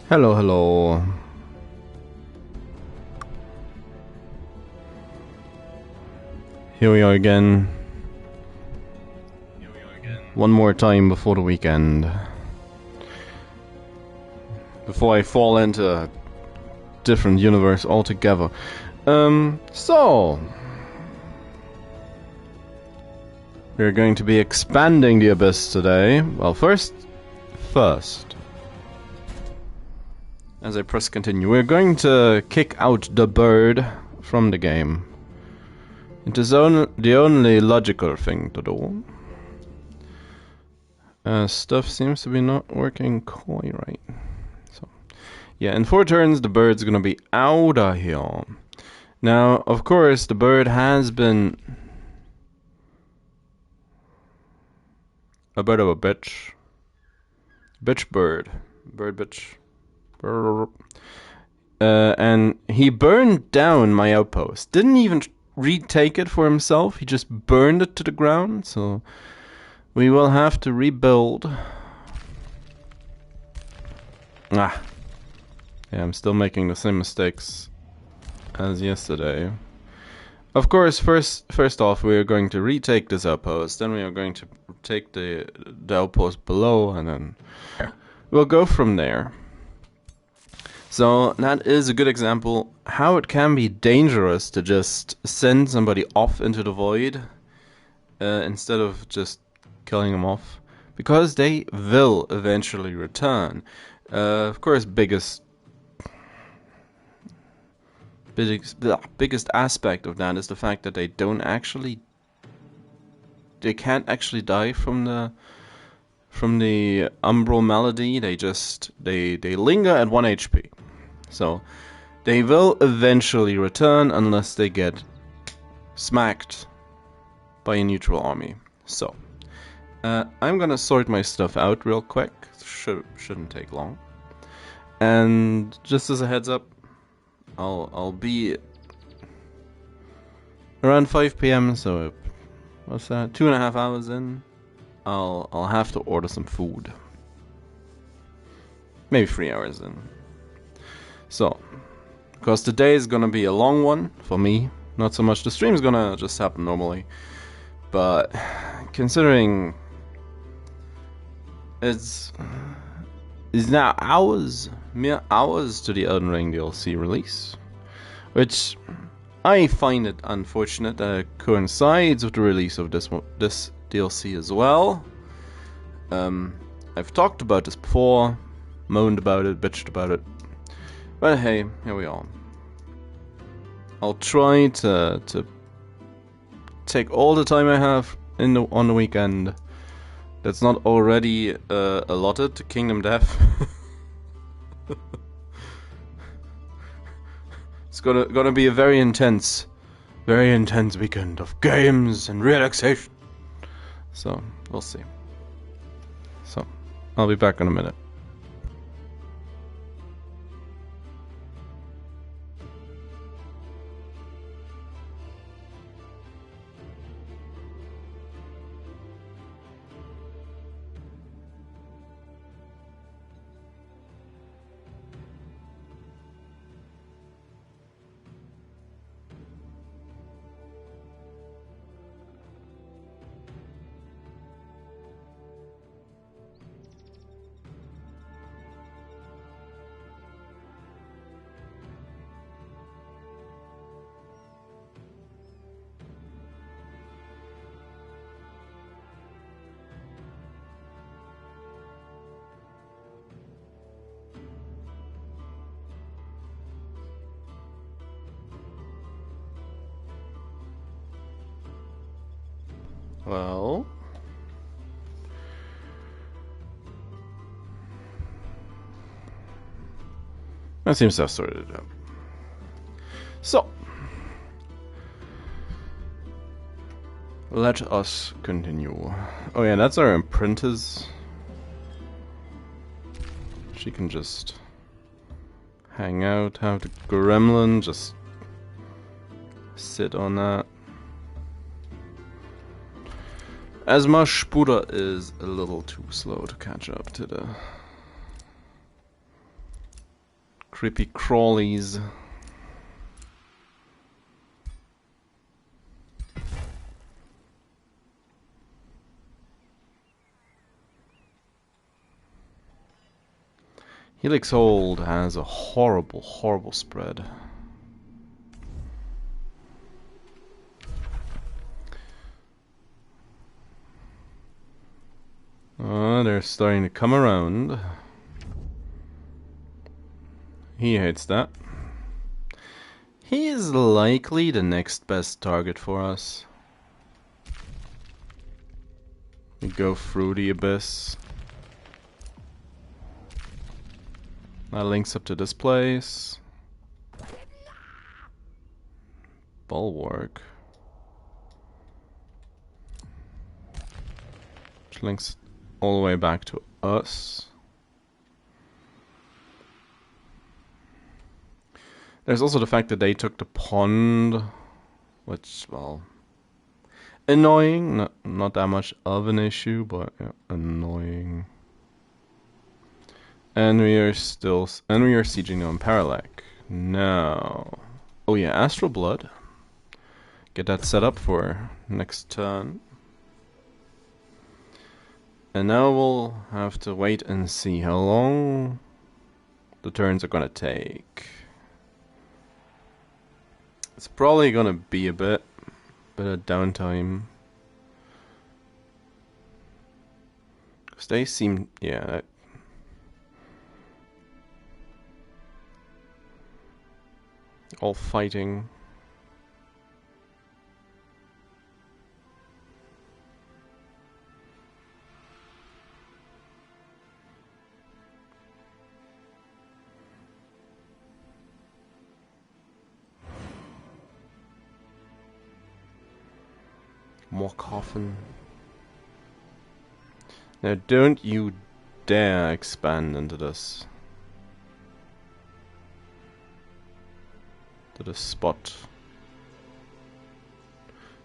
Hello, hello. Here we are again. One more time before the weekend. Before I fall into a different universe altogether. So... we're going to be expanding the Abyss today. Well, first... as I press continue, we're going to kick out the bird from the game. It is the only logical thing to do. Stuff seems to be not working quite right. So, yeah, in 4 turns the bird's gonna be out of here. Now, of course, the bird has been a bit of a bitch. Bitch bird. Bird bitch. And he burned down my outpost. Didn't even retake it for himself. He just burned it to the ground. So we will have to rebuild. Yeah, I'm still making the same mistakes as yesterday. Of course, first off, we are going to retake this outpost. Then we are going to take the outpost below, and then we'll go from there. So that is a good example how it can be dangerous to just send somebody off into the void instead of just killing them off, because they will eventually return. Of course, biggest aspect of that is the fact that they can't actually die from the umbral malady. They linger at 1 HP. So they will eventually return unless they get smacked by a neutral army. So I'm gonna sort my stuff out real quick. Shouldn't take long. And just as a heads up, I'll be around 5 PM. So what's that? 2.5 hours in. I'll have to order some food. Maybe 3 hours in. So, because today is gonna be a long one for me. Not so much. The stream's gonna just happen normally. But considering it's now mere hours to the Elden Ring DLC release, which I find it unfortunate that it coincides with the release of this DLC as well. I've talked about this before, moaned about it, bitched about it, but hey, here we are. I'll try to take all the time I have on the weekend that's not already allotted to Kingdom Death. It's gonna be a very intense weekend of games and relaxation. So we'll see. So I'll be back in a minute. Well, that seems to have sorted it out. So, let us continue. Oh yeah, that's our apprentice. She can just hang out, have the gremlin just sit on that. As Mashpura is a little too slow to catch up to the creepy crawlies. Helix Hold has a horrible, horrible spread. They're starting to come around. He hates that. He is likely the next best target for us. We go through the abyss. That links up to this place. Bulwark. Which links all the way back to us. There's also the fact that they took the pond, which, well, annoying. Not that much of an issue, but yeah, annoying. And we are sieging on Parallax. Now, oh yeah, Astral Blood. Get that set up for next turn. And now we'll have to wait and see how long the turns are gonna take. It's probably gonna be a bit of downtime. 'Cause they seem, yeah. All fighting. More coffin. Now don't you dare expand into this. To the spot.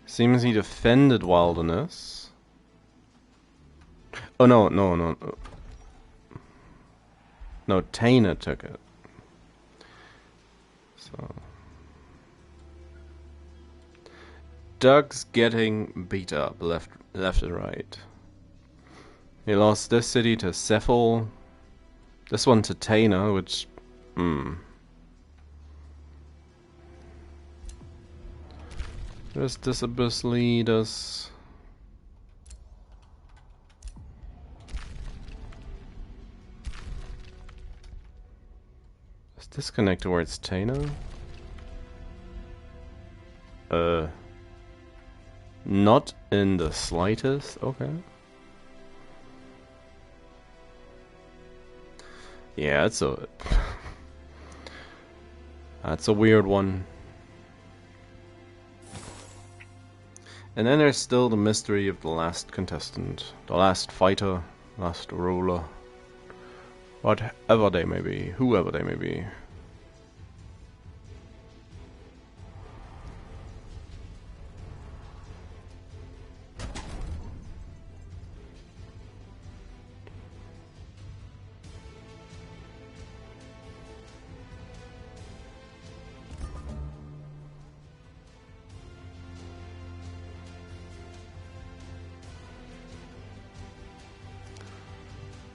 Seems he defended Wilderness. Oh no. No, Taina took it. So Doug's getting beat up left and right. He lost this city to Cephal. This one to Taina, which Does this abyss lead us? Does this connect towards Taina? Not in the slightest. Okay. Yeah, that's a weird one. And then there's still the mystery of the last contestant, the last fighter, last ruler, whatever they may be, whoever they may be.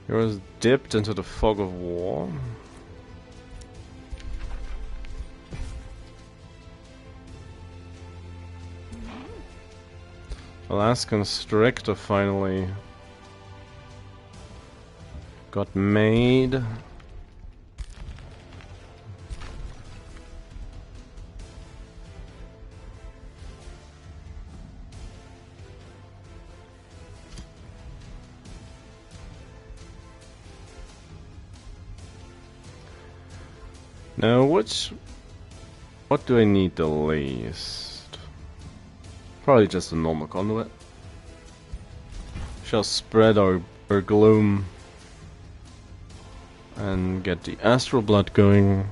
He was dipped into the fog of war. The last constrictor finally got made. Now, what do I need the least? Probably just a normal conduit. Shall spread our gloom and get the astral blood going.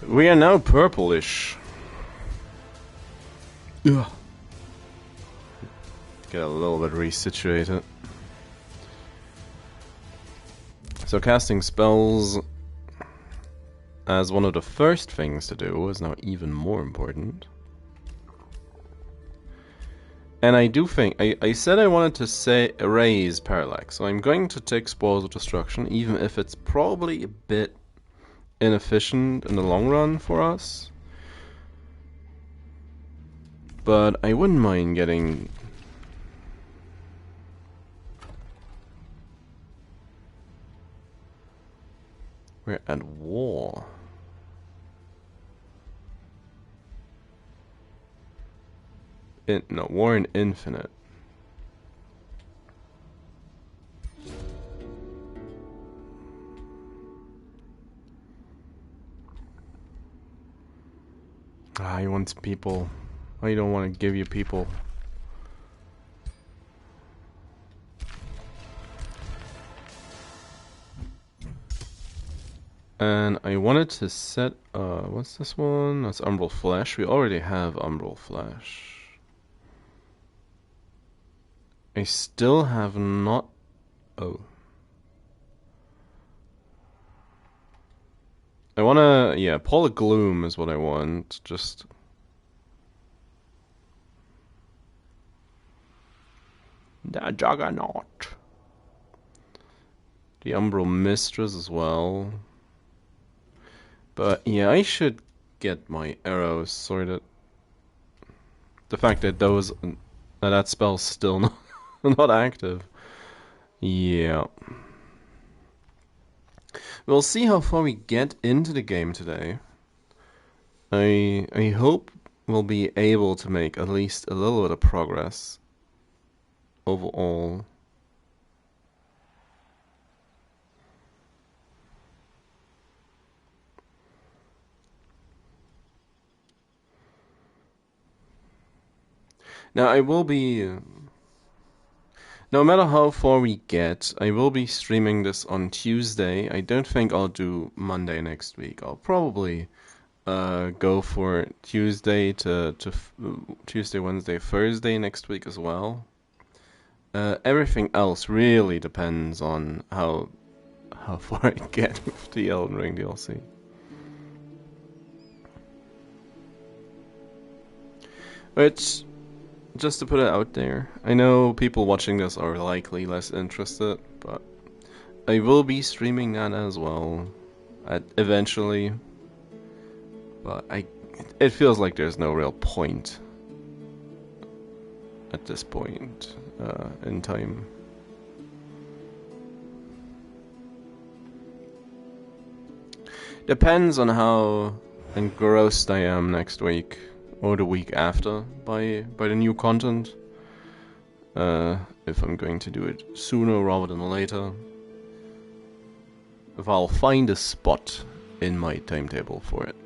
We are now purplish. Ugh. Get a little bit resituated. So casting spells as one of the first things to do is now even more important. And I do think, I said I wanted to raise Parallax, so I'm going to take Spoils of Destruction, even if it's probably a bit inefficient in the long run for us. But I wouldn't mind getting... We're at war. No, War in Infinite. Ah, you want people. I don't want to give you people. And I wanted to set, what's this one? That's Umbral Flesh. We already have Umbral Flesh. I still have not... Oh. I wanna... Yeah, Paul of Gloom is what I want. Just... The Juggernaut. The Umbral Mistress as well. But yeah, I should get my arrows sorted. The fact that that spell's still not active. Yeah. We'll see how far we get into the game today. I hope we'll be able to make at least a little bit of progress overall. Now I will be... No matter how far we get, I will be streaming this on Tuesday. I don't think I'll do Monday next week. I'll probably go for Tuesday to Tuesday, Wednesday, Thursday next week as well. Everything else really depends on how far I get with the Elden Ring DLC. Which, just to put it out there, I know people watching this are likely less interested, but I will be streaming that as well eventually. But it feels like there's no real point at this point in time. Depends on how engrossed I am next week or the week after by the new content. If I'm going to do it sooner rather than later. If I'll find a spot in my timetable for it.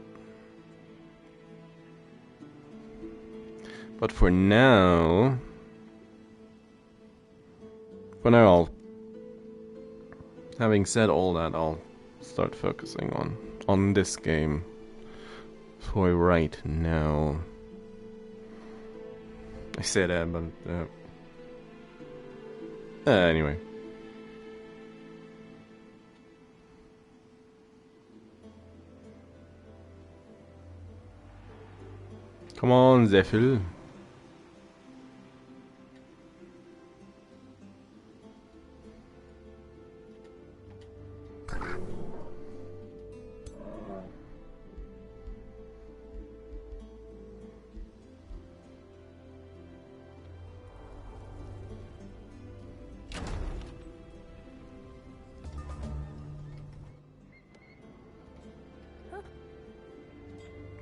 But for now having said all that, I'll start focusing on this game for right now. I say that, but anyway. Come on, Zephyr.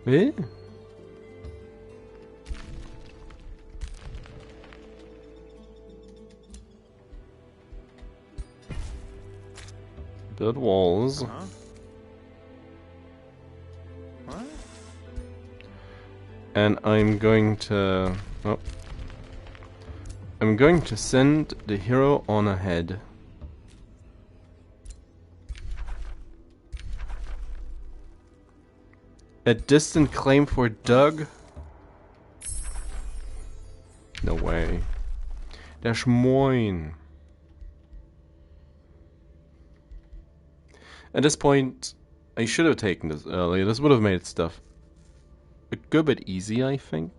Eh? Build walls. Huh? What? And I'm going to... Oh. I'm going to send the hero on ahead. A distant claim for Doug? No way. That's moin. At this point, I should have taken this earlier. This would have made stuff a good bit easy, I think.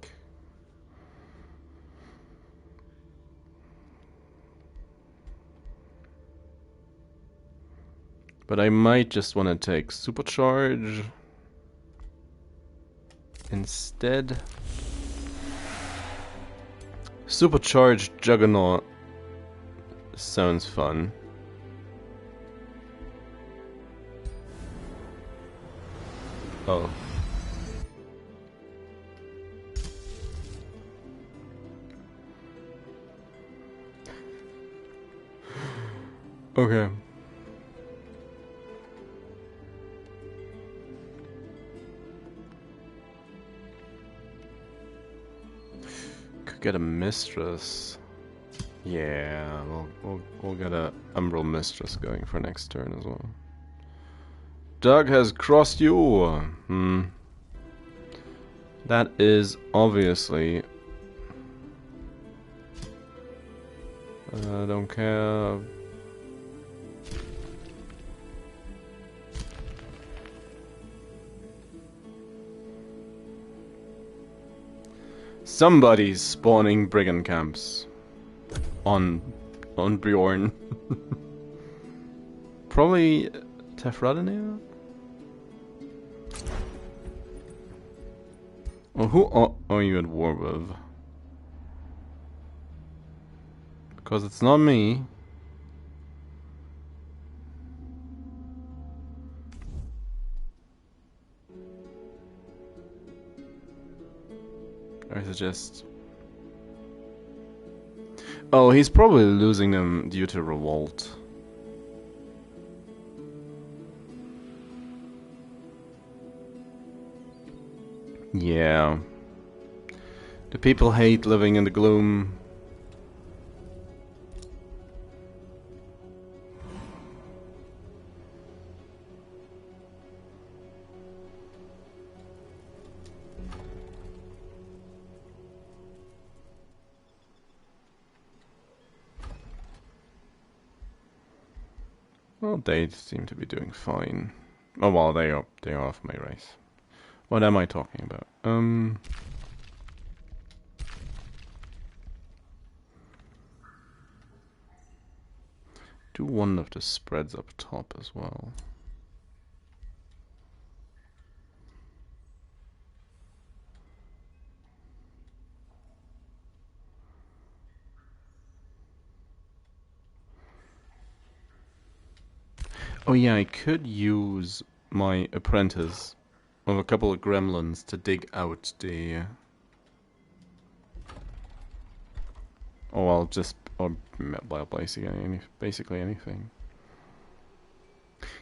But I might just want to take Supercharge instead. Supercharged Juggernaut sounds fun. Oh. Okay. Could get a Mistress. Yeah, we'll get a Umbral Mistress going for next turn as well. Doug has crossed you. That is obviously. I don't care. Somebody's spawning brigand camps on Bjorn. Probably Tefradinir? Well, who are you at war with? Because it's not me. Or is it just... Oh, he's probably losing them due to revolt. Yeah. The people hate living in the gloom. Well, they seem to be doing fine. Oh well, they are off my race. What am I talking about? Do one of the spreads up top as well. Oh yeah, I could use my apprentice with a couple of gremlins to dig out the... Oh, I'll just... Or well, basically anything.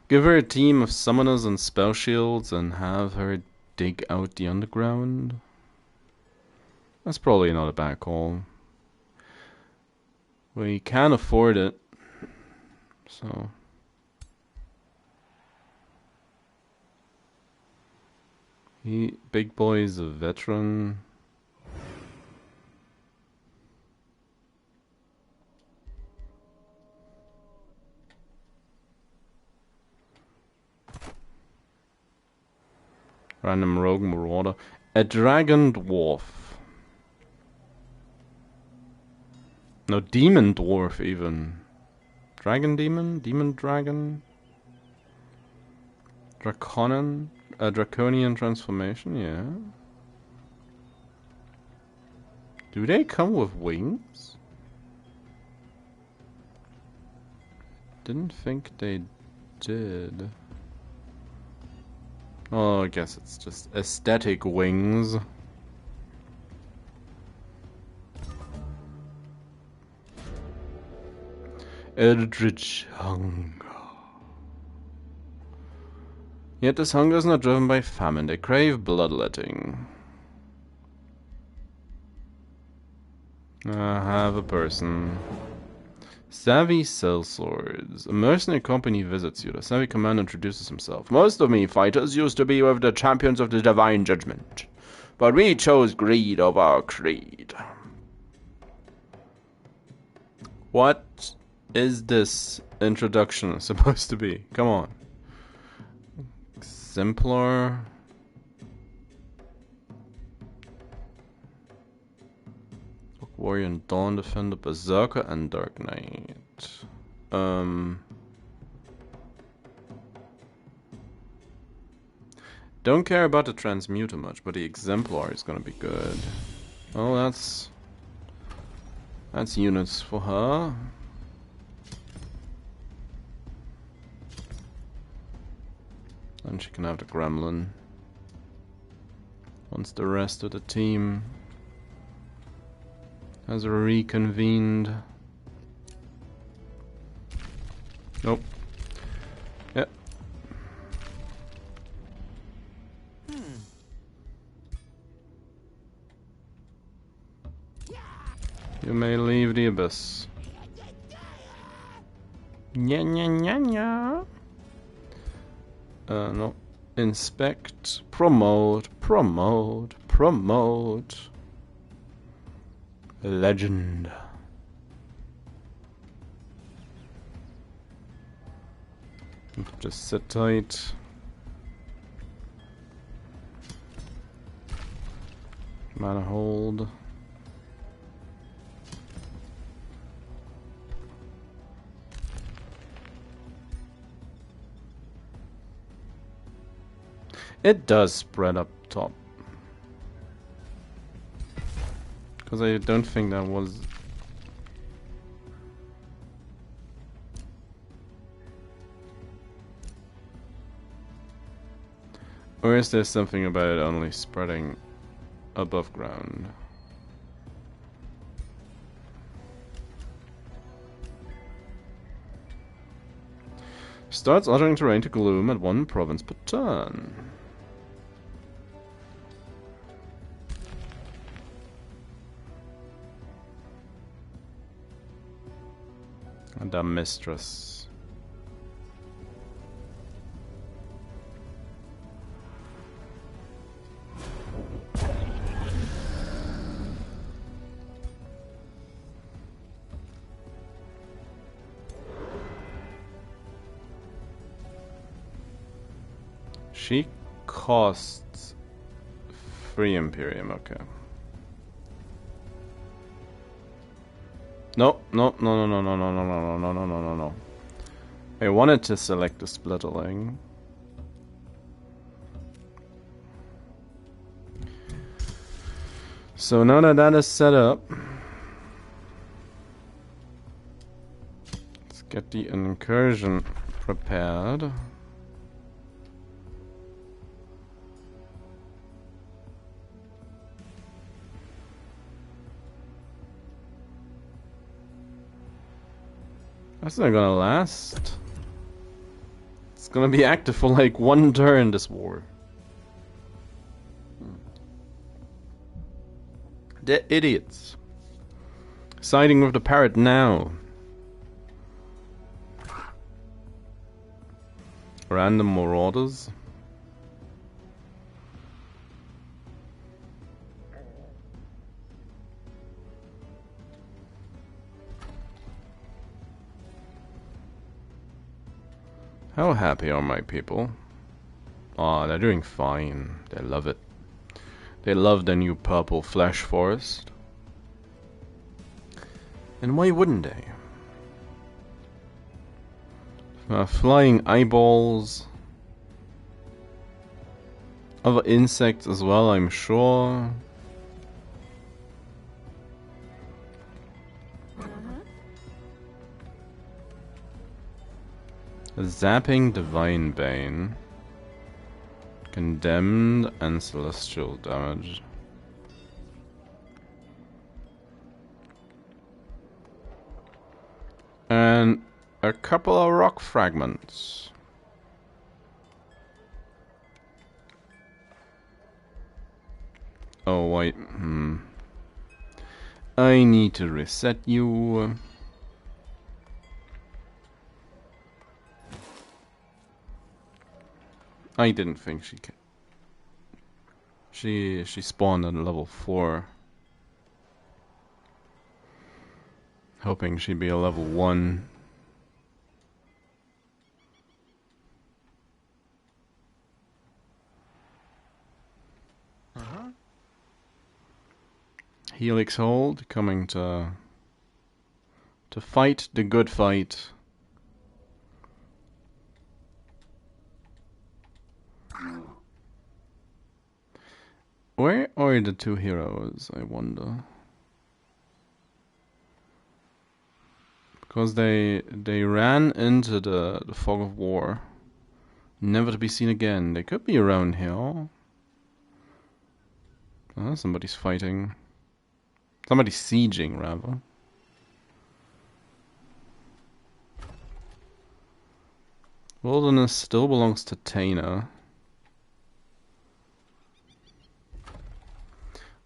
Give her a team of summoners and spell shields and have her dig out the underground. That's probably not a bad call. We can afford it. So... Big Boy's a veteran. Random rogue marauder. A dragon dwarf. No, demon dwarf even. Dragon demon? Demon dragon? Draconian transformation, yeah. Do they come with wings? Didn't think they did. Oh, I guess it's just aesthetic wings. Eldritch hunger. Yet this hunger is not driven by famine. They crave bloodletting. I have a person. Savvy sellswords. A mercenary company visits you. The savvy commander introduces himself. Most of me fighters used to be with the champions of the divine judgment, but we chose greed over our creed. What is this introduction supposed to be? Come on. Exemplar. Warrior and Dawn Defender, Berserker and Dark Knight. Don't care about the Transmuter much, but the Exemplar is gonna be good. Oh, that's units for her. And she can have the Gremlin. Once the rest of the team has reconvened. Nope. Yep. You may leave the abyss. Nya nya nya nya. No. Inspect. Promote. Promote. Promote. Legend. Just sit tight. Mana hold. It does spread up top. Because I don't think that was... Or is there something about it only spreading above ground? Starts altering terrain to gloom at one province per turn. And a mistress. She costs 3 Imperium, okay. No, no, no, no, no, no, no, no, no, no, no, no, no, no. I wanted to select the splitterling. So now that that is set up, let's get the incursion prepared. That's not gonna last. It's gonna be active for like 1 turn this war. The idiots. Siding with the parrot now. Random marauders. How happy are my people? Aw, they're doing fine. They love it. They love the new purple flesh forest. And why wouldn't they? Flying eyeballs. Other insects as well, I'm sure. Zapping Divine Bane. Condemned and Celestial damage. And a couple of rock fragments. Oh wait, I need to reset you. I didn't think she spawned at level 4. Hoping she'd be a level 1. Helix Hold coming to fight the good fight. Where are the 2 heroes, I wonder? Because they ran into the fog of war. Never to be seen again. They could be around here. Somebody's fighting. Somebody's sieging, rather. Wilderness still belongs to Taina.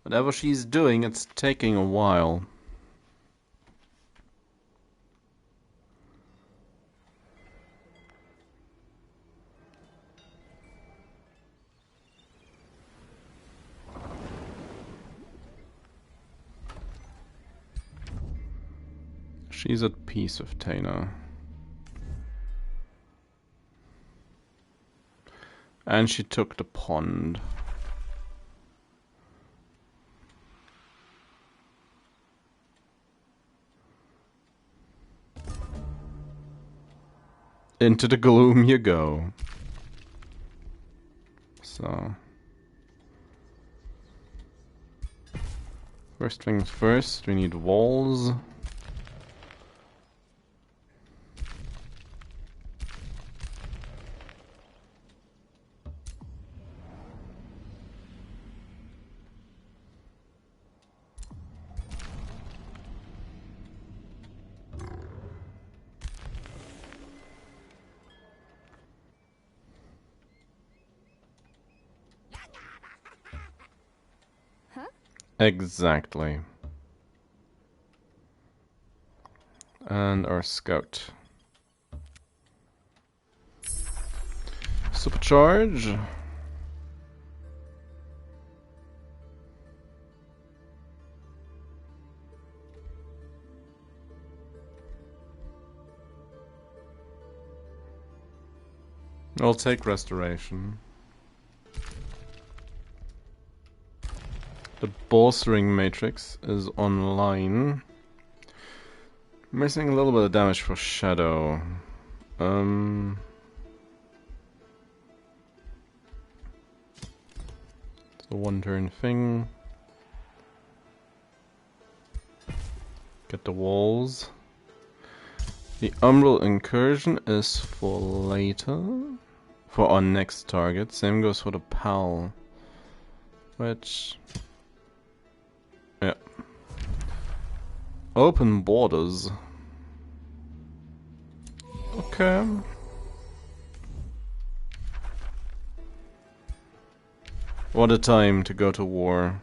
Whatever she's doing, it's taking a while. She's at peace with Taina. And she took the pond. Into the gloom you go. So. First things first, we need walls. Exactly. And our scout. Supercharge. I'll take restoration. The bolstering matrix is online. Missing a little bit of damage for Shadow. It's a 1-turn thing. Get the walls. The Umbral Incursion is for later. For our next target. Same goes for the PAL. Which... yeah. Open borders. Okay. What a time to go to war.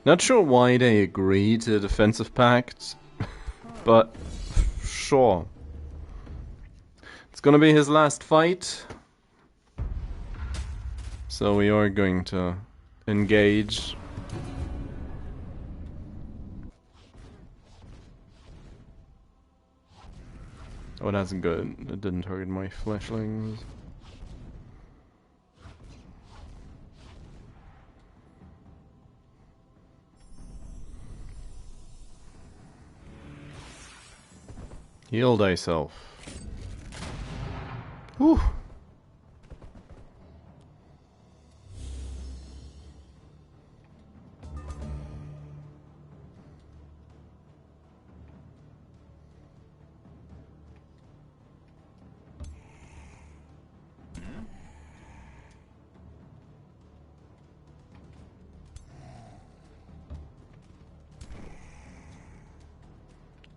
Not sure why they agreed to the defensive pact, but sure. It's gonna be his last fight. So we are going to engage. Oh, that's good. It didn't target my fleshlings. Heal thyself. Whew.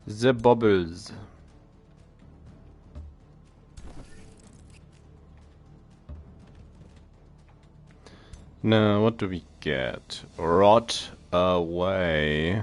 The bubbles. Now, what do we get? Rot away.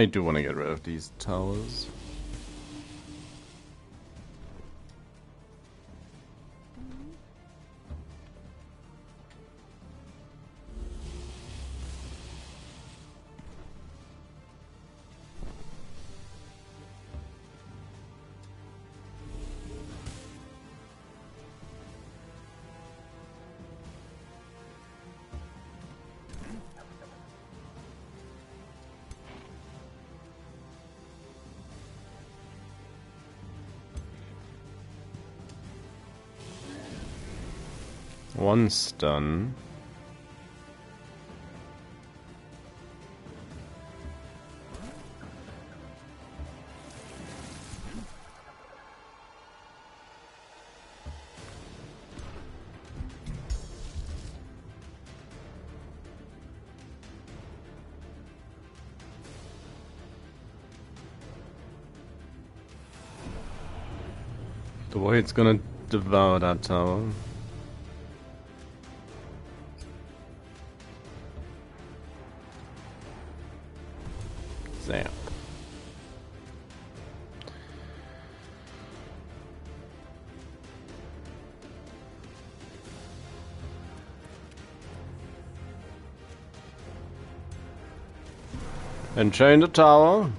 I do want to get rid of these towers. One's done. The way it's gonna devour that tower. Zap. Enchain the tower.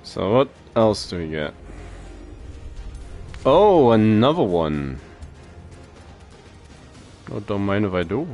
So what else do we get? Oh, another one. Oh, don't mind if I do.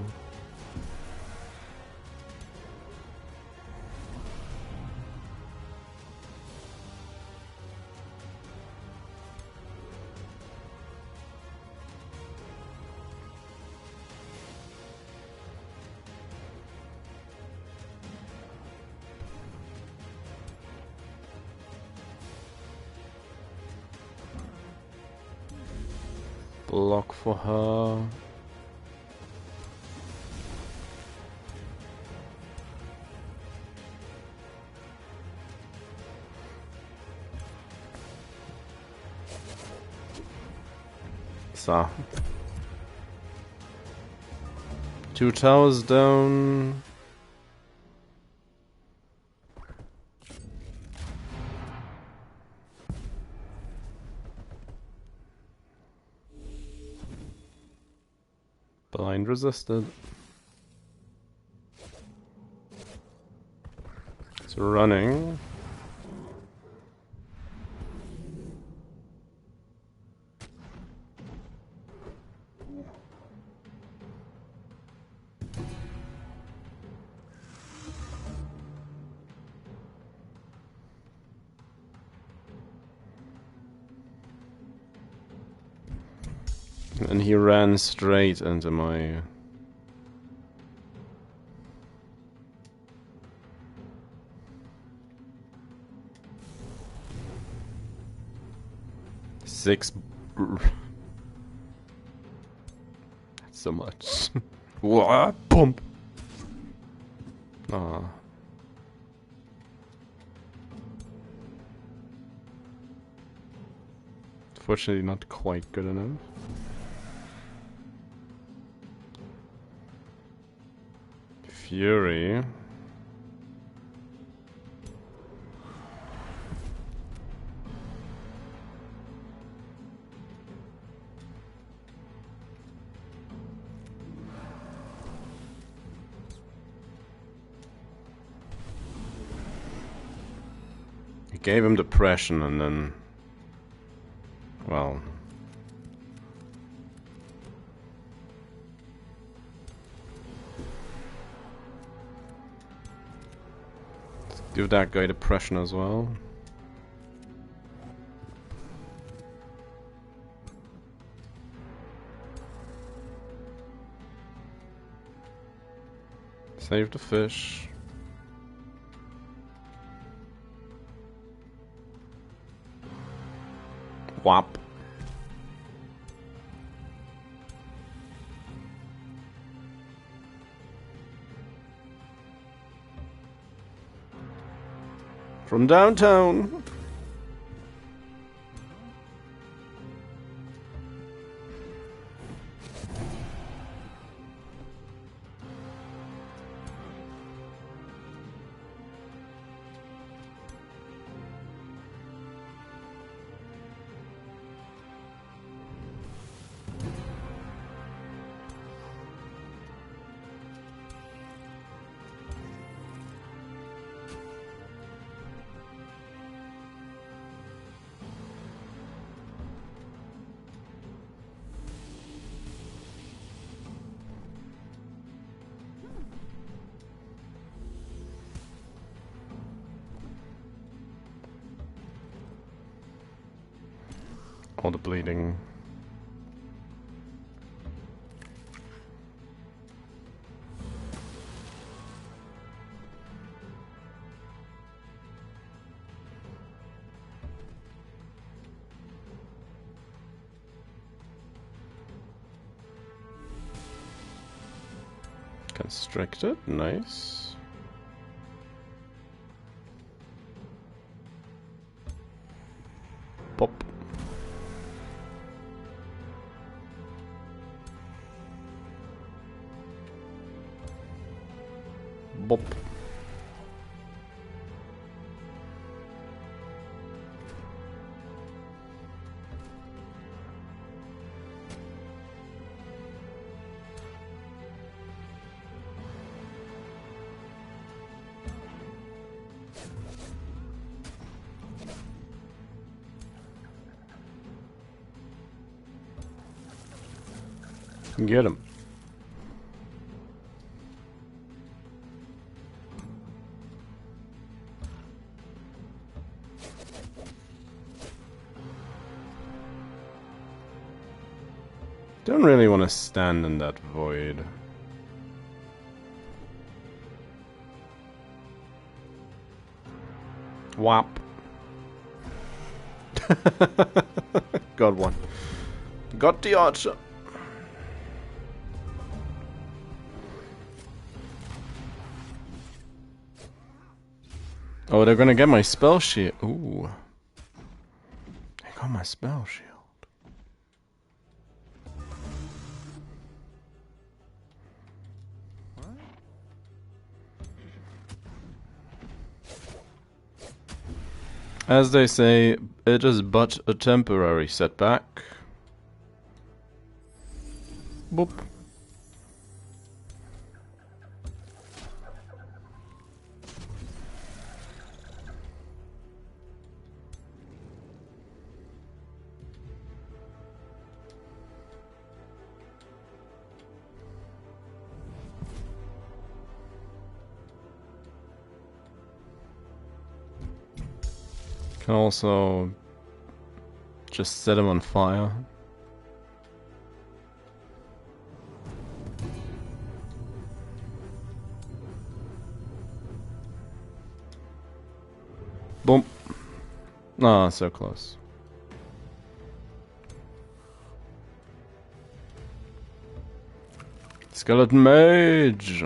Block for her. So. 2 towers down. Blind resisted. It's running. And he ran straight into my... That's so much. Wah, pump. Ah. Fortunately, not quite good enough. Fury. He gave him depression and then... well... let's give that guy depression as well. Save the fish. Whop. from downtown. All the bleeding. Constricted, nice. Pop. Bop. Get him. Don't really want to stand in that void. Whap. Got one. Got the archer. Oh, they're gonna get my spell shield. Ooh. They got my spell shield. As they say, it is but a temporary setback. Boop. Can also just set him on fire. Boom. Ah, so close. Skeleton Mage!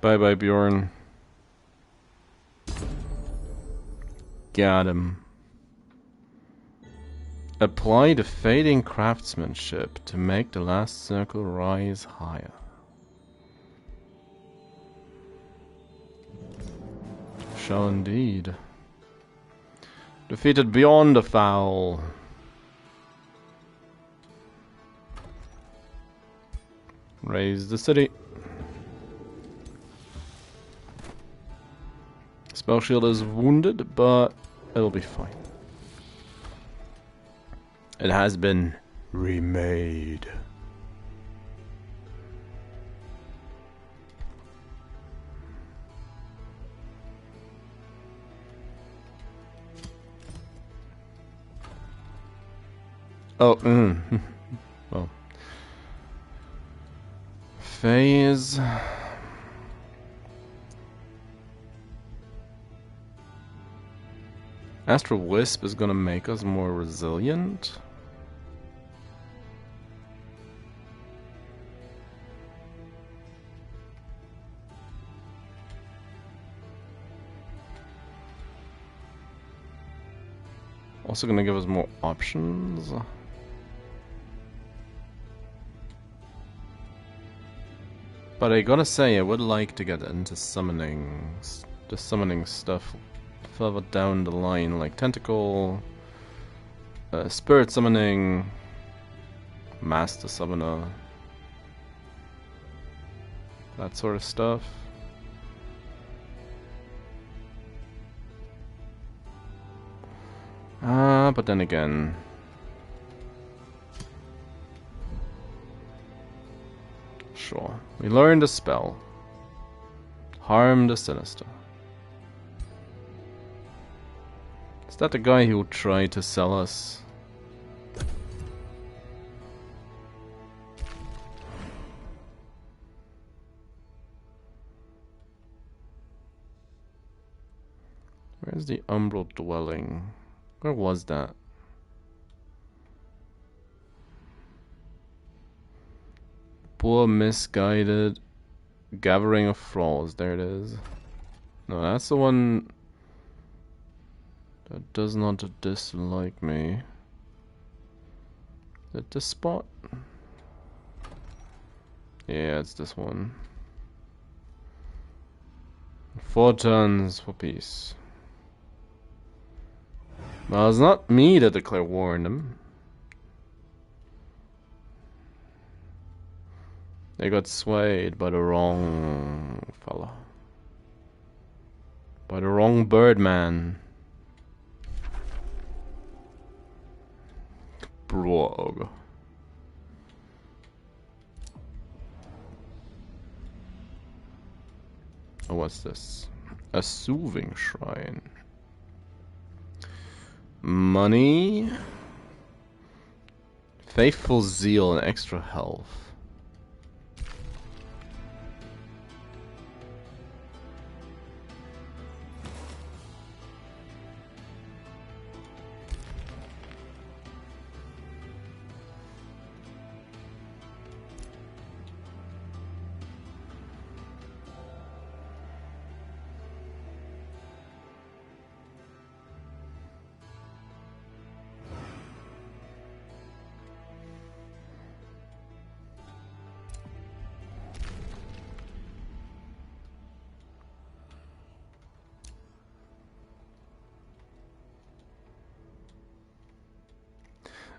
Bye bye, Bjorn. Got him. Apply the fading craftsmanship to make the last circle rise higher. Shall indeed. Defeated beyond the foul. Raise the city. Spell shield is wounded, but it'll be fine. It has been remade. Oh, well. Phase. Astral Wisp is gonna make us more resilient. Also gonna give us more options. But I gotta say, I would like to get into summoning, the summoning stuff further down the line, like tentacle, spirit summoning, master summoner, that sort of stuff. But then again, sure. We learned a spell. Harm the Sinister. Is that the guy who tried to sell us? Where's the Umbral Dwelling? Where was that? Poor misguided gathering of thralls. There it is. No, that's the one that does not dislike me. Is it this spot? Yeah, it's this one. 4 turns for peace. Well, it's not me to declare war on them. They got swayed by the wrong fella. By the wrong birdman. Brog. Oh, what's this? A soothing shrine. Money. Faithful zeal and extra health.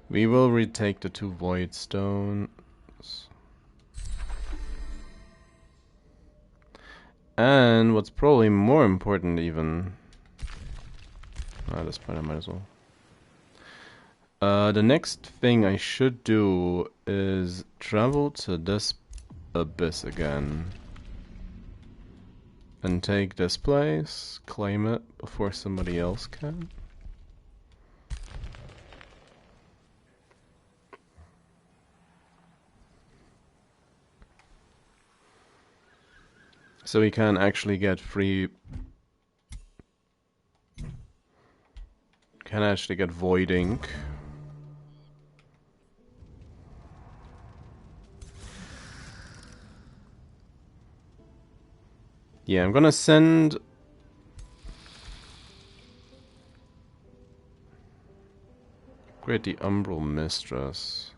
We will retake the 2 void stones. And what's probably more important even... at this point I might as well. The next thing I should do is travel to this abyss again. And take this place, claim it before somebody else can. So we can actually get free... can actually get void ink. Yeah, I'm gonna send... Great, the Umbral Mistress.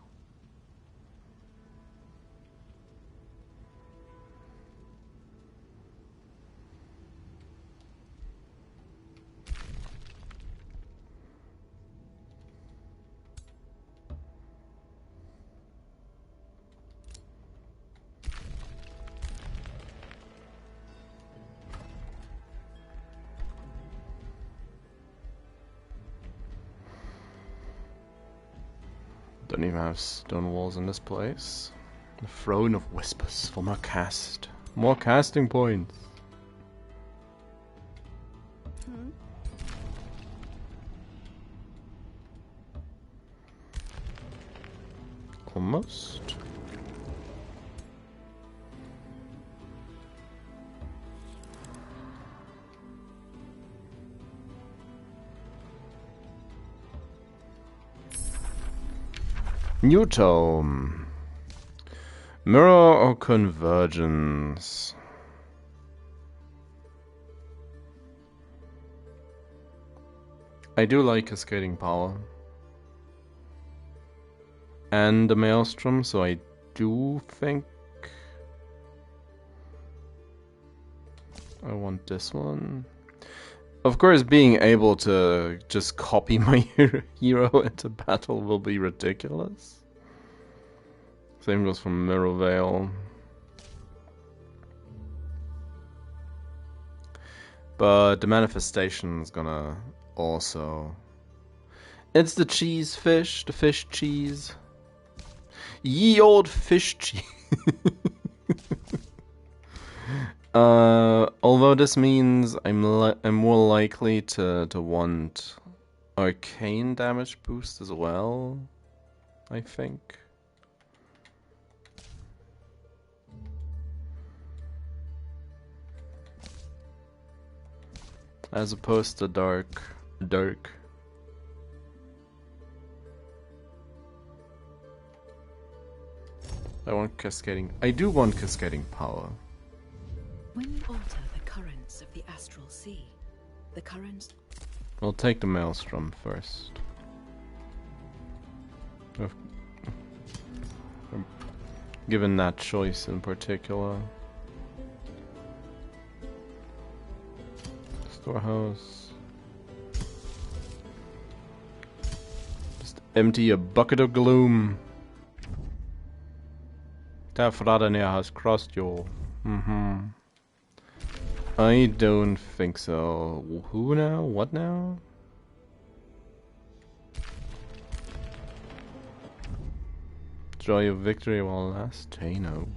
Don't even have stone walls in this place. The Throne of Whispers for more cast. More casting points. Almost. New tome. Mirror or convergence? I do like cascading power. And the maelstrom, so I do think I want this one. Of course, being able to just copy my hero into battle will be ridiculous. Same goes for Mirror Veil. But the manifestation is gonna also... It's the cheese fish, the fish cheese. Ye old fish cheese. Although this means I'm more likely to want arcane damage boost as well, I think. As opposed to dark. I want cascading. I do want cascading power. When you alter the currents of the astral sea, the currents... We'll take the maelstrom first. Given that choice in particular. Storehouse. Just empty a bucket of gloom. Tafradanir has crossed you. I don't think so. Who now? What now? Joy of victory will last. Tano.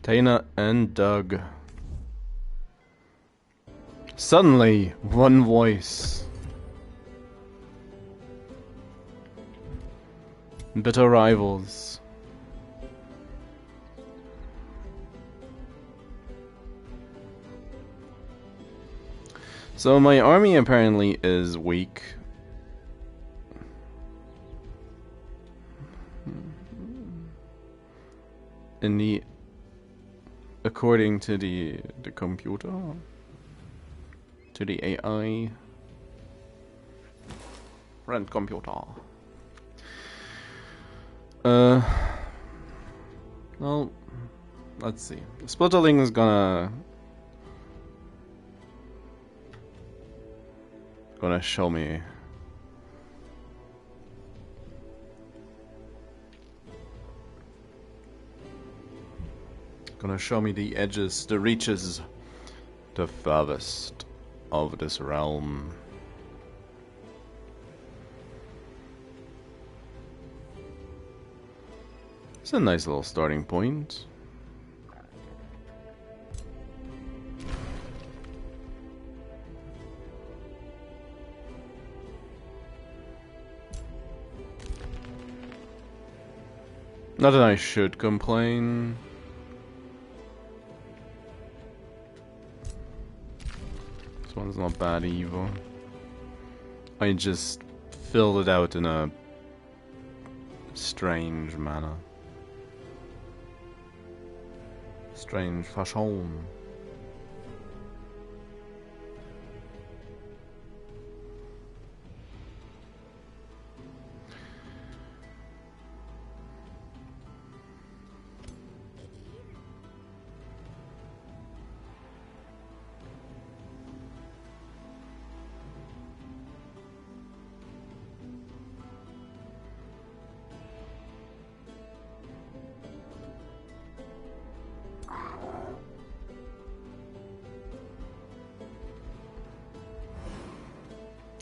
Tana and Doug. Suddenly, one voice. Bitter rivals. So my army apparently is weak. In the... according to the computer. To the AI. Rent computer. Well, let's see. Splitterling is gonna show me. Gonna show me the edges, the reaches, the furthest of this realm. It's a nice little starting point. Not that I should complain. This one's not bad either. I just filled it out in a strange manner. Strange fashion.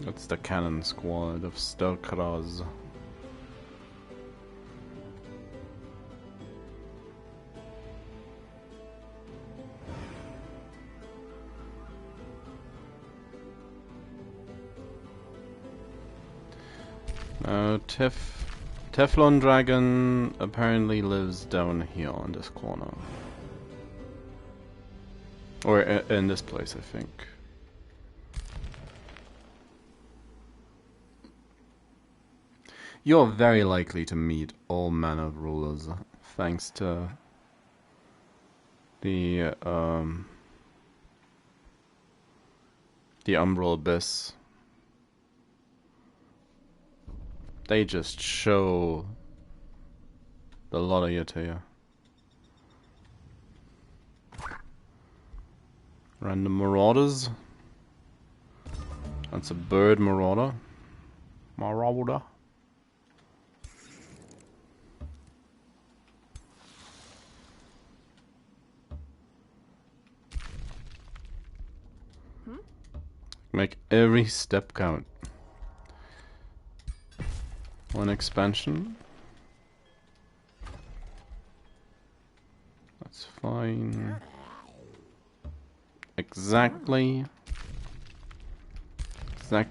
That's the cannon squad of Stelkraz. Teflon Dragon apparently lives down here on this corner. Or in this place, I think. You're very likely to meet all manner of rulers, thanks to the the Umbral Abyss. They just show a lot of you to you. Random marauders. That's a bird marauder. Marauder. Make every step count. One expansion. That's fine. Exactly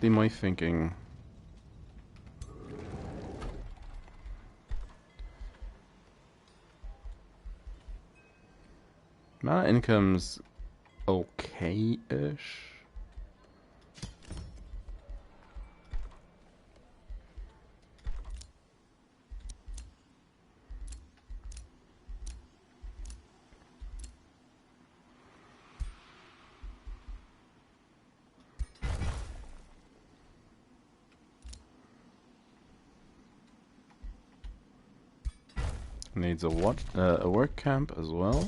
my thinking. Mana income's okay-ish. Needs a what? A work camp as well.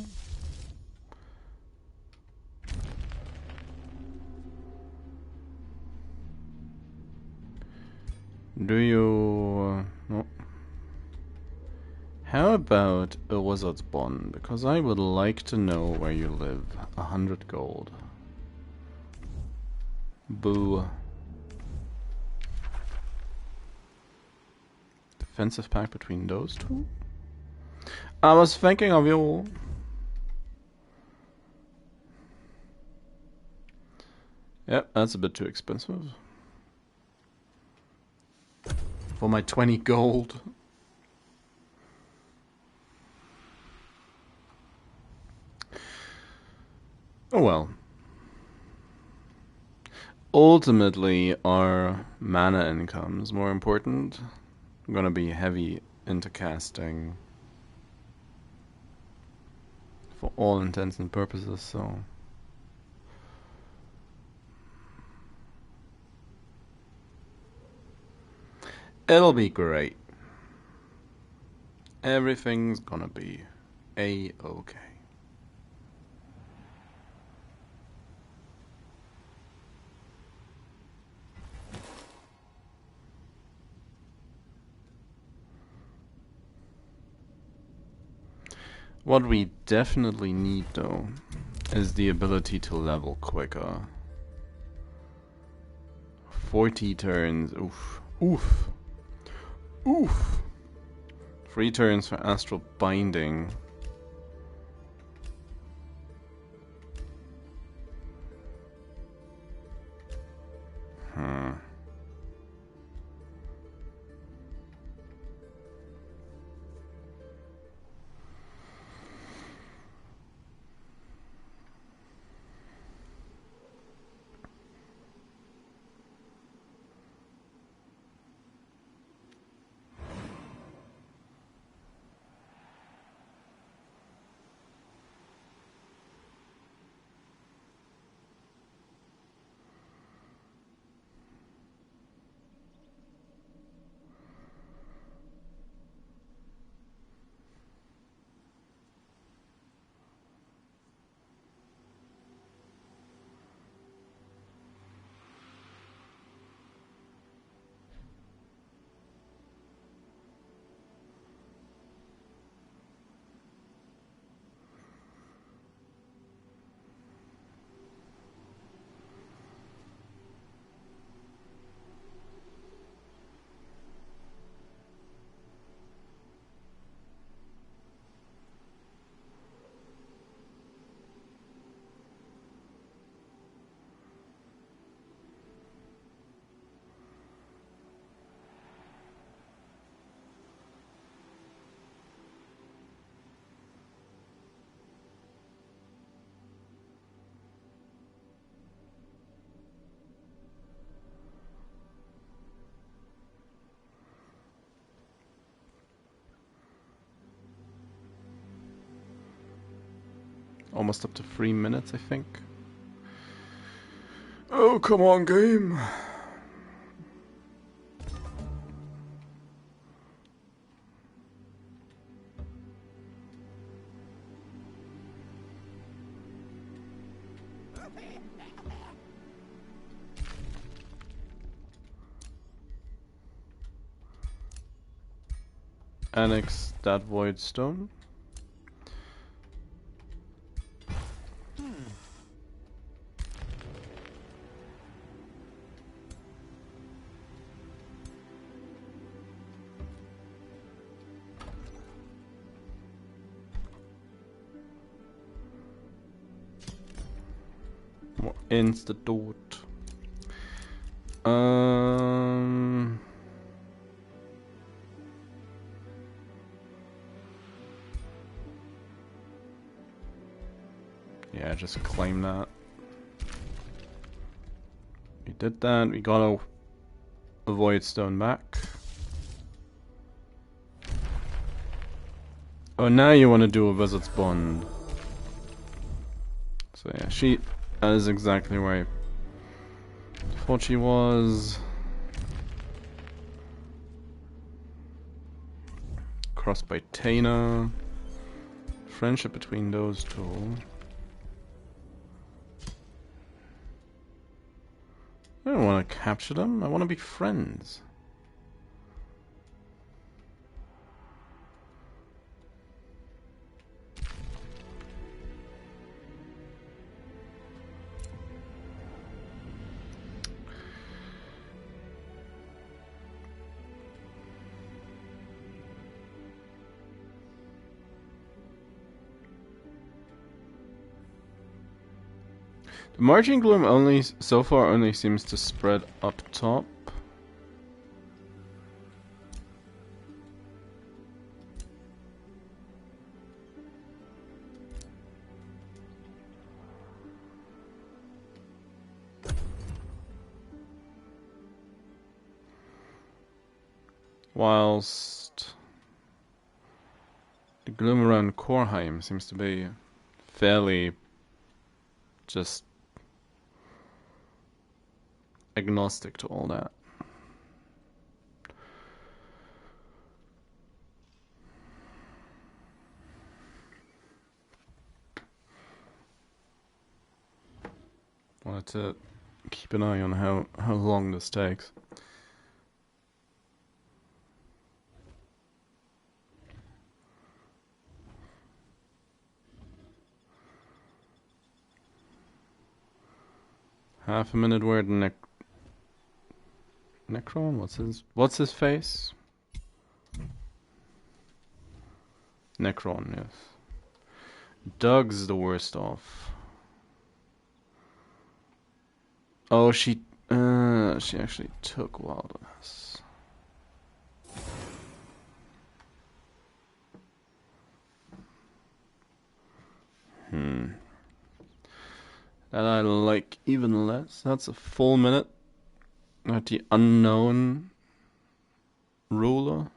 Do you... no. How about a wizard's bond? Because I would like to know where you live. 100 gold. Boo. Defensive pact between those two? I was thinking of you. Yep, that's a bit too expensive. For my 20 gold. Oh well. Ultimately, our mana income is more important. I'm gonna be heavy into casting. For all intents and purposes, so... it'll be great. Everything's gonna be A-okay. What we definitely need, though, is the ability to level quicker. 40 turns, oof. Oof. Oof. 3 turns for Astral Binding. Almost up to 3 minutes, I think. Oh, come on, game. Annex that void stone. More Institute. Yeah, just claim that. We did that. We got a void stone back. Oh, now you want to do a wizard's bond. So yeah, that is exactly where I thought she was. Crossed by Tana. Friendship between those two. I don't want to capture them. I want to be friends. The margin gloom so far only seems to spread up top. Whilst the gloom around Korheim seems to be fairly just agnostic to all that. Wanted to keep an eye on how long this takes. Half a minute where the Necron? What's his face? Necron, yes. Doug's the worst off. Oh, she actually took Wilderness. That I like even less. That's a full minute at the unknown ruler.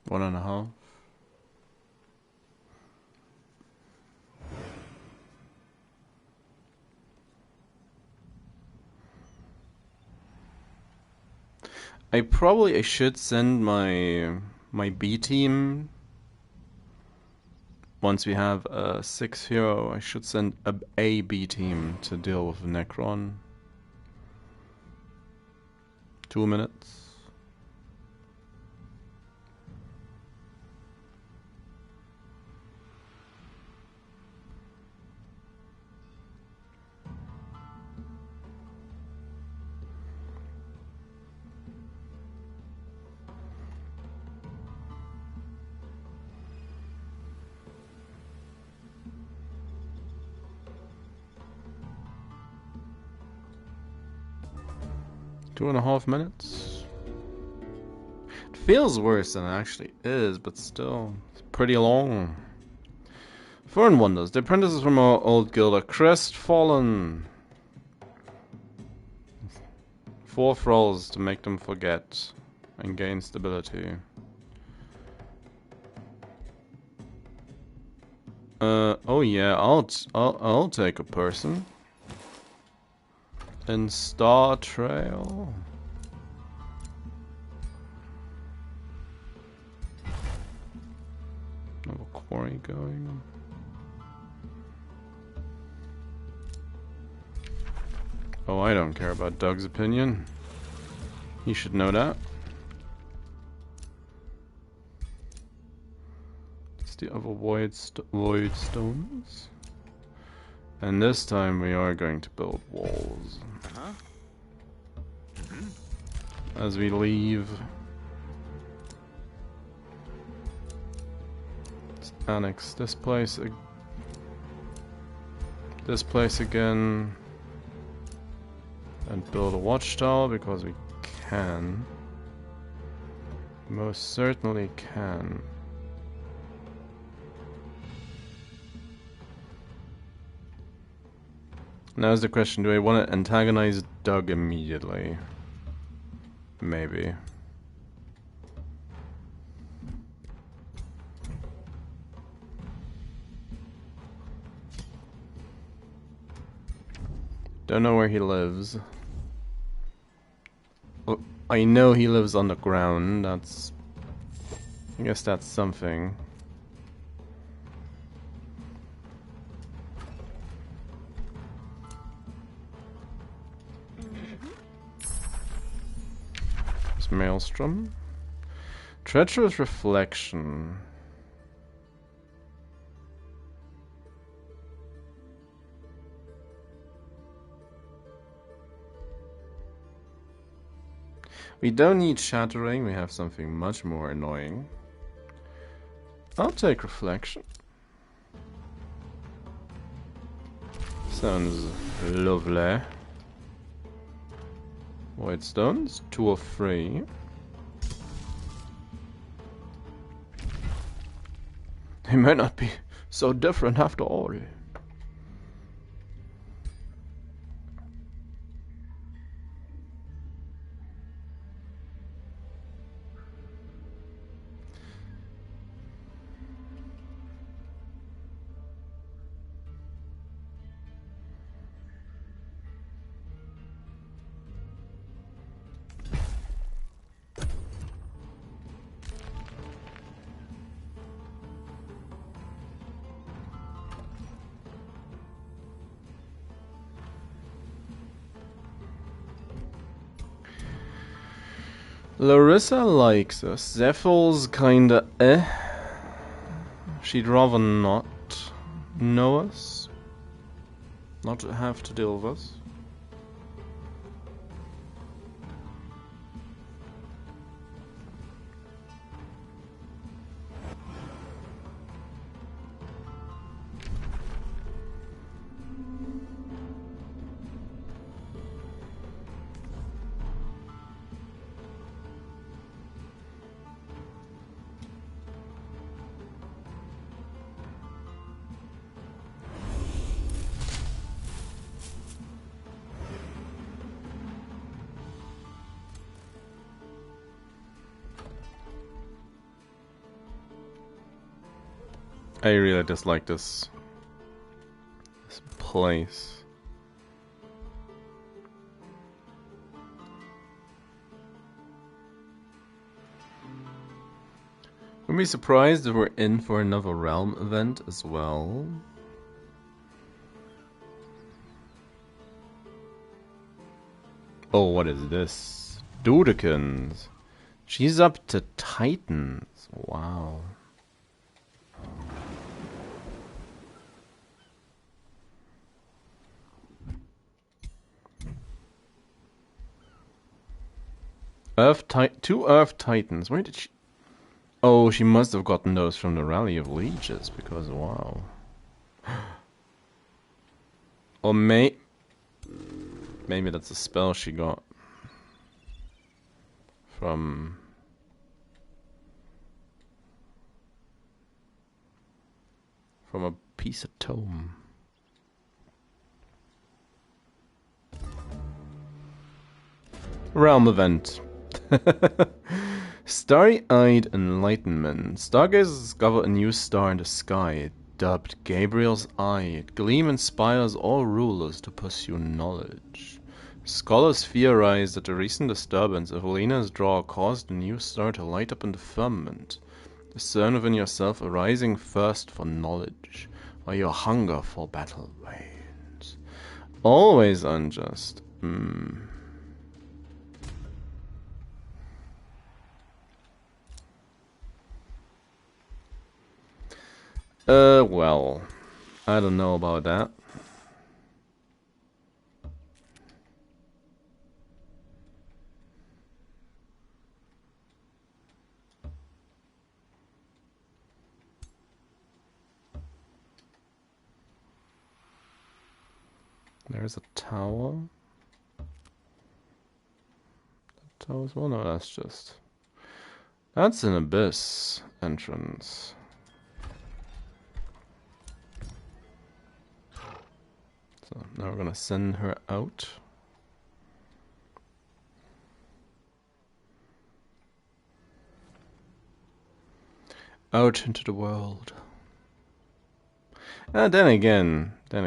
One and a half. I should send my B team once we have a 6 hero. I should send a B team to deal with Necron. 2 minutes. 2.5 minutes. It feels worse than it actually is, but still, it's pretty long. Foreign wonders. The apprentices from our old guild are crestfallen. 4 thralls to make them forget and gain stability. Oh yeah, I'll take a person. In Star Trail. Have a quarry going. Oh, I don't care about Doug's opinion. He should know that. It's the other void stones. And this time we are going to build walls. As we leave. Let's annex this place. This place again. And build a watchtower because we can. Most certainly can. Now's the question, do I want to antagonize Doug immediately? Maybe. Don't know where he lives. Well, I know he lives underground, that's... I guess that's something. There's Maelstrom. Treacherous Reflection. We don't need Shattering, we have something much more annoying. I'll take Reflection. Sounds lovely. Void stones, 2 or 3. They might not be so different after all. Larissa likes us. Zephyl's kinda eh. She'd rather not know us. Not have to deal with us. I really dislike this place. Wouldn't be surprised if we're in for another realm event as well. Oh, what is this? Dudekins. She's up to Titans. Wow. Two Earth Titans. Where did she... Oh, she must have gotten those from the Rally of Leeches, because wow. Or maybe that's a spell she got. from a piece of tome. Realm event. Starry-eyed enlightenment. Stargazers discover a new star in the sky, dubbed Gabriel's Eye. Its gleam inspires all rulers to pursue knowledge. Scholars theorize that the recent disturbance of Elena's draw caused the new star to light up in the firmament. Discern within yourself a rising thirst for knowledge, while your hunger for battle wanes. Always unjust. Well, I don't know about that. There's a tower. The tower's well, no, that's an abyss entrance. So now we're gonna send her out. Out into the world. And then again, this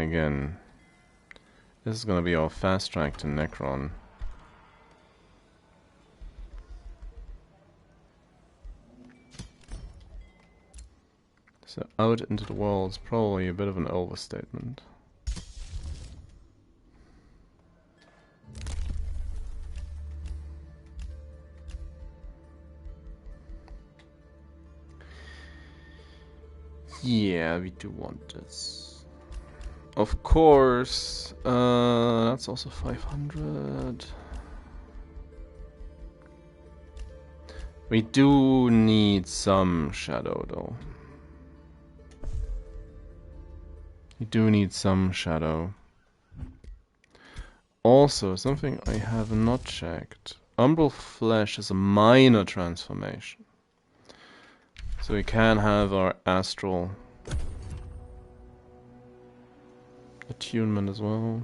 is gonna be our fast track to Necron. So out into the world is probably a bit of an overstatement. Yeah, we do want this. Of course, that's also 500. We do need some shadow, though. We do need some shadow. Also, something I have not checked. Umbral Flesh is a minor transformation. So we can have our astral attunement as well.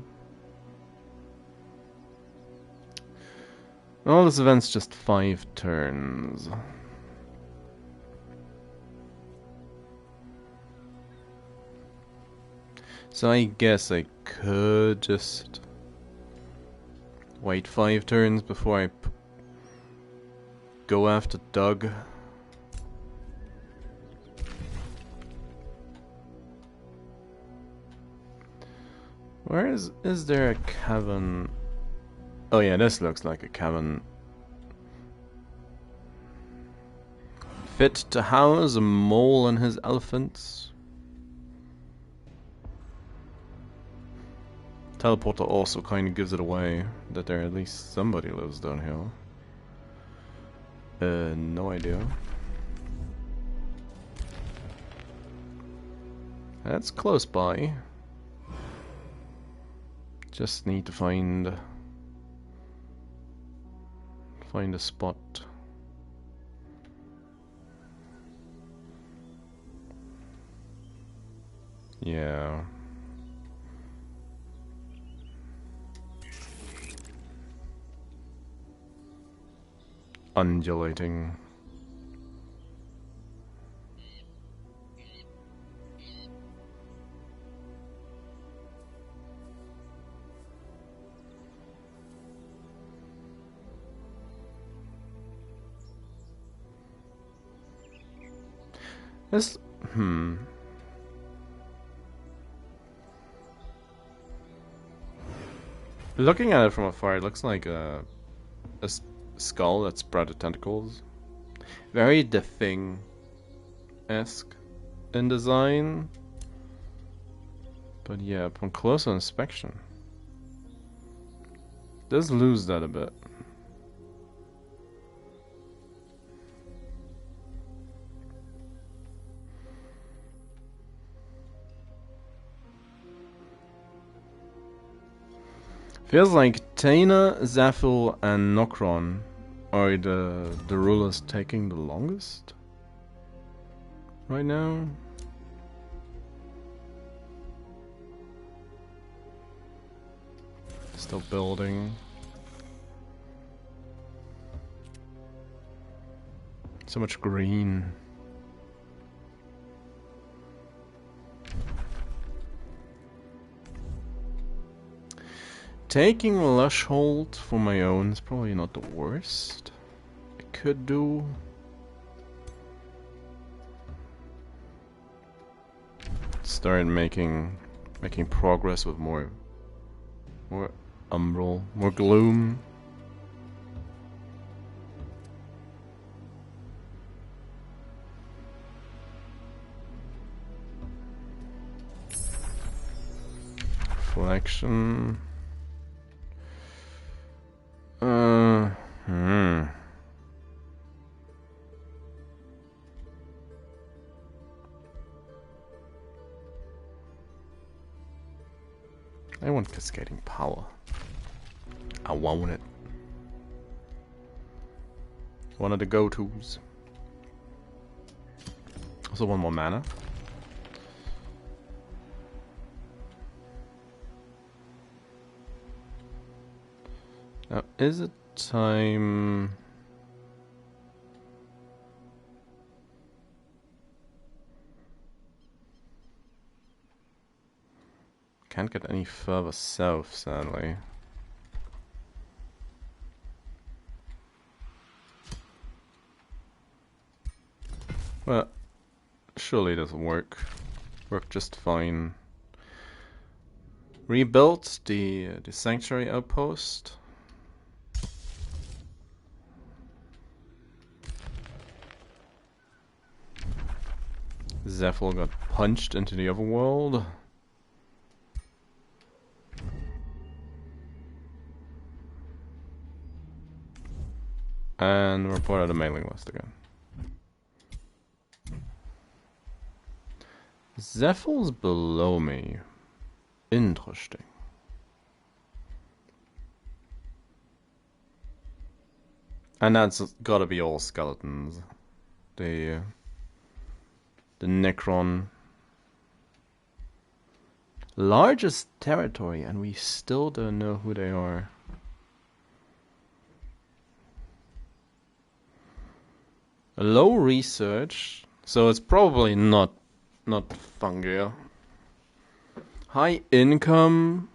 All this event's just 5 turns. So I guess I could just wait 5 turns before I go after Doug. Where is there a cavern? Oh yeah, this looks like a cavern. Fit to house a mole and his elephants. Teleporter also kind of gives it away that there at least somebody lives down here. No idea. That's close by. Just need to find a spot. Yeah. Undulating. This, Looking at it from afar, it looks like a skull that spread tentacles. Very The Thing-esque in design. But yeah, upon closer inspection, it does lose that a bit. Feels like Taina, Zafil, and Nokron Are the rulers taking the longest right now? Still building. So much green. Taking Lush Hold for my own is probably not the worst. I could do. Start making progress with more umbral, more gloom. Reflection. I want cascading power. I want it. One of the go-tos. Also one more mana. Now, is it time... Can't get any further south, sadly. Well, surely it doesn't work. Work just fine. Rebuilt the sanctuary outpost. Zephyl got punched into the overworld. And we're part of the mailing list again. Zephyl's below me. Interesting. And that's gotta be all skeletons. The Necron. Largest territory, and we still don't know who they are. Low research, so it's probably not fungi. High income,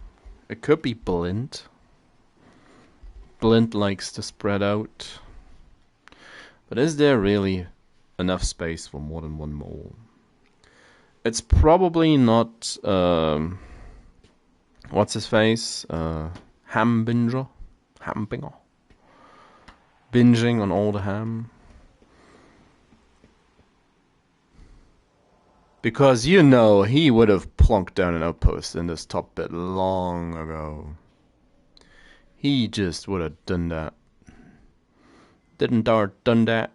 it could be Blint. Blint likes to spread out. But is there really enough space for more than one mole? It's probably not, what's his face? Hambinger? Hambinger? Binging on all the ham. Because you know he would have plonked down an outpost in this top bit long ago. He just would have done that. Didn't Dart done that?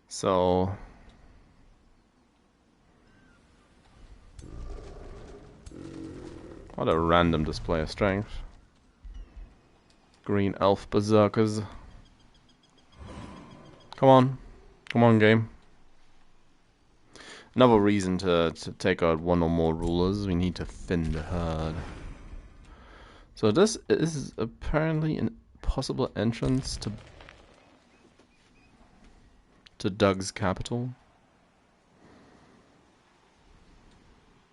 So what a random display of strength. Green elf berserkers. Come on game. Another reason to take out one or more rulers, we need to thin the herd. So this is apparently a possible entrance to Doug's capital.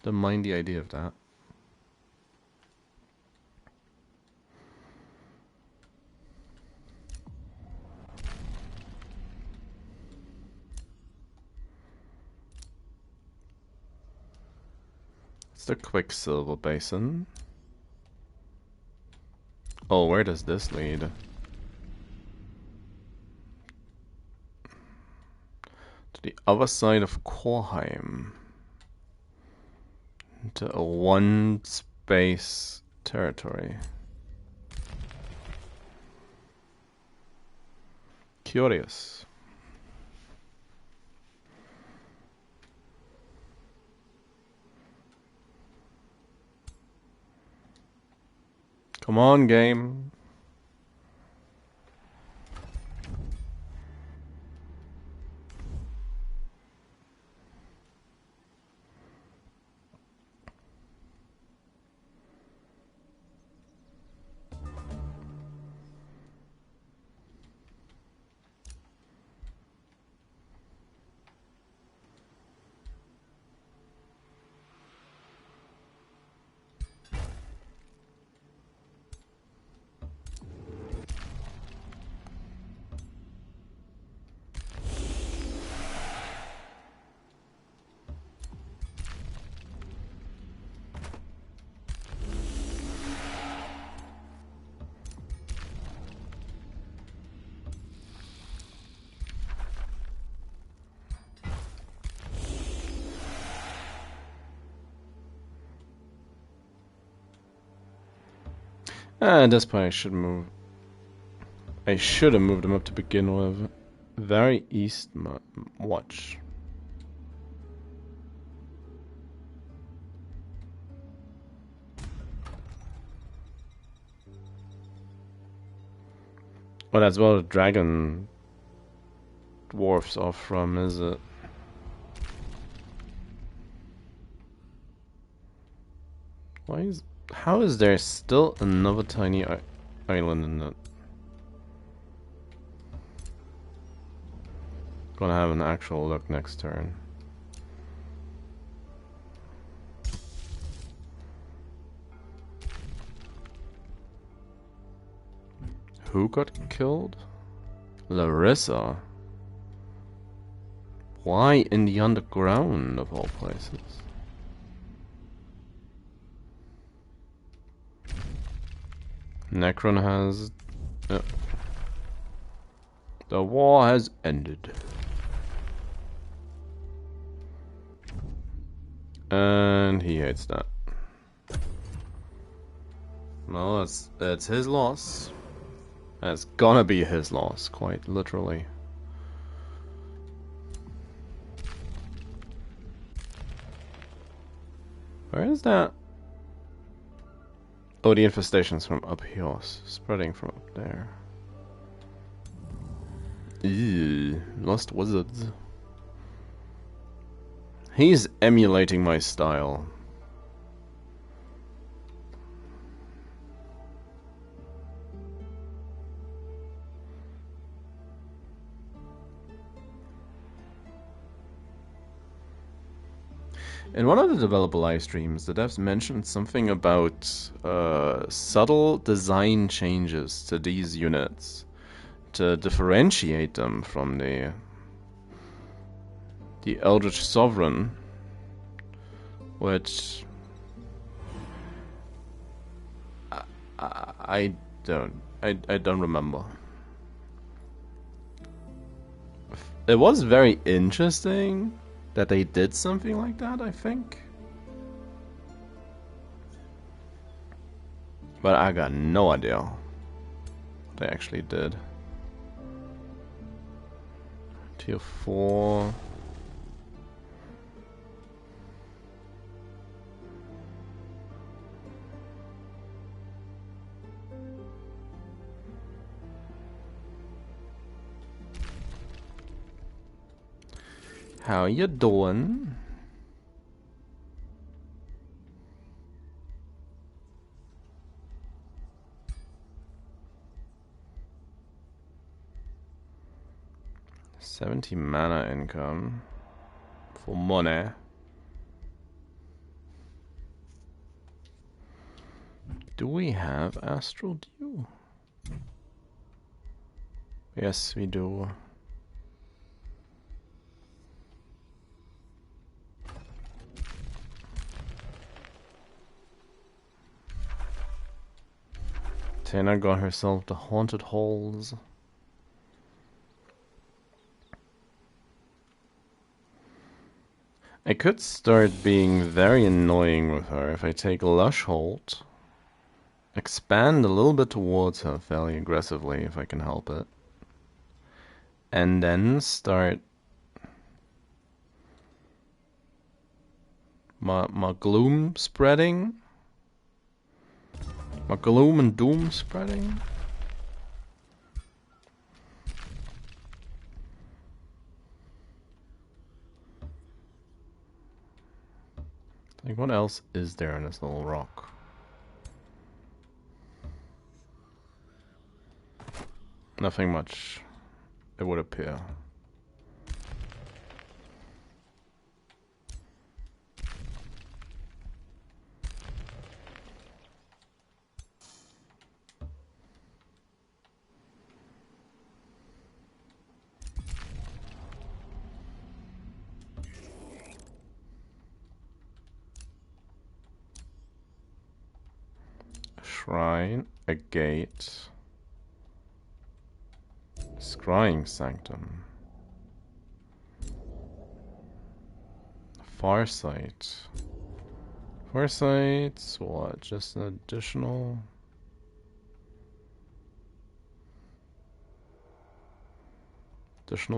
Don't mind the idea of that. It's the Quicksilver Basin. Oh, where does this lead? To the other side of Korheim. To a one space territory. Curious. Come on, game. At this point, I should move. I should have moved him up to begin with. Very east watch. Well, that's where the dragon dwarfs are from, is it? Why is... How is there still another tiny island in that? Gonna have an actual look next turn. Who got killed? Larissa. Why in the underground of all places? Necron has... The war has ended. And he hates that. Well, it's his loss. It's gonna be his loss, quite literally. Where is that? Oh, the infestation's from up here, spreading from up there. Ew, lost wizards. He's emulating my style. In one of the developer live streams, the devs mentioned something about subtle design changes to these units to differentiate them from the Eldritch Sovereign, which I don't remember. It was very interesting that they did something like that, I think. But I got no idea what they actually did. Tier 4. How you doing? $70 mana income for money. Do we have Astral Dew? Yes, we do. Tana got herself the haunted halls. I could start being very annoying with her if I take Lush Hold, expand a little bit towards her fairly aggressively if I can help it, and then start my gloom spreading. My gloom and doom spreading? Like, what else is there in this little rock? Nothing much, it would appear. Shrine, a gate, scrying sanctum, farsight. Farsight's what? Just an additional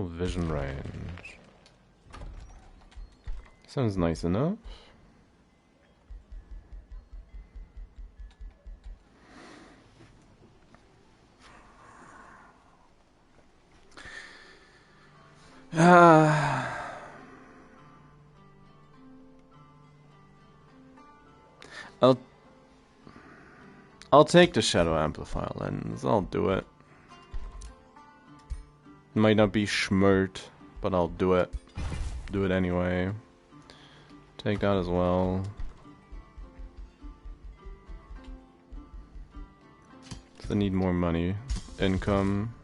vision range. Sounds nice enough. I'll take the shadow amplifier lens. I'll do it. Might not be schmert, but I'll do it. Do it anyway. Take that as well. I need more money. Income.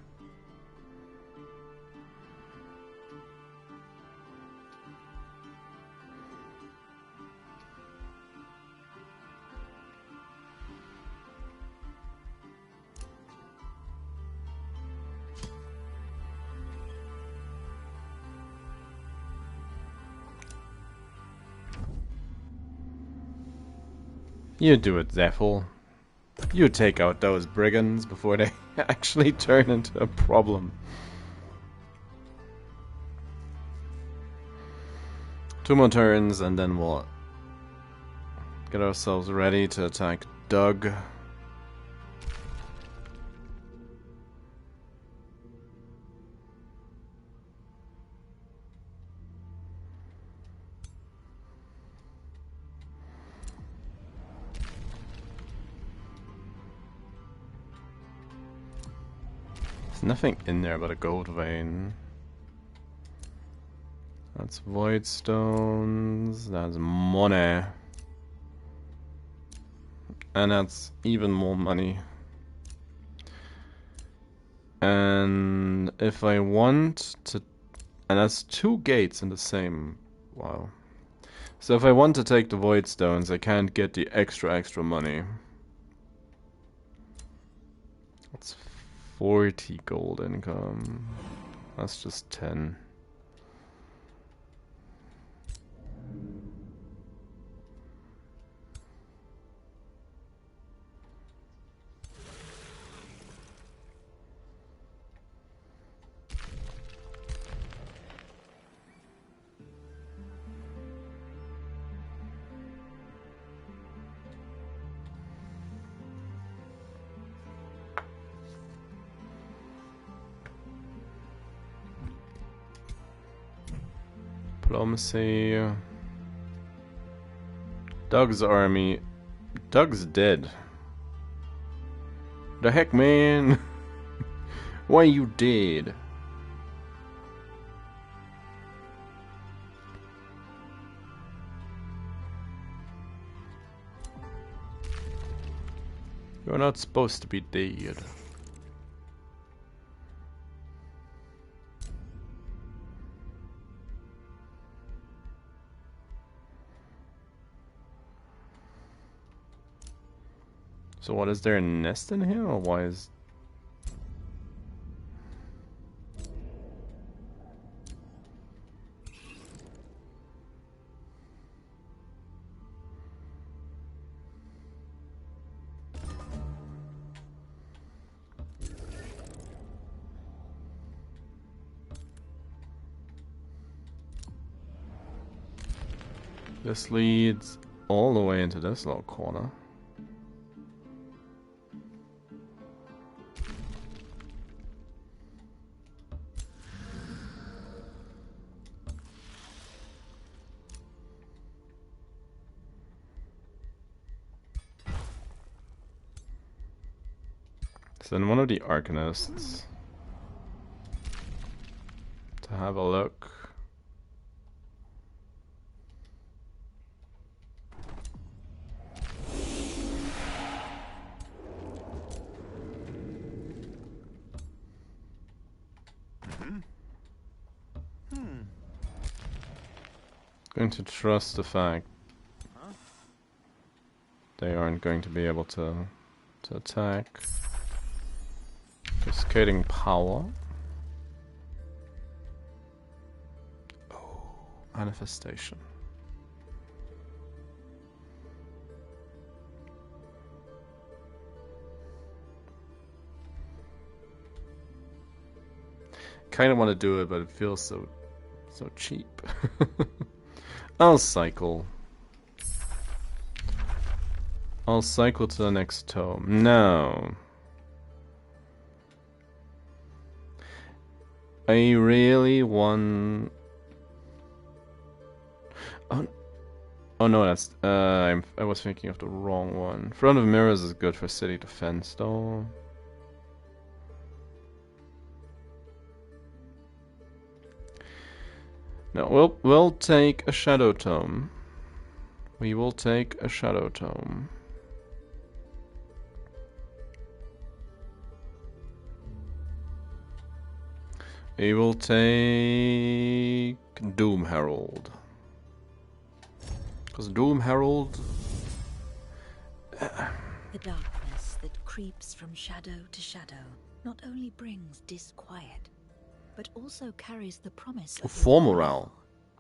You do it, Zephyl. You take out those brigands before they actually turn into a problem. 2 more turns and then we'll get ourselves ready to attack Doug. There's nothing in there but a gold vein. That's void stones, that's money. And that's even more money. And if I want to... And that's 2 gates in the same... Wow. So if I want to take the void stones, I can't get the extra money. That's 40 gold income. That's just 10. Diplomacy. Doug's army. Doug's dead. The heck, man? Why you dead? You're not supposed to be dead. So what, is there a nest in here, or why is... This leads all the way into this little corner. Send one of the Arcanists to have a look. Going to trust the fact they aren't going to be able to attack. Cascading power. Oh, manifestation. Kind of want to do it, but it feels so cheap. I'll cycle. I'll cycle to the next tome. No. I really want... Oh no, that's... I was thinking of the wrong one. Front of Mirrors is good for city defense, though. No, we'll take a Shadow Tome. We will take a Shadow Tome. We will take Doom Herald. Because Doom Herald... The darkness that creeps from shadow to shadow not only brings disquiet, but also carries the promise of full morale.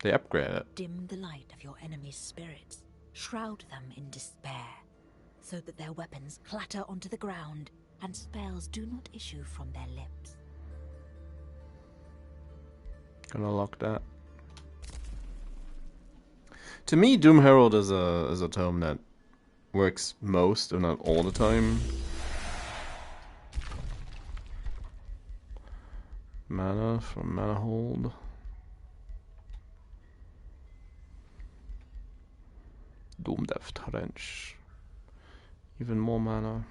They upgrade it. Dim the light of your enemy's spirits, shroud them in despair, so that their weapons clatter onto the ground and spells do not issue from their lips. Gonna lock that. To me, Doom Herald is a tome that works most, if not all the time. Mana from Mana Hold. Doom Death Trench. Even more mana.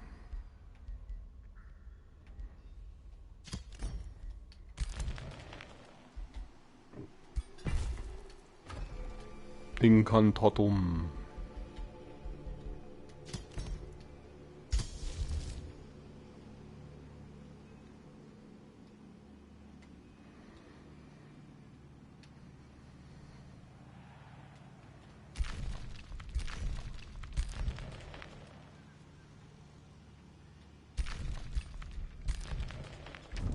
Incantatum.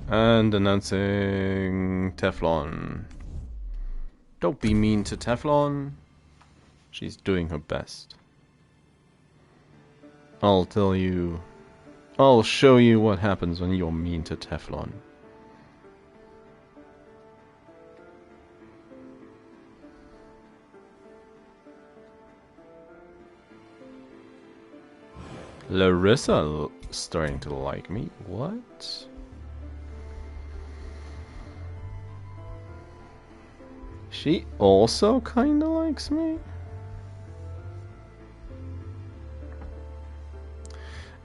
And announcing Teflon. Don't be mean to Teflon. She's doing her best. I'll tell you. I'll show you what happens when you're mean to Teflon. Larissa starting to like me? What? She also kinda likes me?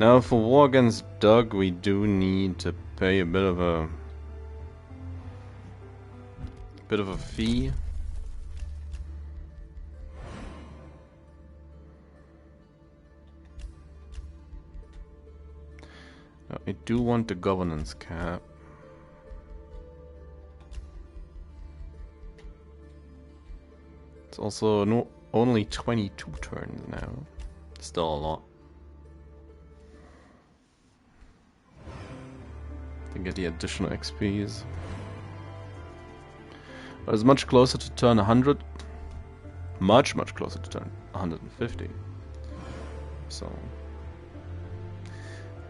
Now for War Against Doug we do need to pay a bit of a fee. Now, I do want the governance cap. It's also only 22 turns now. Still a lot. To get the additional XPs. But it's much closer to turn 100. Much closer to turn 150. So.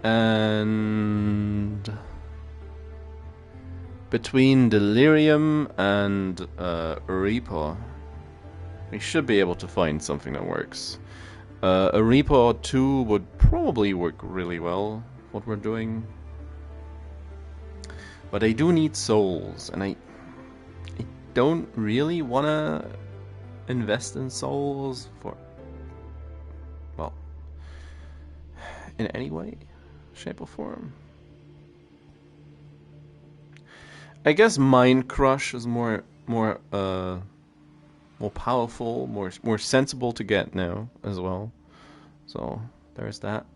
And between Delirium and Reaper, we should be able to find something that works. A Reaper or two would probably work really well, what we're doing. But I do need souls, and I don't really want to invest in souls for, well, in any way, shape or form. I guess Mind Crush is more powerful, more sensible to get now as well. So there's that.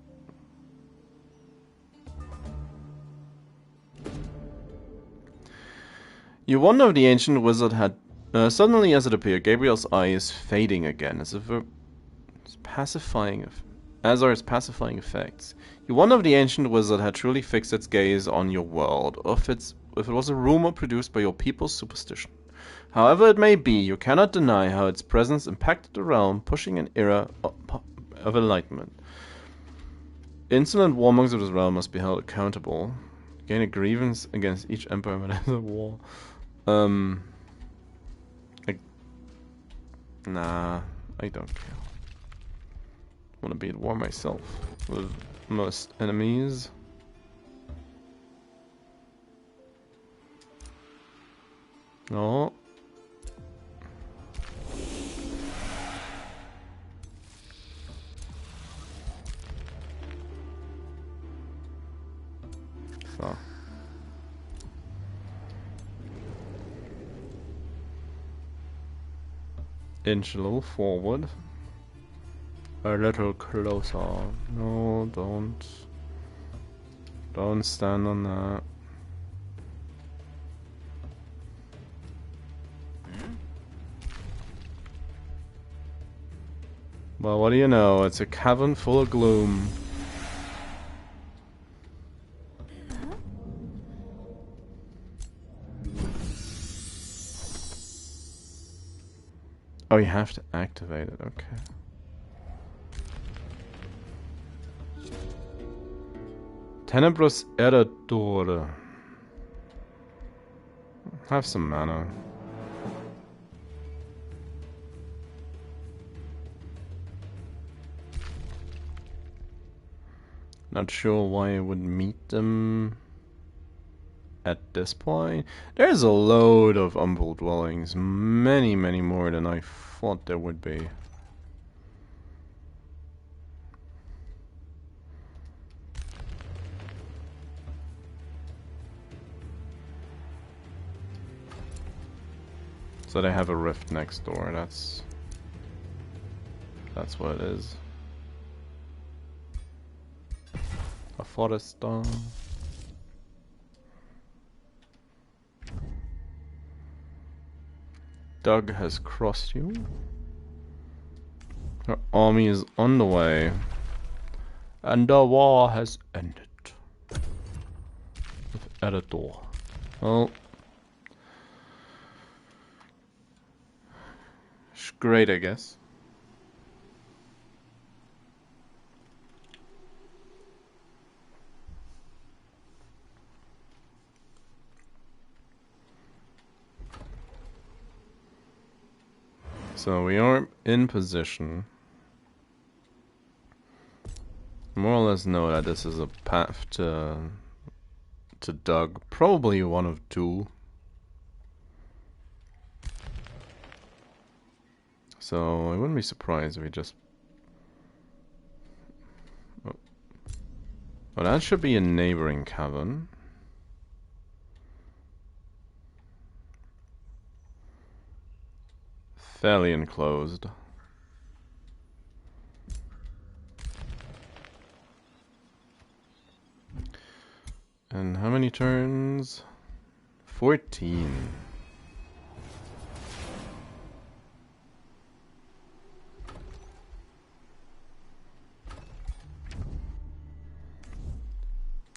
You wonder if the ancient wizard had suddenly, as it appeared, Gabriel's eye is fading again, as if it's pacifying, as are its pacifying effects. You wonder if the ancient wizard had truly fixed its gaze on your world, or if it was a rumor produced by your people's superstition. However it may be, you cannot deny how its presence impacted the realm, pushing an era of enlightenment. Insolent warmongers of this realm must be held accountable. Gain a grievance against each empire when there's a war. Nah, I don't care. Want to be at war myself with most enemies. No. So. Inch a little forward. A little closer. No, don't. Don't stand on that. Well, what do you know? It's a cavern full of gloom. Oh, you have to activate it, okay. Tenebrous Editor. Have some mana. Not sure why I would meet them at this point. There's a load of Umbral dwellings. Many, many more than I thought there would be. So they have a rift next door. That's what it is. A forest storm. Doug has crossed you. Her army is on the way. And the war has ended. With Editor. Well. Great, I guess. So we are in position. More or less know that this is a path to Doug. Probably one of two. So I wouldn't be surprised if we just... Oh, that should be a neighboring cavern. Fairly enclosed. And how many turns? 14.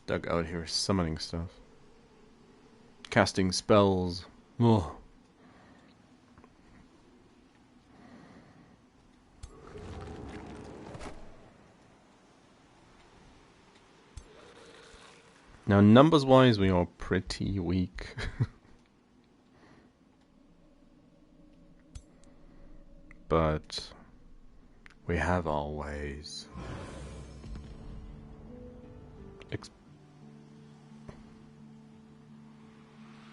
Doug out here summoning stuff. Casting spells. Ugh. Now, numbers-wise, we are pretty weak. But we have our ways.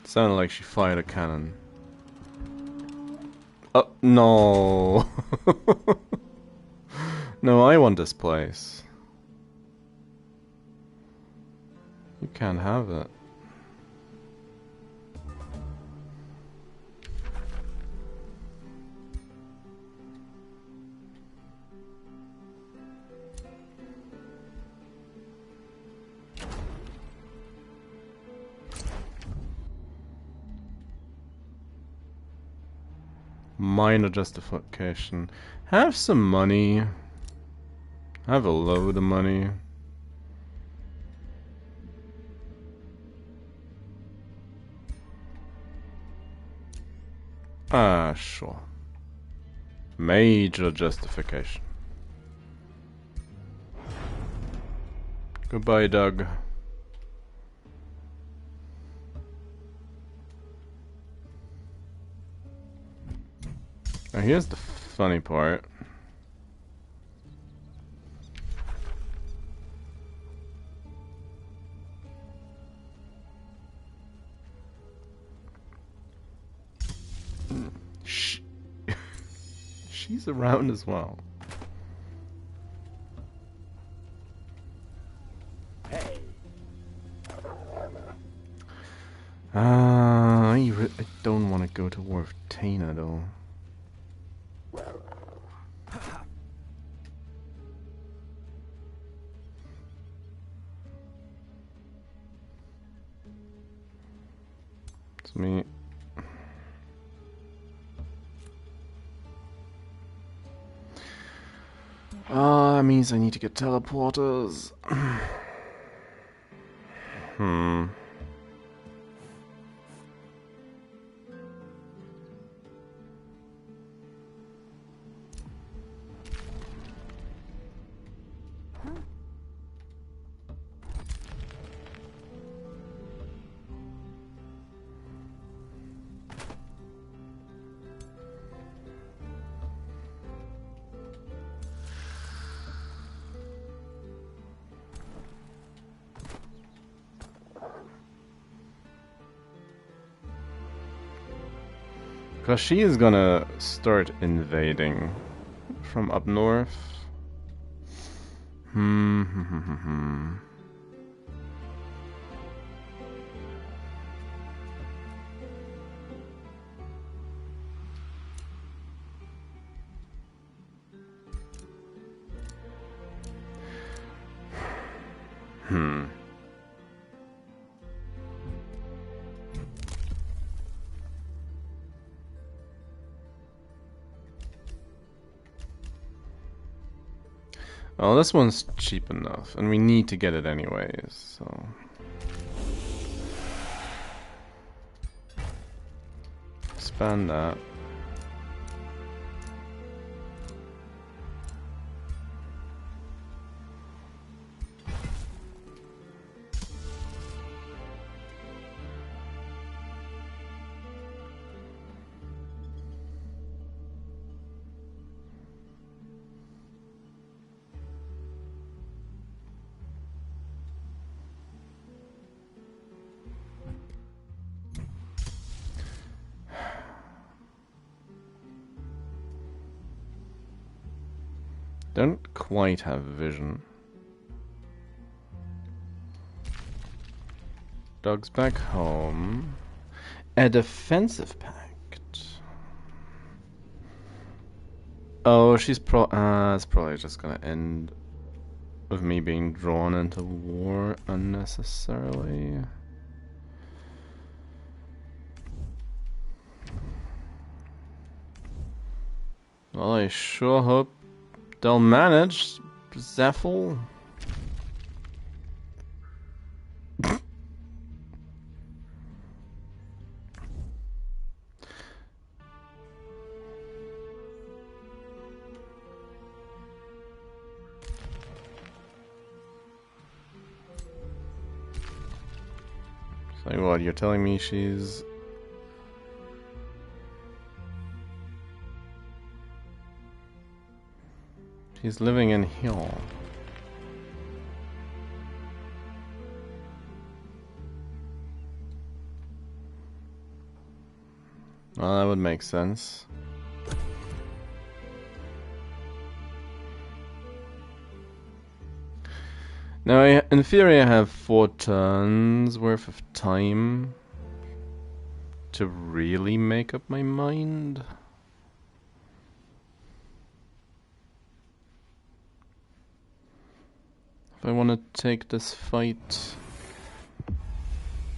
Sounded like she fired a cannon. Oh, no. No, I want this place. You can't have it. Minor justification. Have some money. Have a load of money. Ah, sure. Major justification. Goodbye, Doug. Now here's the funny part. She's around as well. Hey. I don't want to go to war with Tana though. It's me. That means I need to get teleporters. Hmm. Because she is gonna start invading from up north. Hmm. Well, this one's cheap enough, and we need to get it anyways, so... Expand that. Don't quite have vision. Dog's back home. A defensive pact. Oh, she's it's probably just gonna end with me being drawn into war unnecessarily. Well, I sure hope they'll manage, Zephyl. Like what, you're telling me she's... She's living in here. Well, that would make sense. Now, in theory, I have 4 turns worth of time to really make up my mind. If I want to take this fight.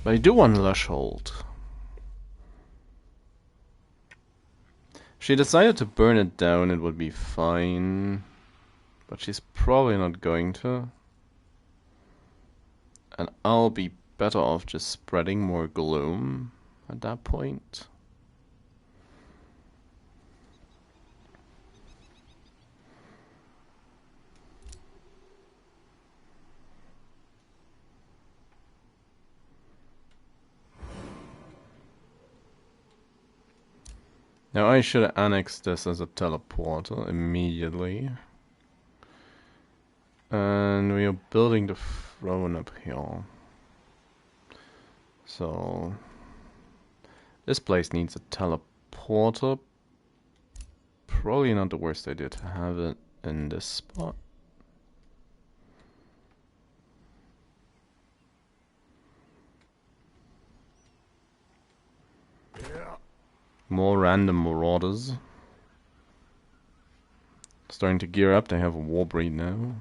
But I do want Lush Hold. she decided to burn it down, it would be fine. But she's probably not going to. And I'll be better off just spreading more gloom at that point. Now I should annex this as a teleporter immediately. And we are building the throne up here. So this place needs a teleporter. Probably not the worst idea to have it in this spot. More random marauders. Starting to gear up, they have a war breed now.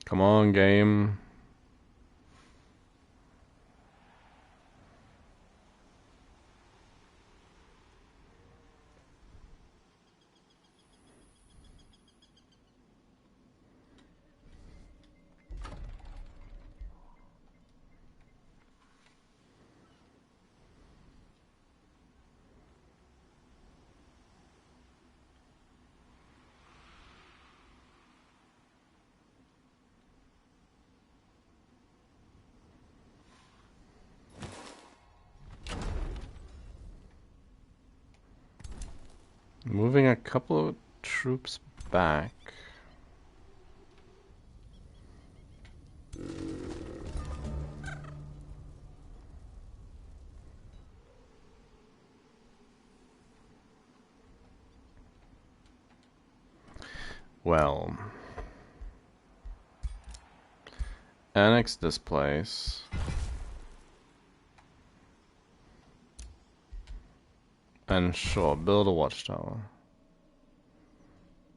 Come on, game. Moving a couple of troops back. Well, annex this place. And sure, build a watchtower.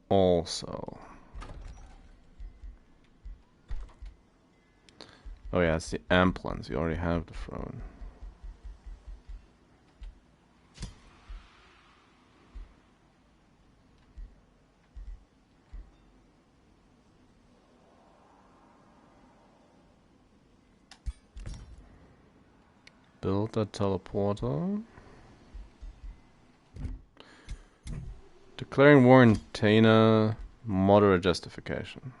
Also. Oh yeah, it's the Amplans. You already have the throne. Build a teleporter. Declaring war in Tana, moderate justification.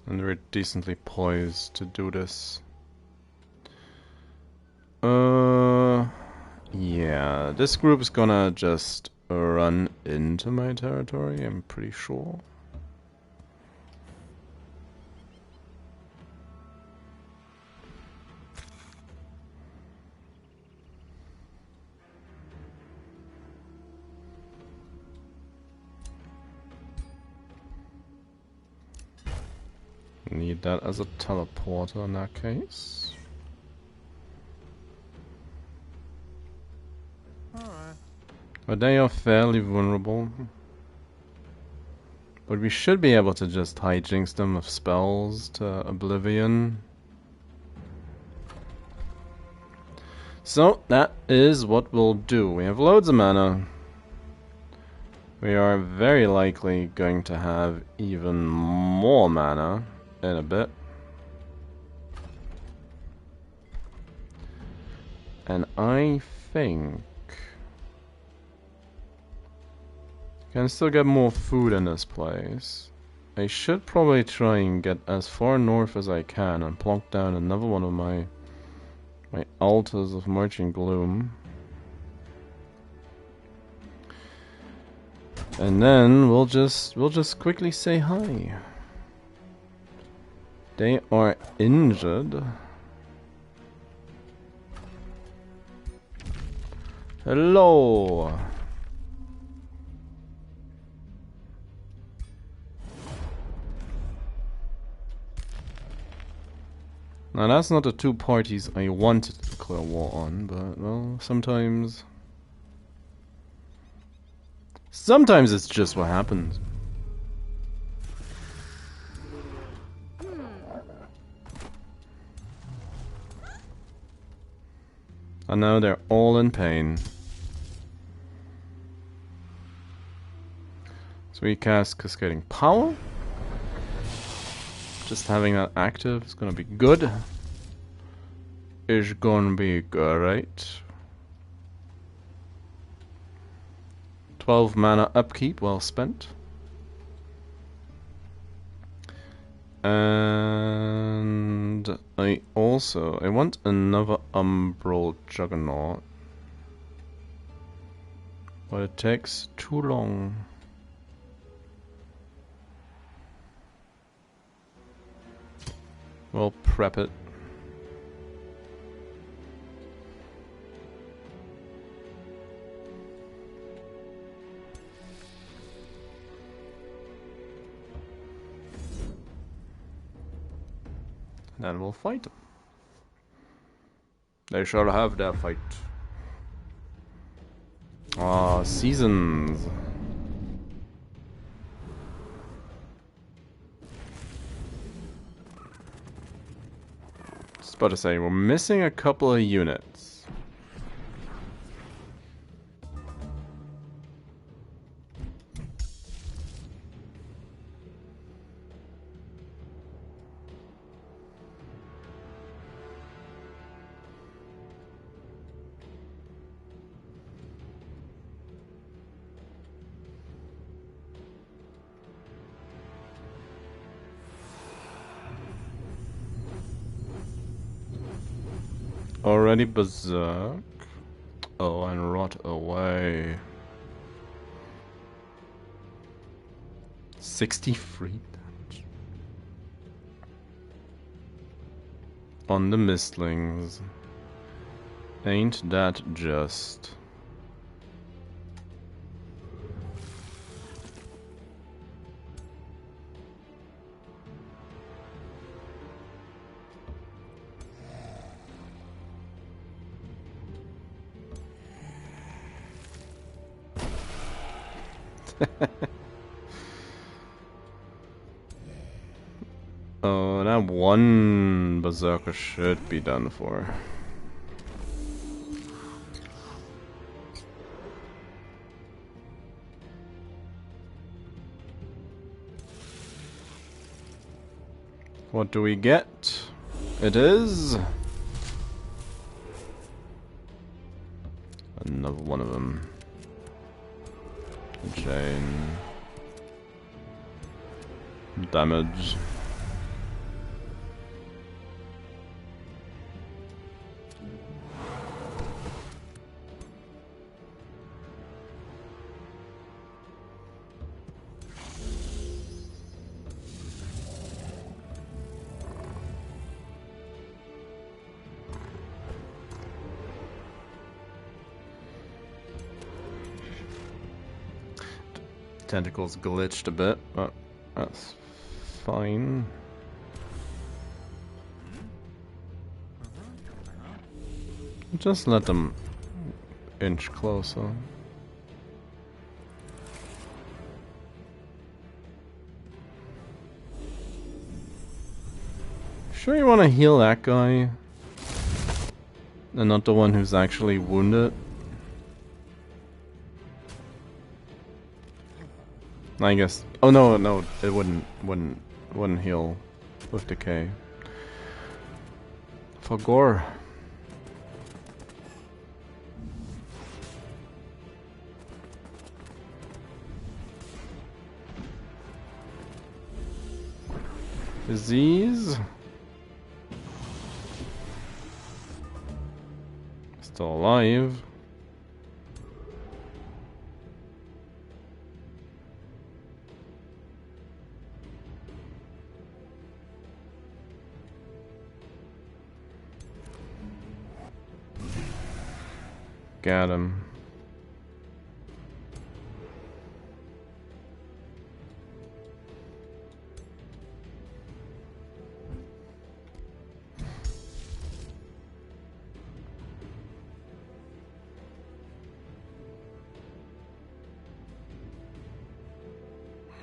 And we're decently poised to do this. Yeah, this group is gonna just run into my territory, I'm pretty sure. Need that as a teleporter in that case. But they are fairly vulnerable. But we should be able to just hijinks them with spells to oblivion. So that is what we'll do. We have loads of mana. We are very likely going to have even more mana in a bit. And I think can still get more food in this place. I should probably try and get as far north as I can and plonk down another one of my altars of marching gloom. And then we'll just quickly say hi. They are injured. Hello. Now that's not the two parties I wanted to declare war on, but well, sometimes it's just what happens. And now they're all in pain. So we cast Cascading Power. Just having that active is gonna be good. Is gonna be great. 12 mana upkeep, well spent. And I want another Umbral Juggernaut. But it takes too long. We'll prep it. And we'll fight them. They shall have their fight. Ah, seasons. Just about to say, we're missing a couple of units. Already berserk. Oh, and rot away. 63 damage. On the mistlings. Ain't that just? Oh, that one berserker should be done for. What do we get? It is another one of them. Chain damage. Tentacles glitched a bit, but that's fine. Just let them inch closer. Sure you want to heal that guy? And not the one who's actually wounded? I guess. Oh no, no, it wouldn't heal with decay. For gore. Disease. Still alive. Got him.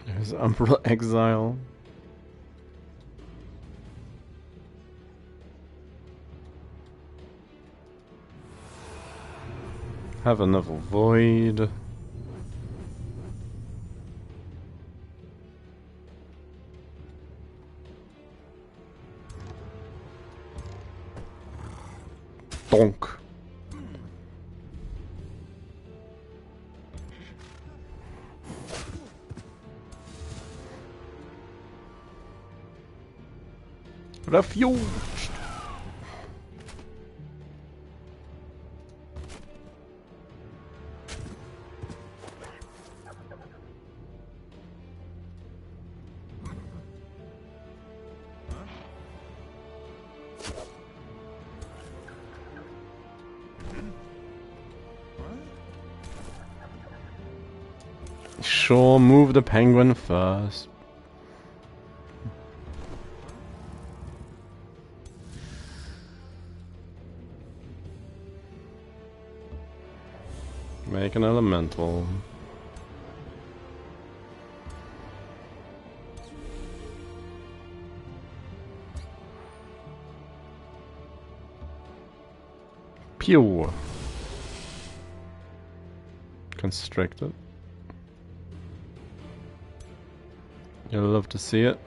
There's Umbral Exile. Have another Void. Donk. Refused. Sure, move the penguin first. Make an elemental. Pew. Constricted. You'll love to see it.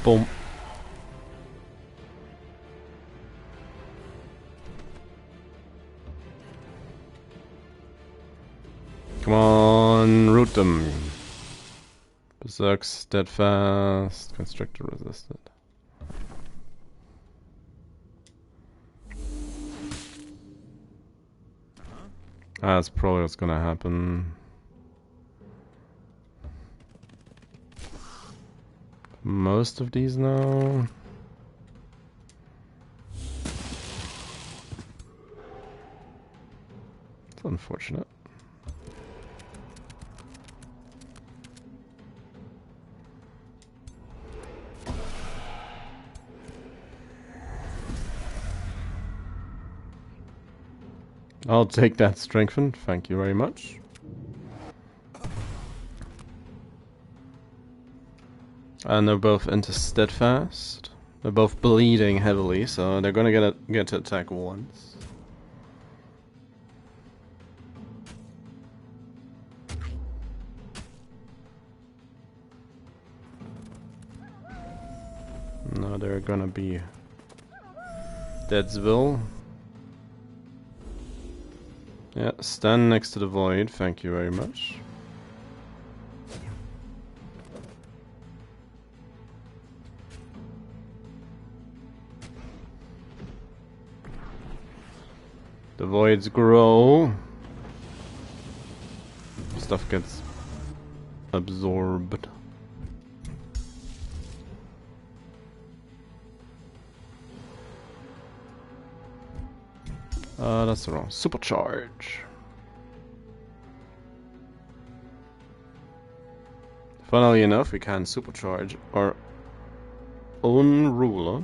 Boom. Come on, root them. Berserk, steadfast, constrictor resisted. That's probably what's gonna happen. Most of these now. It's unfortunate. I'll take that strengthen, thank you very much. And they're both into steadfast. They're both bleeding heavily, so they're gonna get to attack once. No, they're gonna be Deadsville. Yeah, stand next to the void, thank you very much. The voids grow. Stuff gets absorbed. That's wrong. Supercharge. Funnily enough, we can supercharge our own ruler.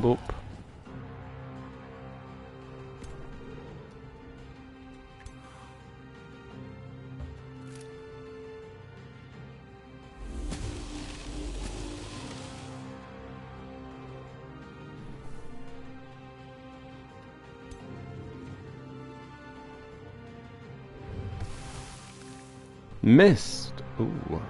Boop. Missed. Ooh.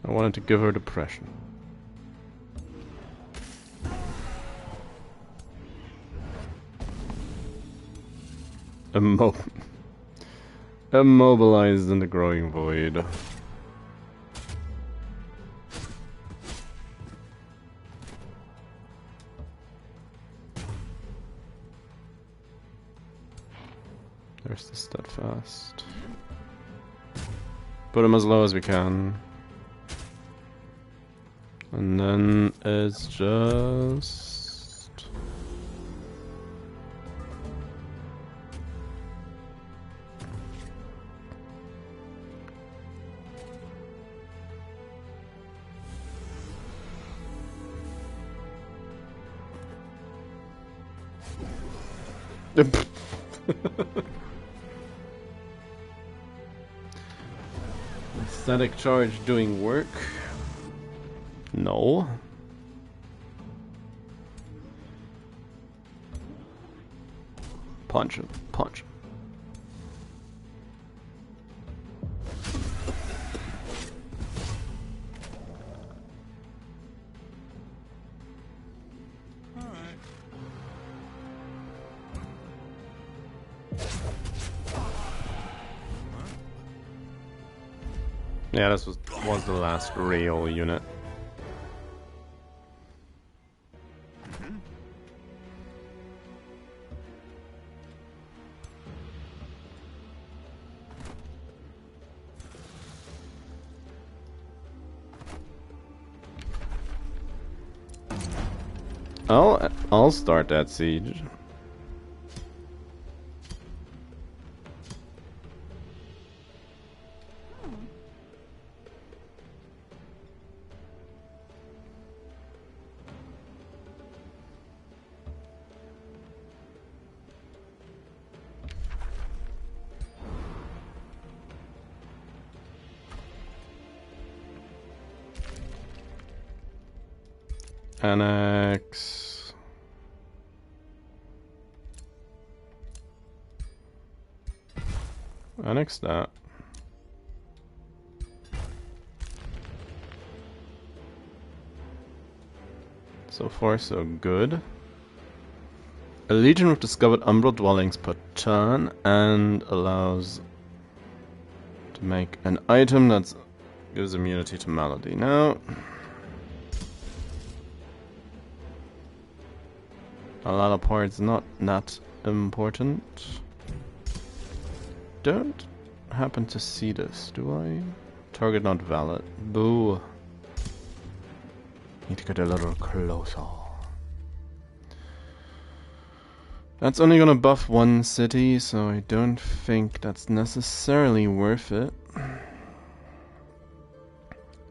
I wanted to give her depression. Immobilized in the growing void. There's the steadfast. Put him as low as we can. And then it's just... Static charge doing work? No. Punch him, punch him. Yeah, this was the last real unit. I'll start that siege. Annex. Annex that. So far, so good. A legion of discovered umbral dwellings per turn and allows to make an item that gives immunity to malady. Now, a lot of parts not that important. Don't happen to see this, do I? Target not valid. Boo. Need to get a little closer. That's only gonna buff one city, so I don't think that's necessarily worth it.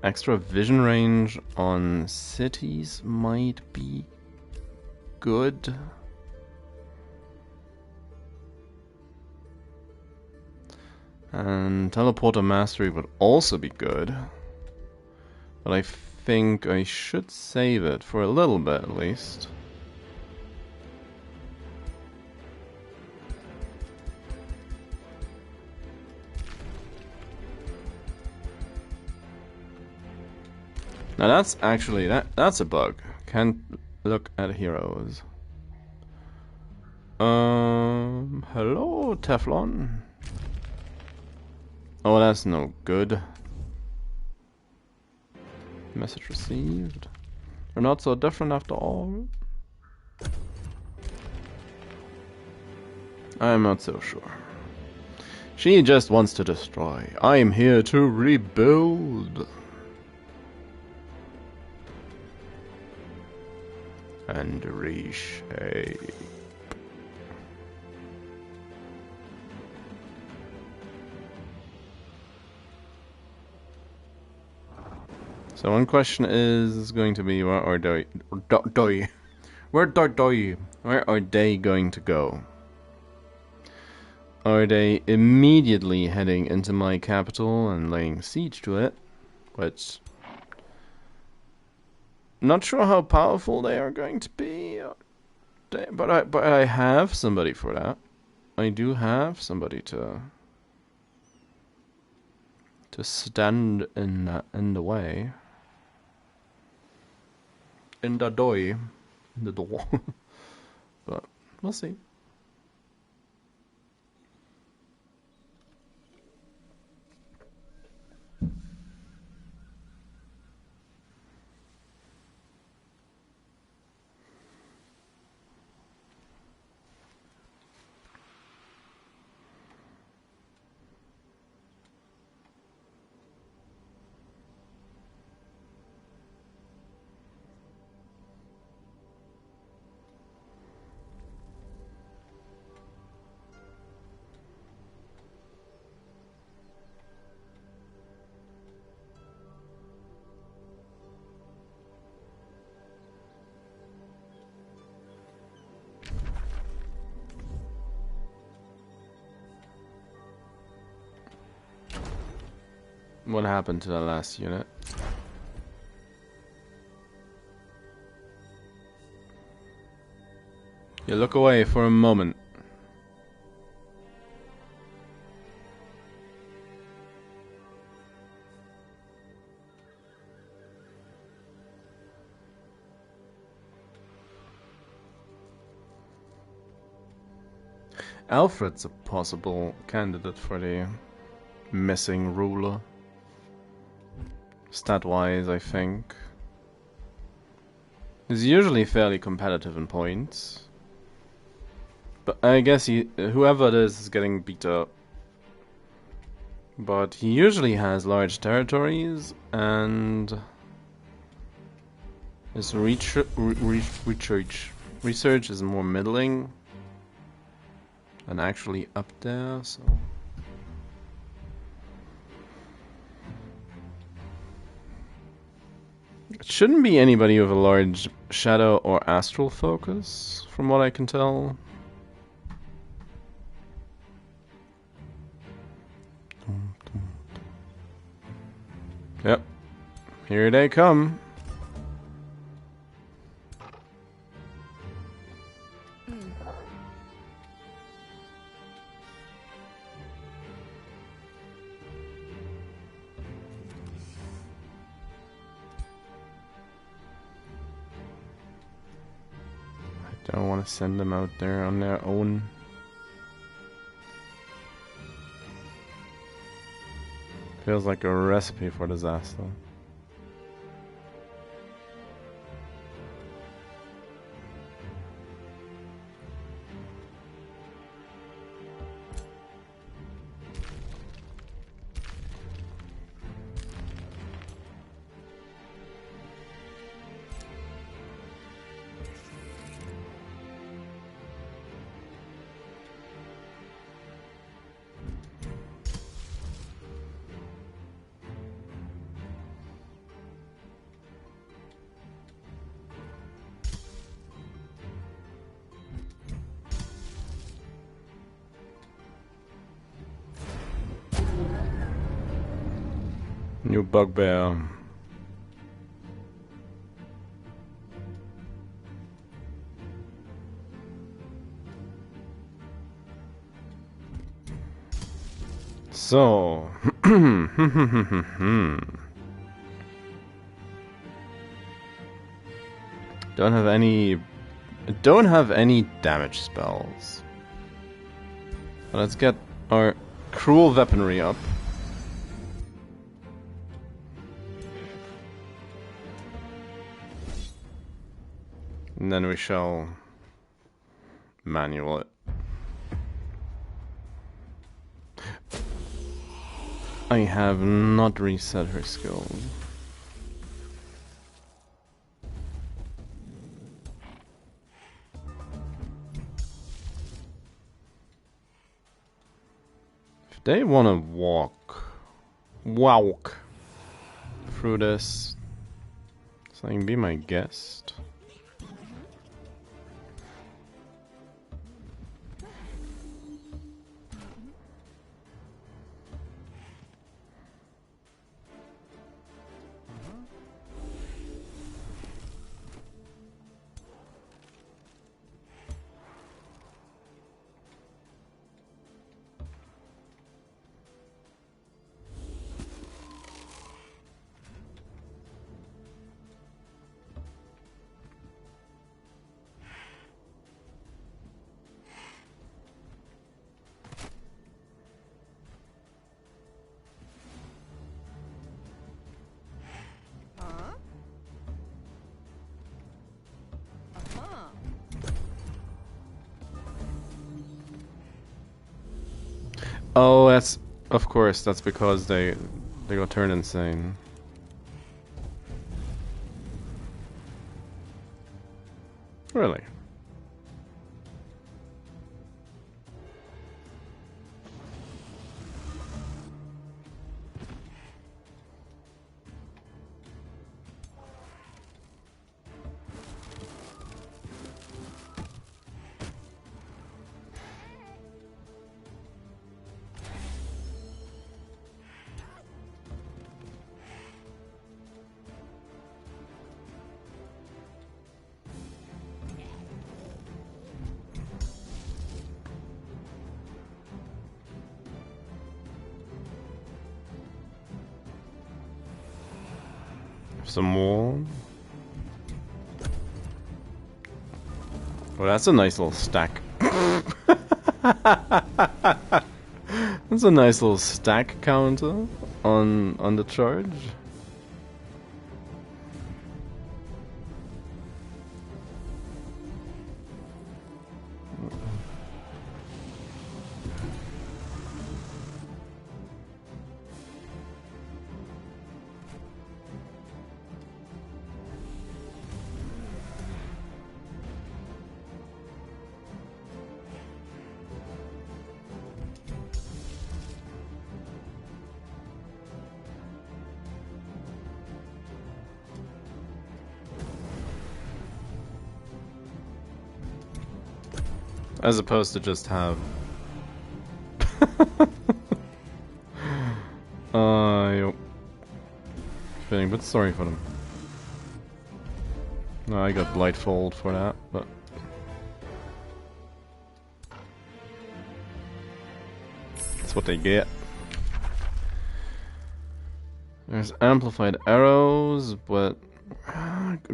Extra vision range on cities might be good. And teleporter mastery would also be good. But I think I should save it for a little bit at least. Now that's actually that's a bug. Can't look at heroes. Hello Teflon. Oh, that's no good. Message received. They're not so different after all. I'm not so sure. She just wants to destroy. I'm here to rebuild. And reshape. So one question is going to be where are they going to go? Are they immediately heading into my capital and laying siege to it? Which not sure how powerful they are going to be, but I have somebody for that. I do have somebody to to stand in the way. In the door. In the door. But we'll see. What happened to the last unit? You look away for a moment. Alfred's a possible candidate for the missing ruler. Stat-wise, I think. He's usually fairly competitive in points. But I guess whoever it is getting beat up. But he usually has large territories, and his research is more middling. And actually up there, so... It shouldn't be anybody with a large shadow or astral focus, from what I can tell. Yep. Here they come. I don't want to send them out there on their own. Feels like a recipe for disaster. New bugbear. So, don't have any damage spells. Let's get our cruel weaponry up. And then we shall manual it. I have not reset her skills. If they want to walk through this, so I can be my guest. Oh, that's of course. That's because they got turned insane. Really? Some more. Well, that's a nice little stack. That's a nice little stack counter on the charge. As opposed to just have yo. Feeling a bit sorry for them. No, I got Blightfold for that, but that's what they get. There's amplified arrows, but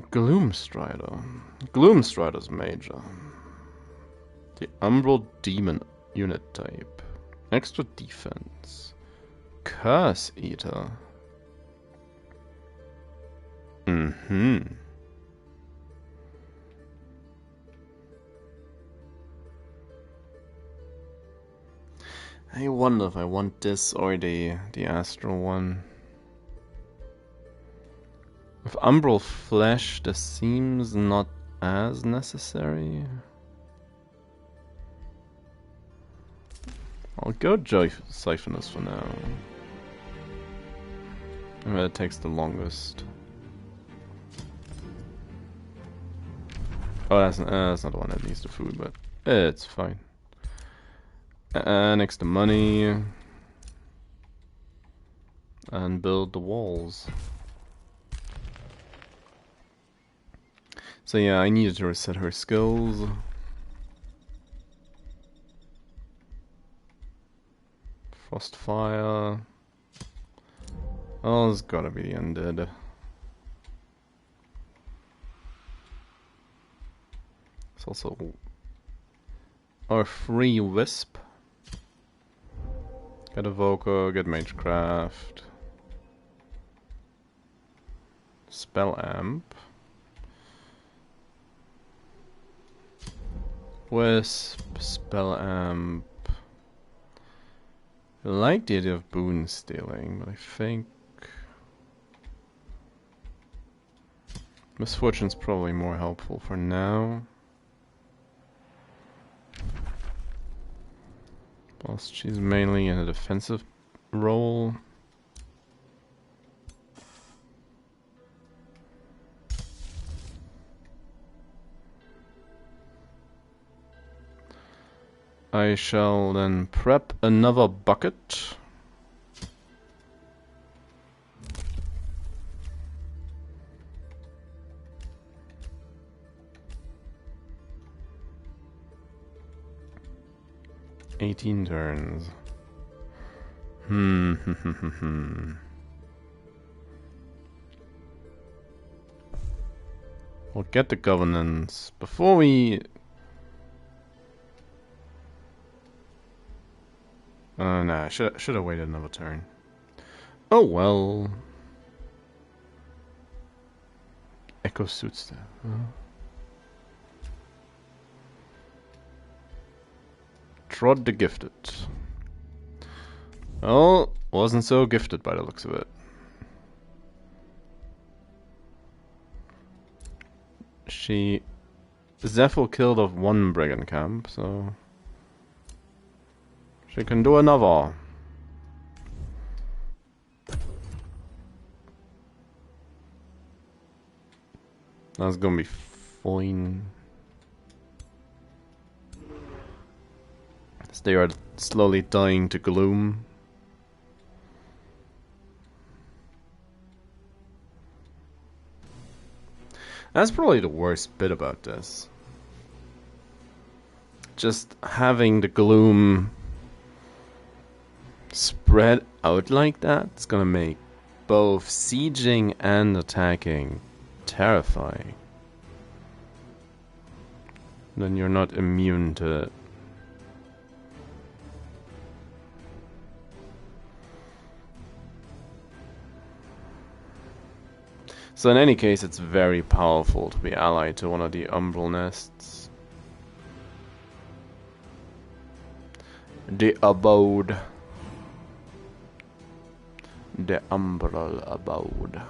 Gloomstrider. Gloomstrider's major. The Umbral Demon unit type. Extra defense. Curse Eater. I wonder if I want this or the Astral one. With Umbral Flesh, this seems not as necessary. I'll go Siphonus for now. I mean, it takes the longest. Oh, that's not the one that needs the food, but it's fine. Next to money. And build the walls. So yeah, I needed to reset her skills. Frost Fire. Oh, it's gotta be the Undead. It's also our free Wisp. Get Evoker, get Magecraft. Spell Amp. Wisp, Spell Amp. I like the idea of boon stealing, but I think Misfortune's probably more helpful for now. Whilst she's mainly in a defensive role. I shall then prep another bucket. "18 turns. We'll get the governance before we... nah, should have waited another turn. Oh well. Echo suits that. Trod the Gifted. Well, wasn't so gifted by the looks of it. Zephyl killed off one brigand camp, so she can do another. That's gonna be fine. As they are slowly dying to gloom. That's probably the worst bit about this. Just having the gloom spread out like that, it's gonna make both sieging and attacking terrifying. Then you're not immune to it. So in any case, it's very powerful to be allied to one of the umbral nests. The abode. The umbral abode.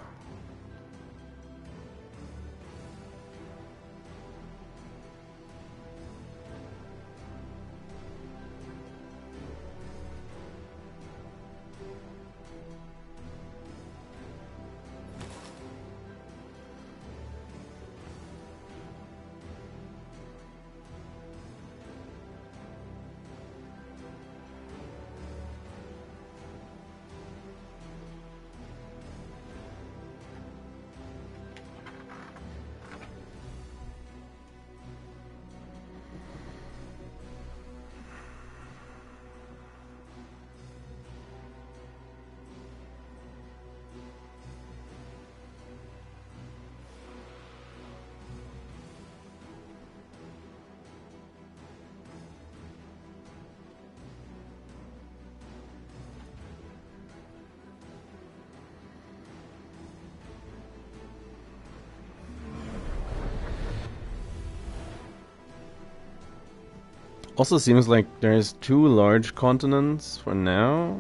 Also seems like there's 2 large continents for now.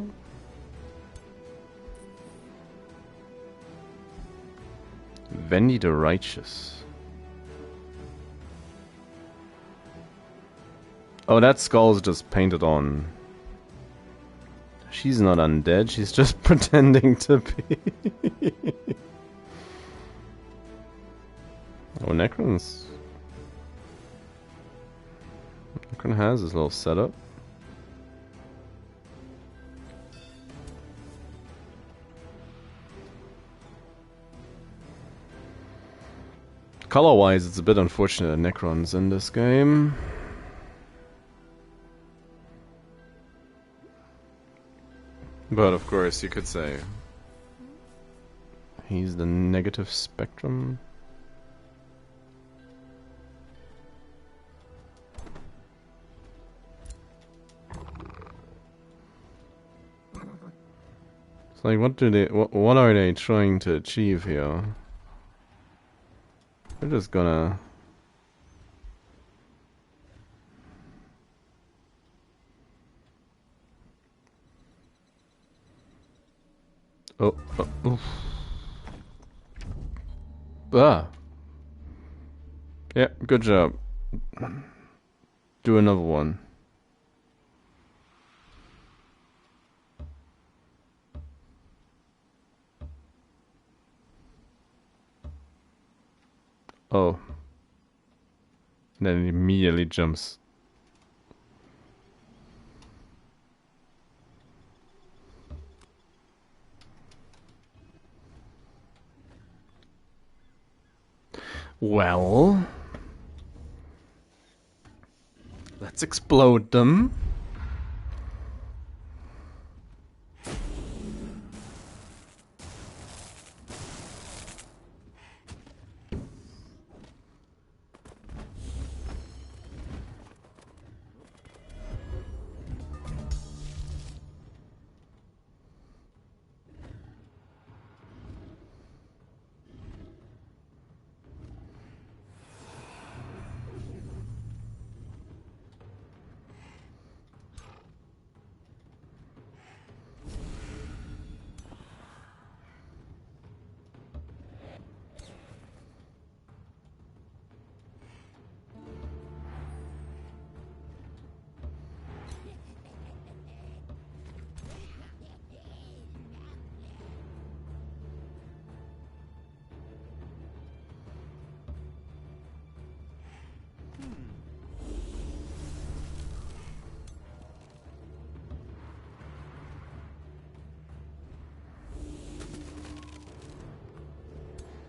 Vendi the Righteous. Oh, that skull's just painted on. She's not undead, she's just pretending to be. Oh, Necron's... Necron has his little setup. Color-wise, it's a bit unfortunate that Necron's in this game. But of course, you could say he's the negative spectrum. It's like, what are they trying to achieve here? They're just gonna... Oh, oof. Ah. Yeah, good job. Do another one. Oh. And then it immediately jumps. Well, let's explode them.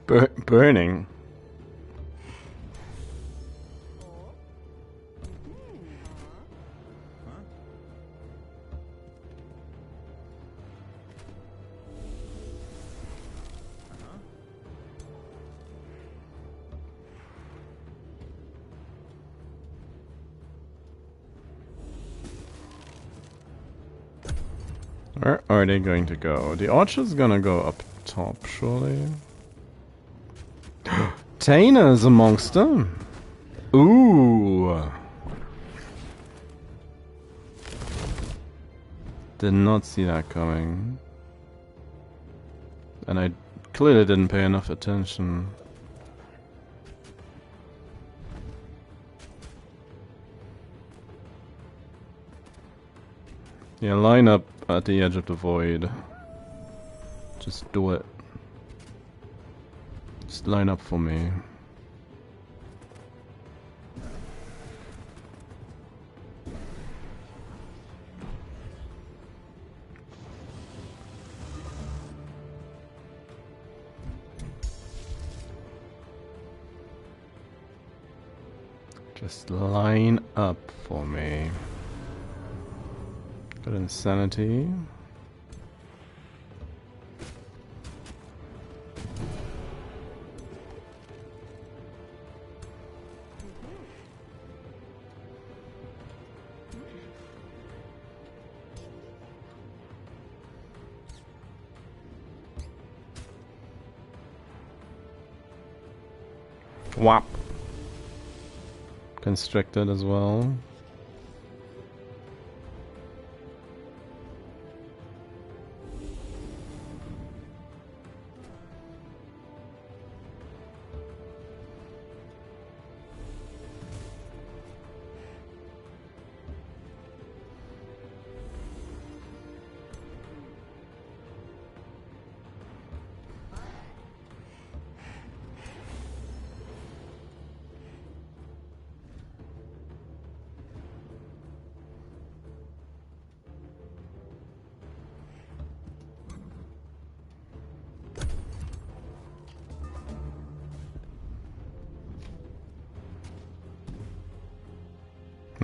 Burning. Where are they going to go? The archer's gonna go up top, surely. Taina's amongst them. Ooh. Did not see that coming. And I clearly didn't pay enough attention. Yeah, line up at the edge of the void. Just do it. Just line up for me. Just line up for me. Good insanity. Whop. Constricted as well.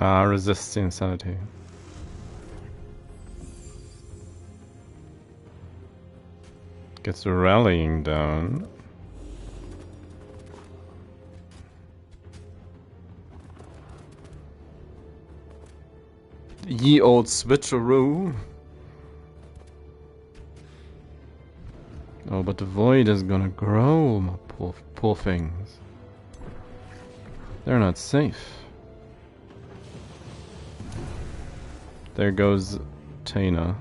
Ah, resists the insanity. Gets the rallying down. Ye old switcheroo. Oh, but the void is gonna grow, my poor things. They're not safe. There goes Taina.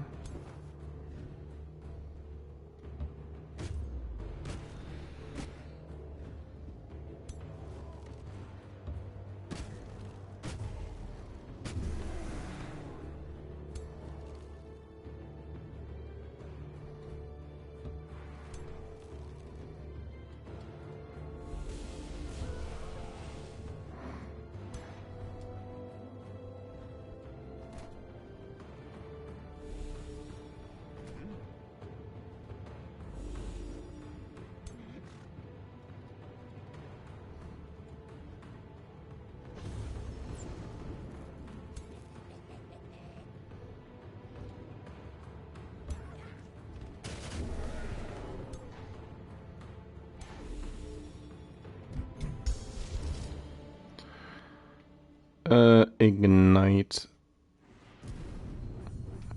Ignite.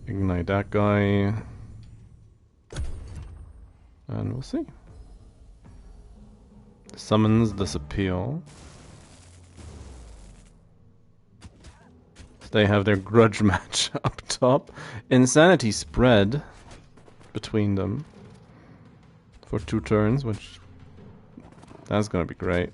Ignite that guy. And we'll see. Summons disappear. They have their grudge match up top. Insanity spread between them for 2 turns, which that's gonna be great.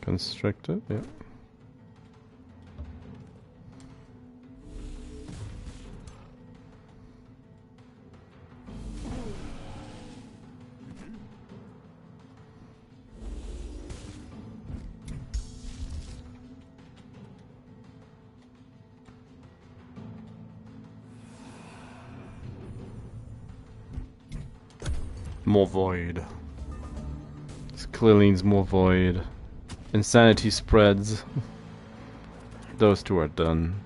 Constricted, yeah. More void. This clearly needs more void. Insanity spreads. Those two are done.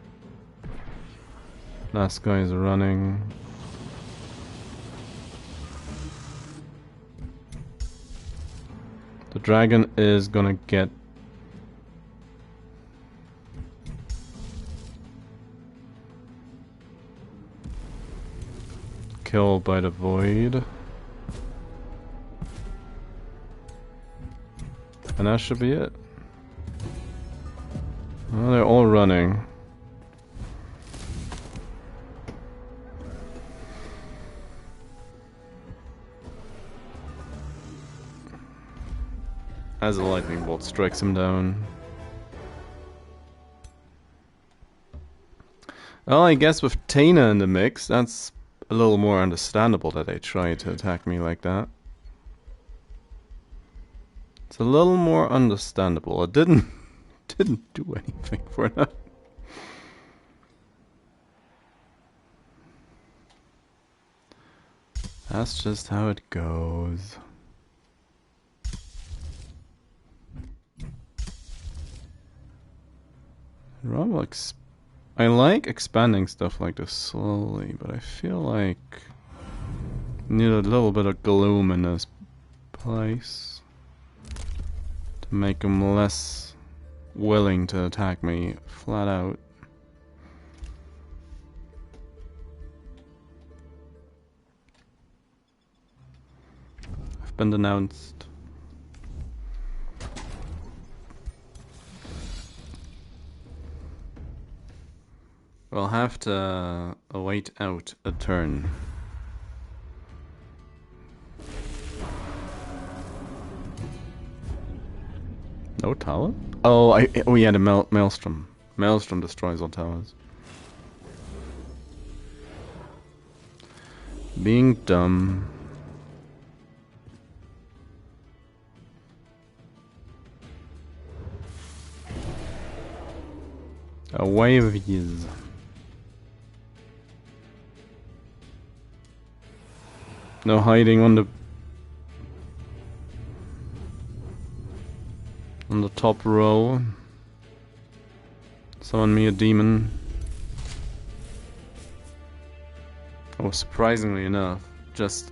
Last guy is running. The dragon is gonna get killed by the void. And that should be it. Well, they're all running. As a lightning bolt strikes him down. Well, I guess with Tana in the mix, that's a little more understandable that they try to attack me like that. It's a little more understandable. It didn't do anything for that. That's just how it goes. I like expanding stuff like this slowly, but I feel like I need a little bit of gloom in this place to make them less willing to attack me flat out. I've been denounced. We'll have to wait out a turn. No tower? Oh, we had a maelstrom. Maelstrom destroys all towers. Being dumb. Away with yous. No hiding on the top row. Summon me a demon. Oh, surprisingly enough, just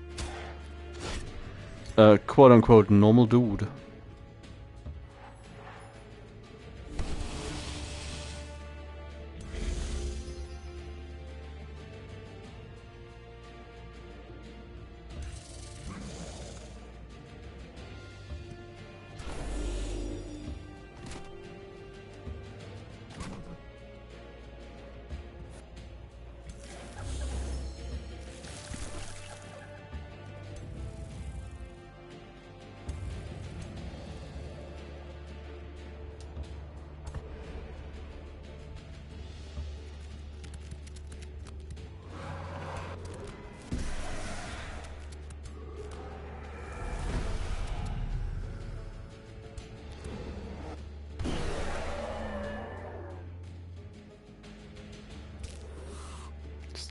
a quote-unquote normal dude.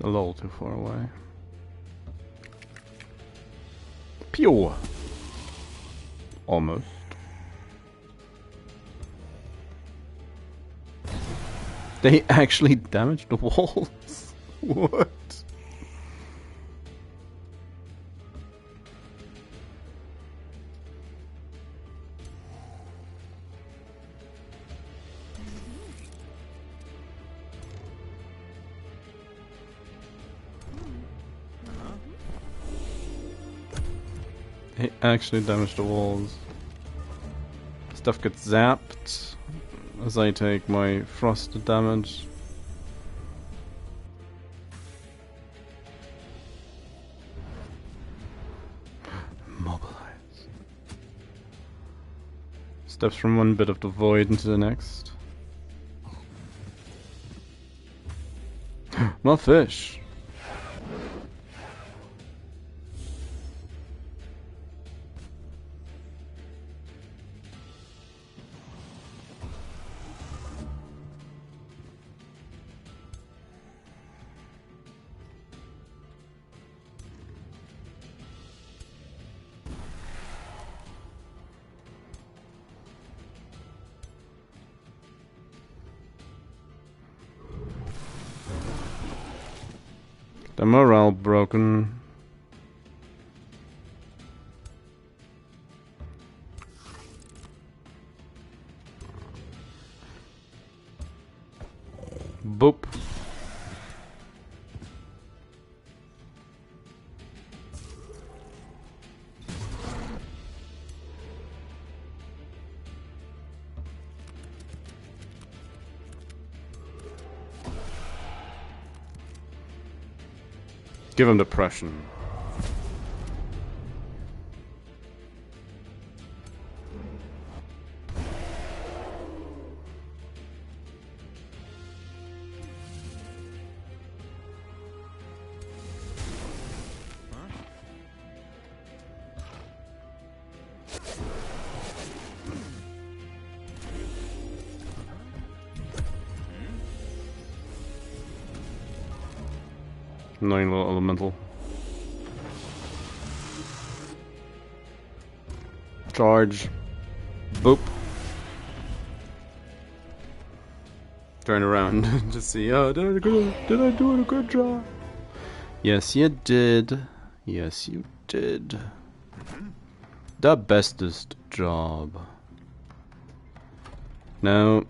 A little too far away. Pew! Almost. They actually damaged the walls? What? It actually damaged the walls. Stuff gets zapped as I take my frosted damage. Mobilize. Steps from one bit of the void into the next. More fish. The morale broken. Boop. Give him depression. Annoying little elemental. Charge. Boop. Turn around to see, oh, did I do a good job? Yes, you did. Yes, you did. The bestest job. Now,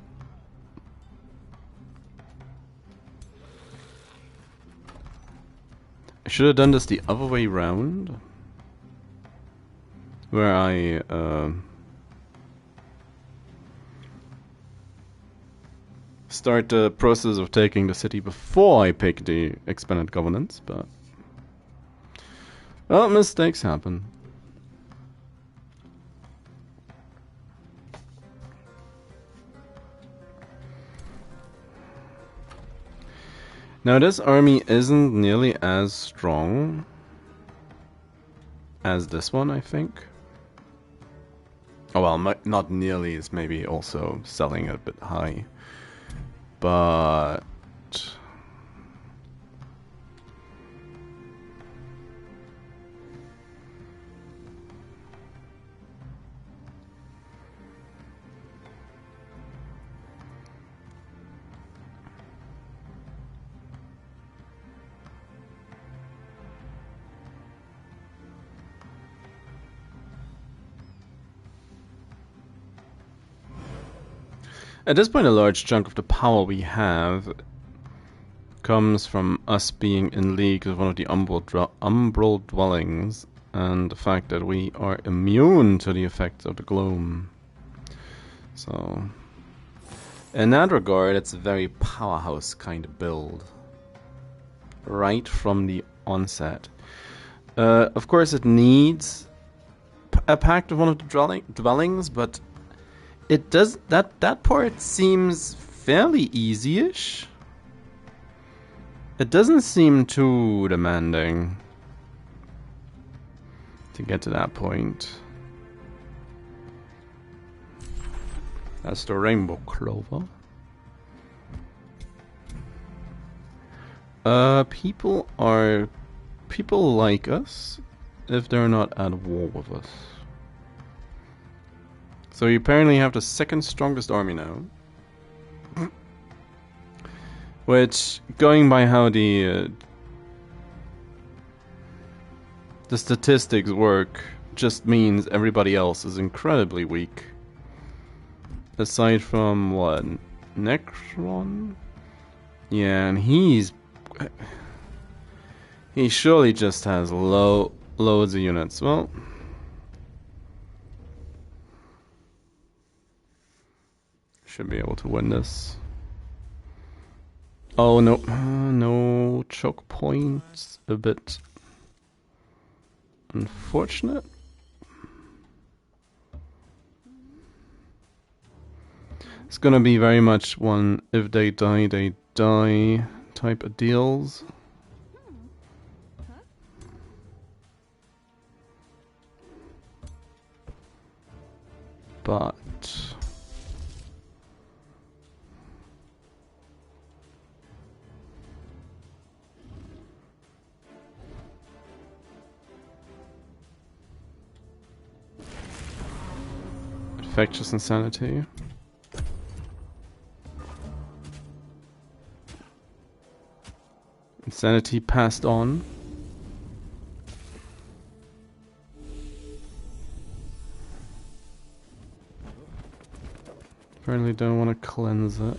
I should have done this the other way round, where I start the process of taking the city before I pick the expanded governance, but well, mistakes happen. Now this army isn't nearly as strong as this one, I think. Oh well, not nearly, is maybe also selling a bit high. But at this point, a large chunk of the power we have comes from us being in league with one of the umbral dwellings, and the fact that we are immune to the effects of the gloom. So, in that regard, it's a very powerhouse kind of build, right from the onset. Of course, it needs a pact with one of the dwellings, but it does that part seems fairly easy-ish. It doesn't seem too demanding to get to that point. That's the rainbow clover. People like us if they're not at war with us. So you apparently have the second strongest army now. Which, going by how the statistics work, just means everybody else is incredibly weak. Aside from, what, Necron? Yeah, and he surely just has loads of units. Well, should be able to win this. Oh no, no choke points. A bit unfortunate. It's gonna be very much one if they die type of deals. But infectious insanity. Sanity passed on. Apparently don't want to cleanse it.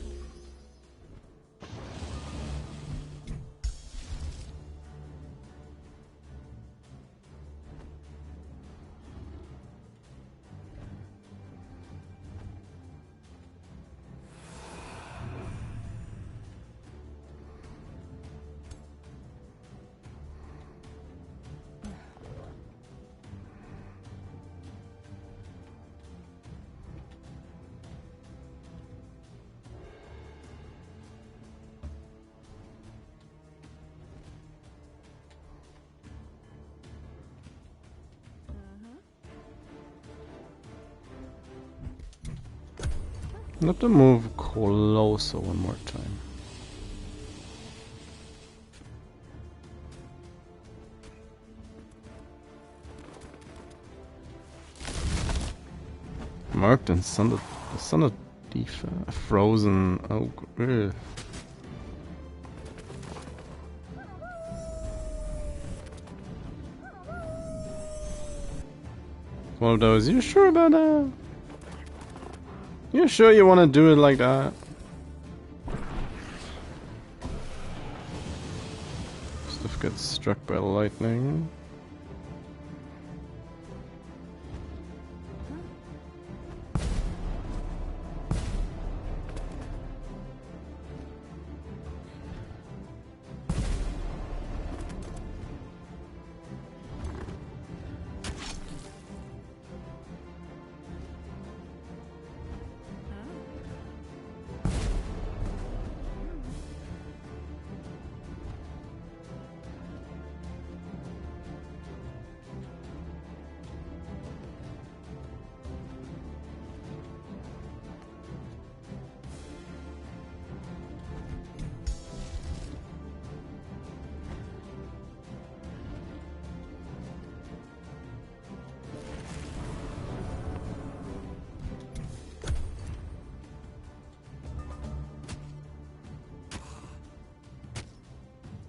I have to move closer one more time. Marked and sun of defense. Frozen. Oh, ugh. One of those. You sure about that? You sure you want to do it like that? Stuff gets struck by lightning.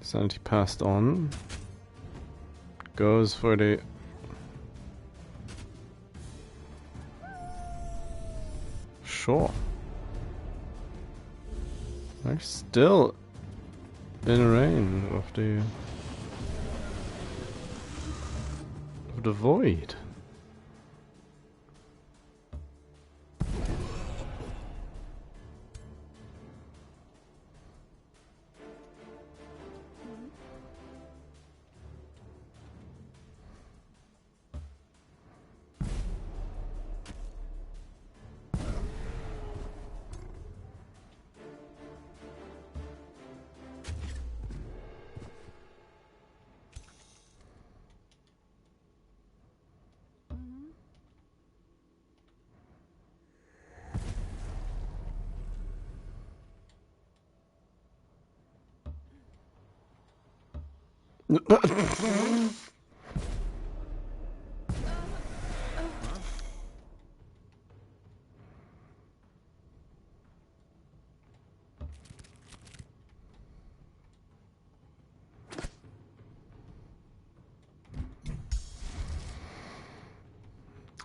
Sanity passed on. Goes for the... Sure. They're still in range of the void.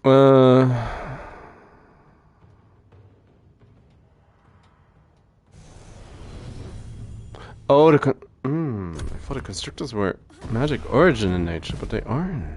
Oh, I thought the constructors were magic origin in nature, but they aren't.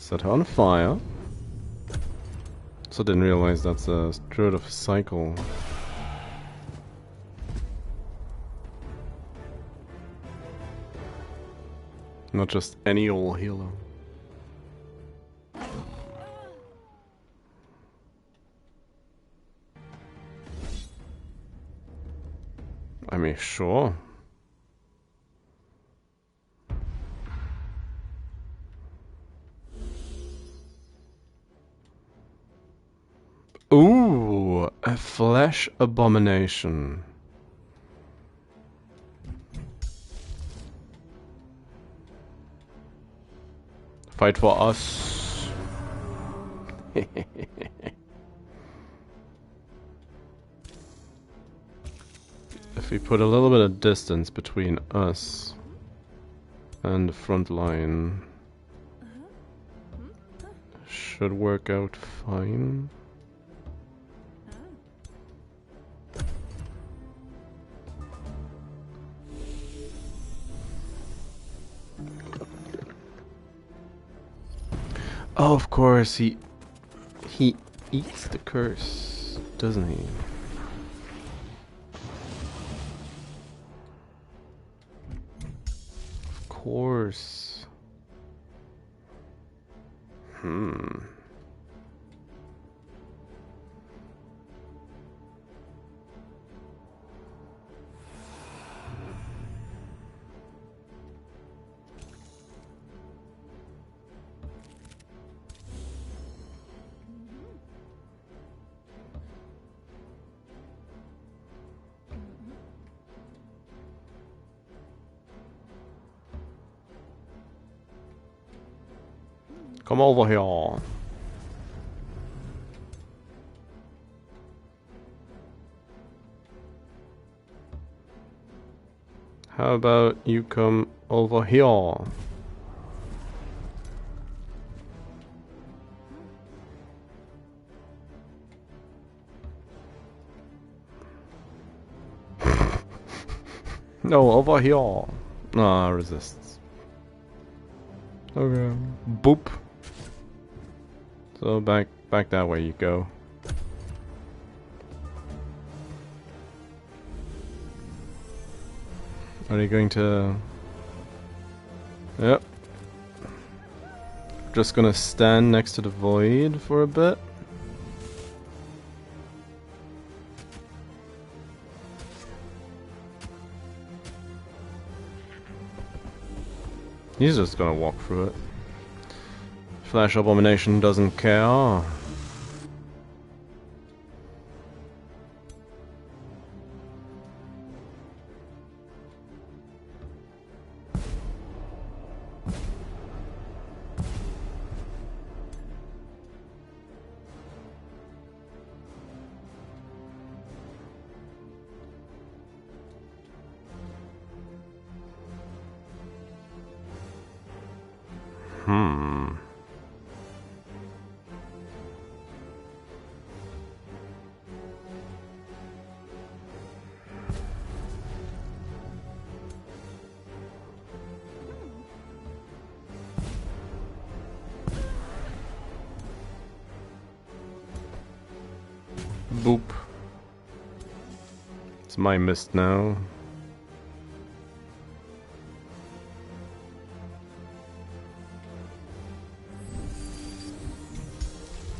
Set her on fire. So I didn't realize that's a sort of cycle. Not just any old healer. I mean, sure. Ooh, a flesh abomination. Fight for us. If we put a little bit of distance between us and the front line, should work out fine. Oh, of course, he eats the curse, doesn't he? Of course. Come over here. How about you come over here? No, over here. Ah, resists. Okay. Boop. So back that way you go. Are you going to... Yep. Just gonna stand next to the void for a bit. He's just gonna walk through it. Flash Abomination doesn't care. Boop. It's my mist now.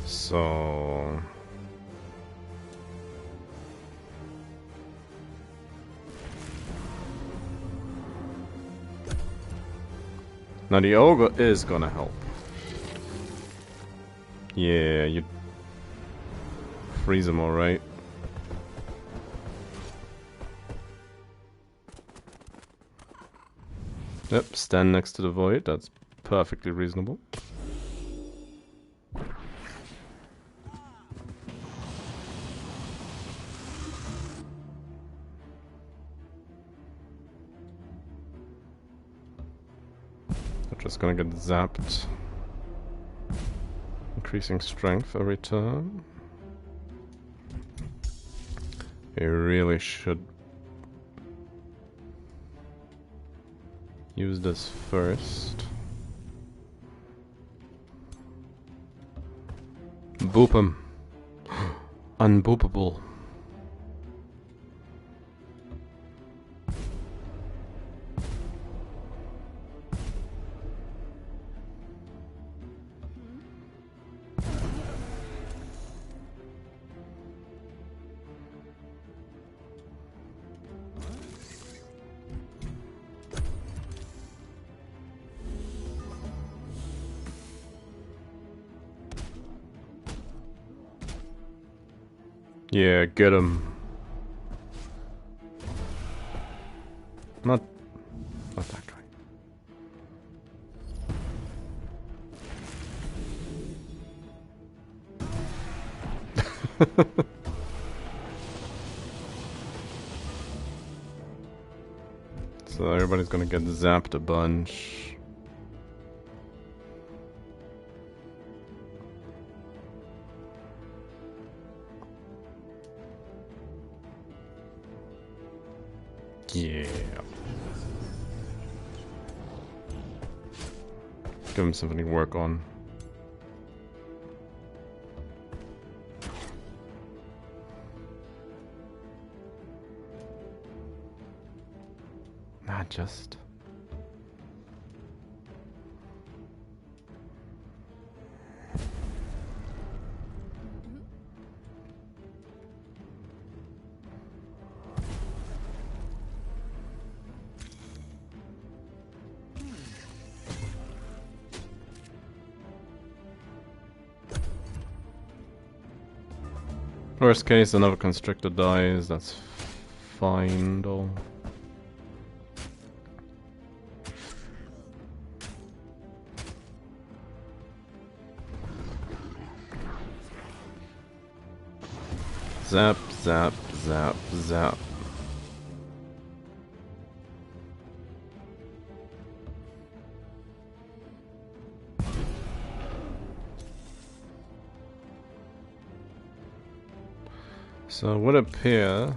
So... Now the ogre is gonna help. Yeah, you freeze him alright. Yep, stand next to the void, that's perfectly reasonable. Just gonna get zapped. Increasing strength every turn. You really should use this first. Boop him. Unboopable. Yeah, get him. Not that guy. So everybody's gonna get zapped a bunch. Yeah. Give him something to work on. Not just. Worst case, another constrictor dies. That's fine, though. Zap, zap, zap, zap. So it would appear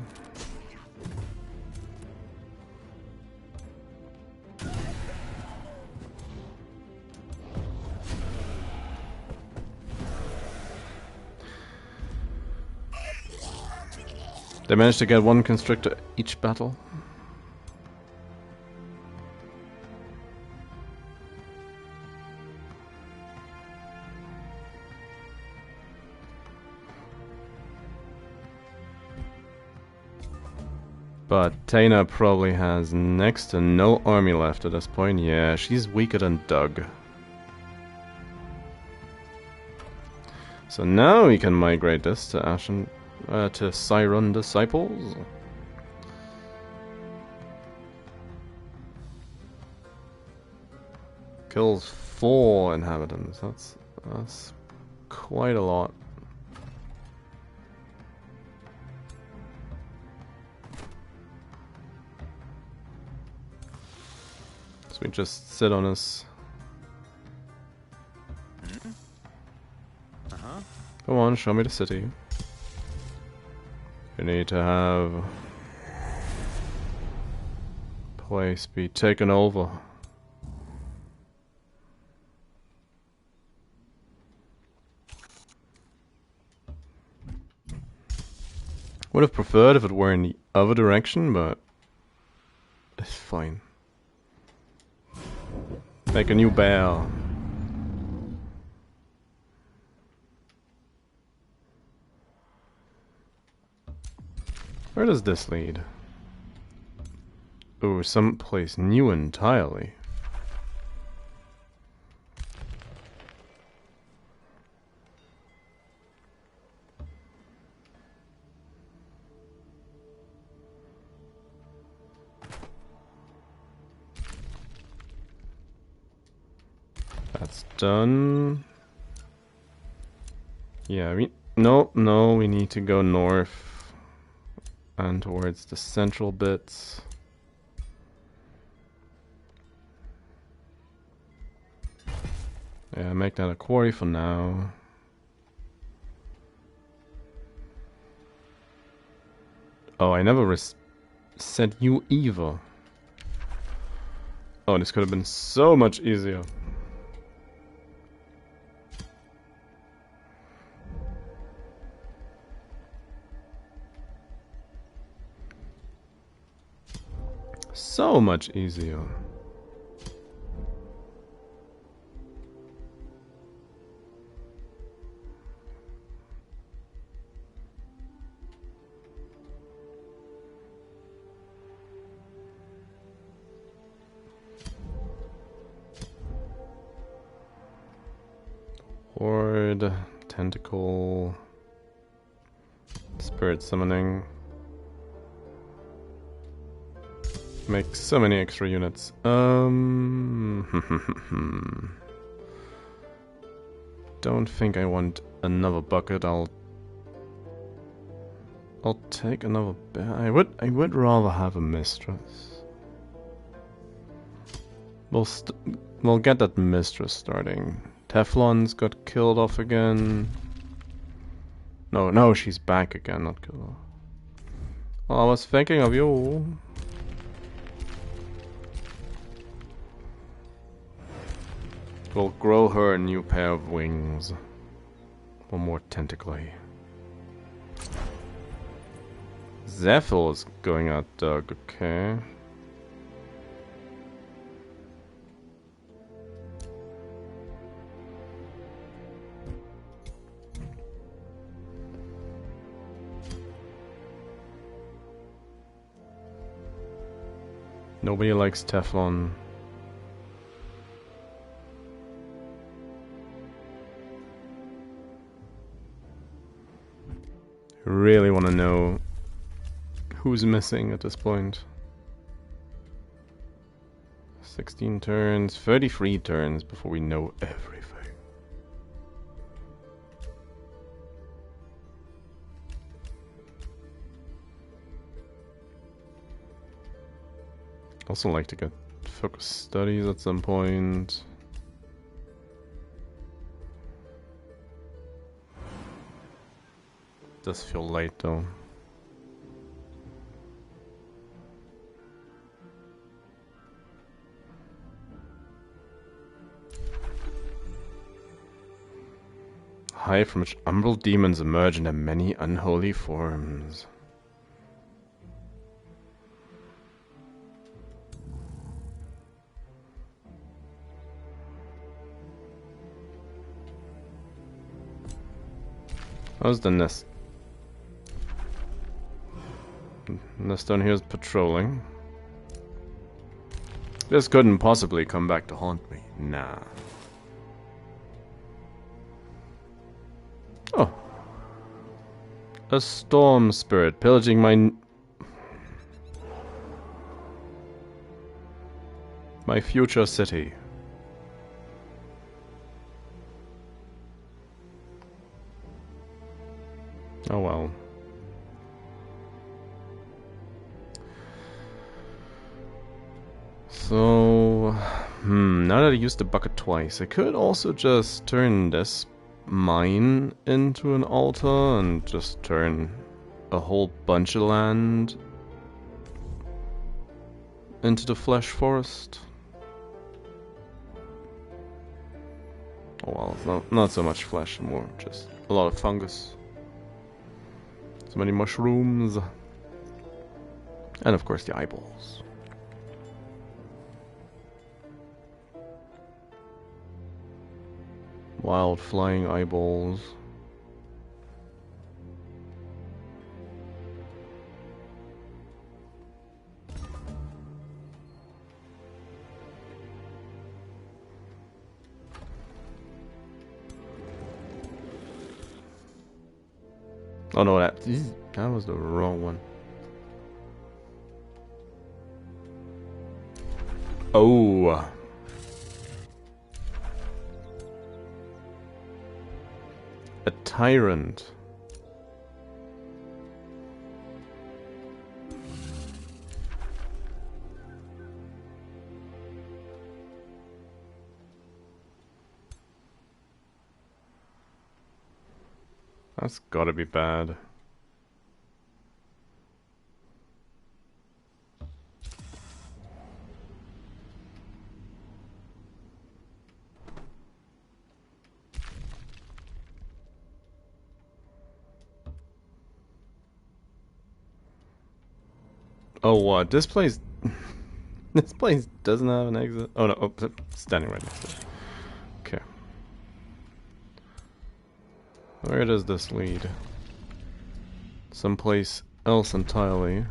they managed to get one constrictor each battle. But Taina probably has next to no army left at this point. Yeah, she's weaker than Doug. So now we can migrate this to Ashen, to Siren Disciples. Kills 4 inhabitants. That's quite a lot. So we just sit on us. Come on, show me the city. We need to have place be taken over. Would have preferred if it were in the other direction, but it's fine. Make a new bear. Where does this lead? Ooh, someplace new entirely. That's done. Yeah, no, we need to go north and towards the central bits. Yeah, make that a quarry for now. Oh, I never said you either. Oh, this could have been so much easier. So much easier. Horde, tentacle, Spirit summoning. Make so many extra units. Don't think I want another bucket. I'll take another bear. I would rather have a mistress. We'll get that mistress starting. Teflon's got killed off again. No, she's back again, not killed off. Well, I was thinking of you. We'll grow her a new pair of wings. One more tentacly. Zephyl is going out dug, okay. Nobody likes Teflon. Really want to know who's missing at this point. 16 turns, 33 turns before we know everything. Also like to get focus studies at some point. Does feel late though. Hive from which umbral demons emerge in their many unholy forms. How's the nest? Nest down here is patrolling. This couldn't possibly come back to haunt me. Nah. Oh. A storm spirit pillaging my future city. Oh well. So, now that I used the bucket twice, I could also just turn this mine into an altar and just turn a whole bunch of land into the flesh forest. Oh well, it's not so much flesh, more just a lot of fungus. So many mushrooms. And of course the eyeballs. Wild flying eyeballs. Oh no, that was the wrong one. Oh. A tyrant. That's gotta be bad. Oh what? This place this place doesn't have an exit. Oh no, oh, standing right next to it. Okay. Where does this lead? Someplace else entirely.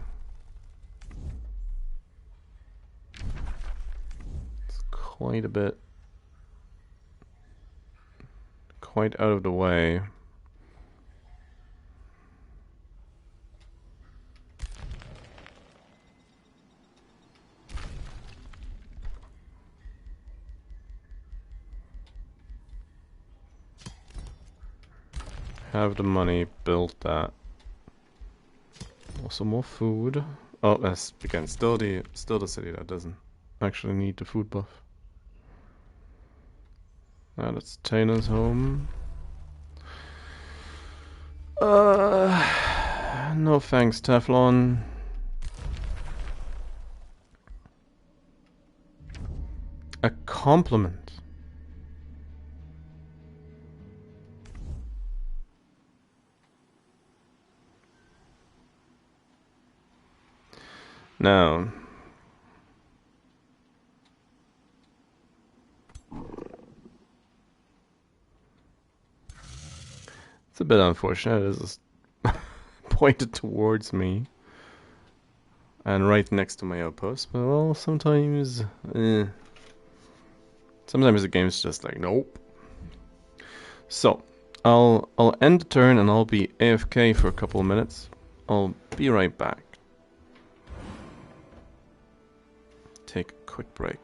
It's quite a bit. Quite out of the way. have the money, build that. Also more food. Oh, that's again still the city that doesn't actually need the food buff. Now that's Tana's home. No thanks, Teflon. A compliment. Now, it's a bit unfortunate. This is pointed towards me and right next to my outpost. But well, sometimes the game's just like nope. So I'll end the turn and I'll be AFK for a couple of minutes. I'll be right back. Take a quick break.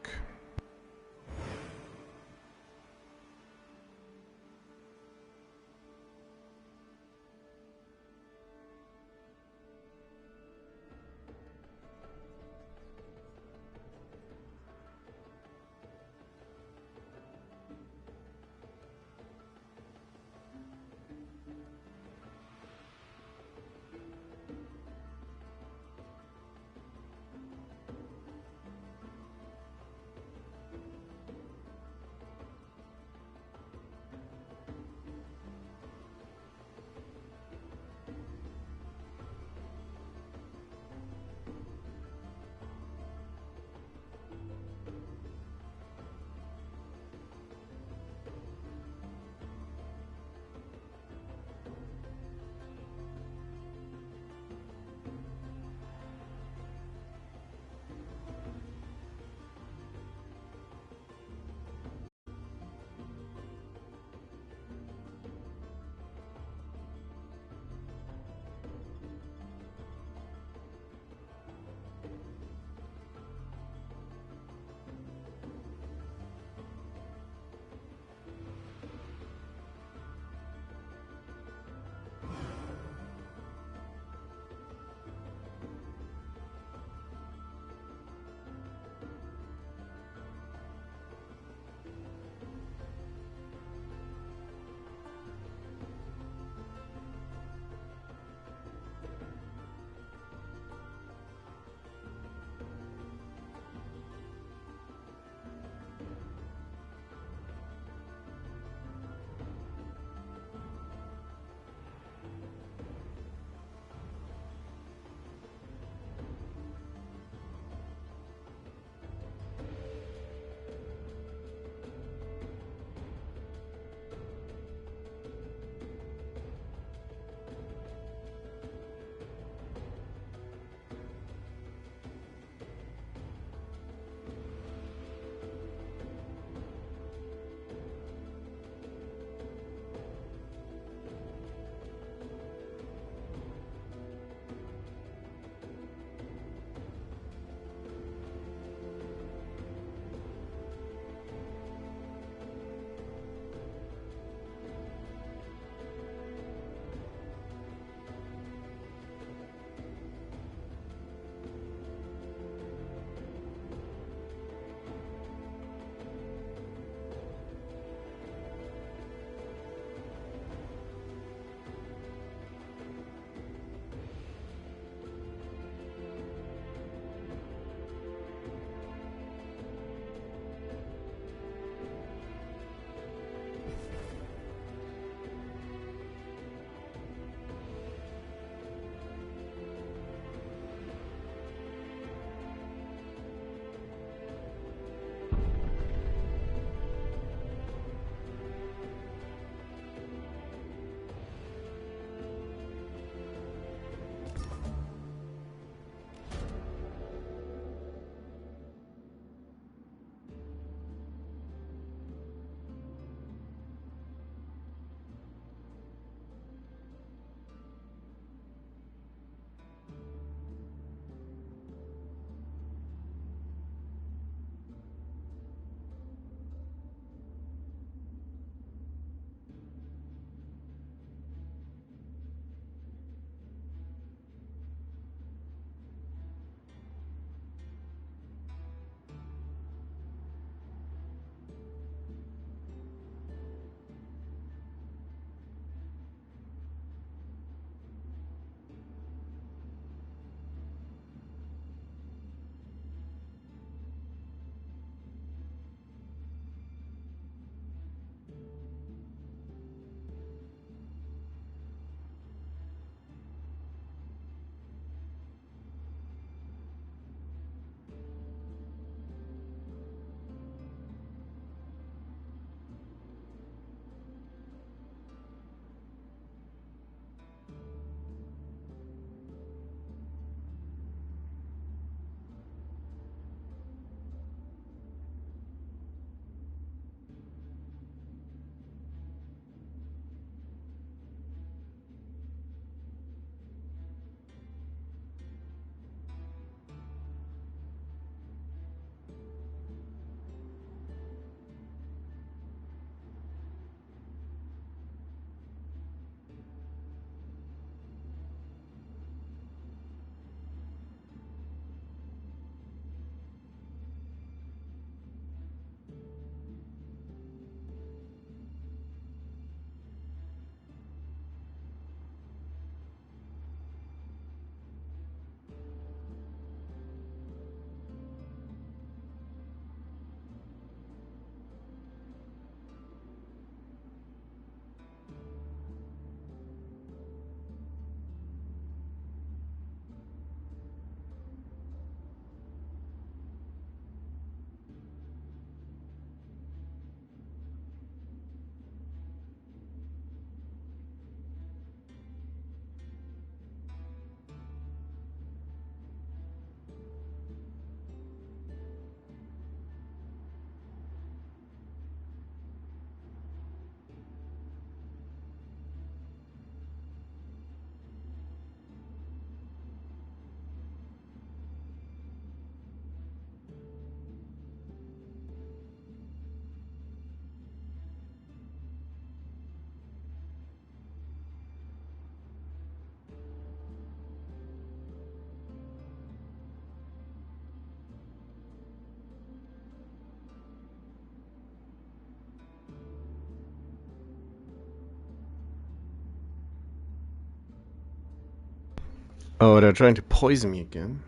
Oh, they're trying to poison me again.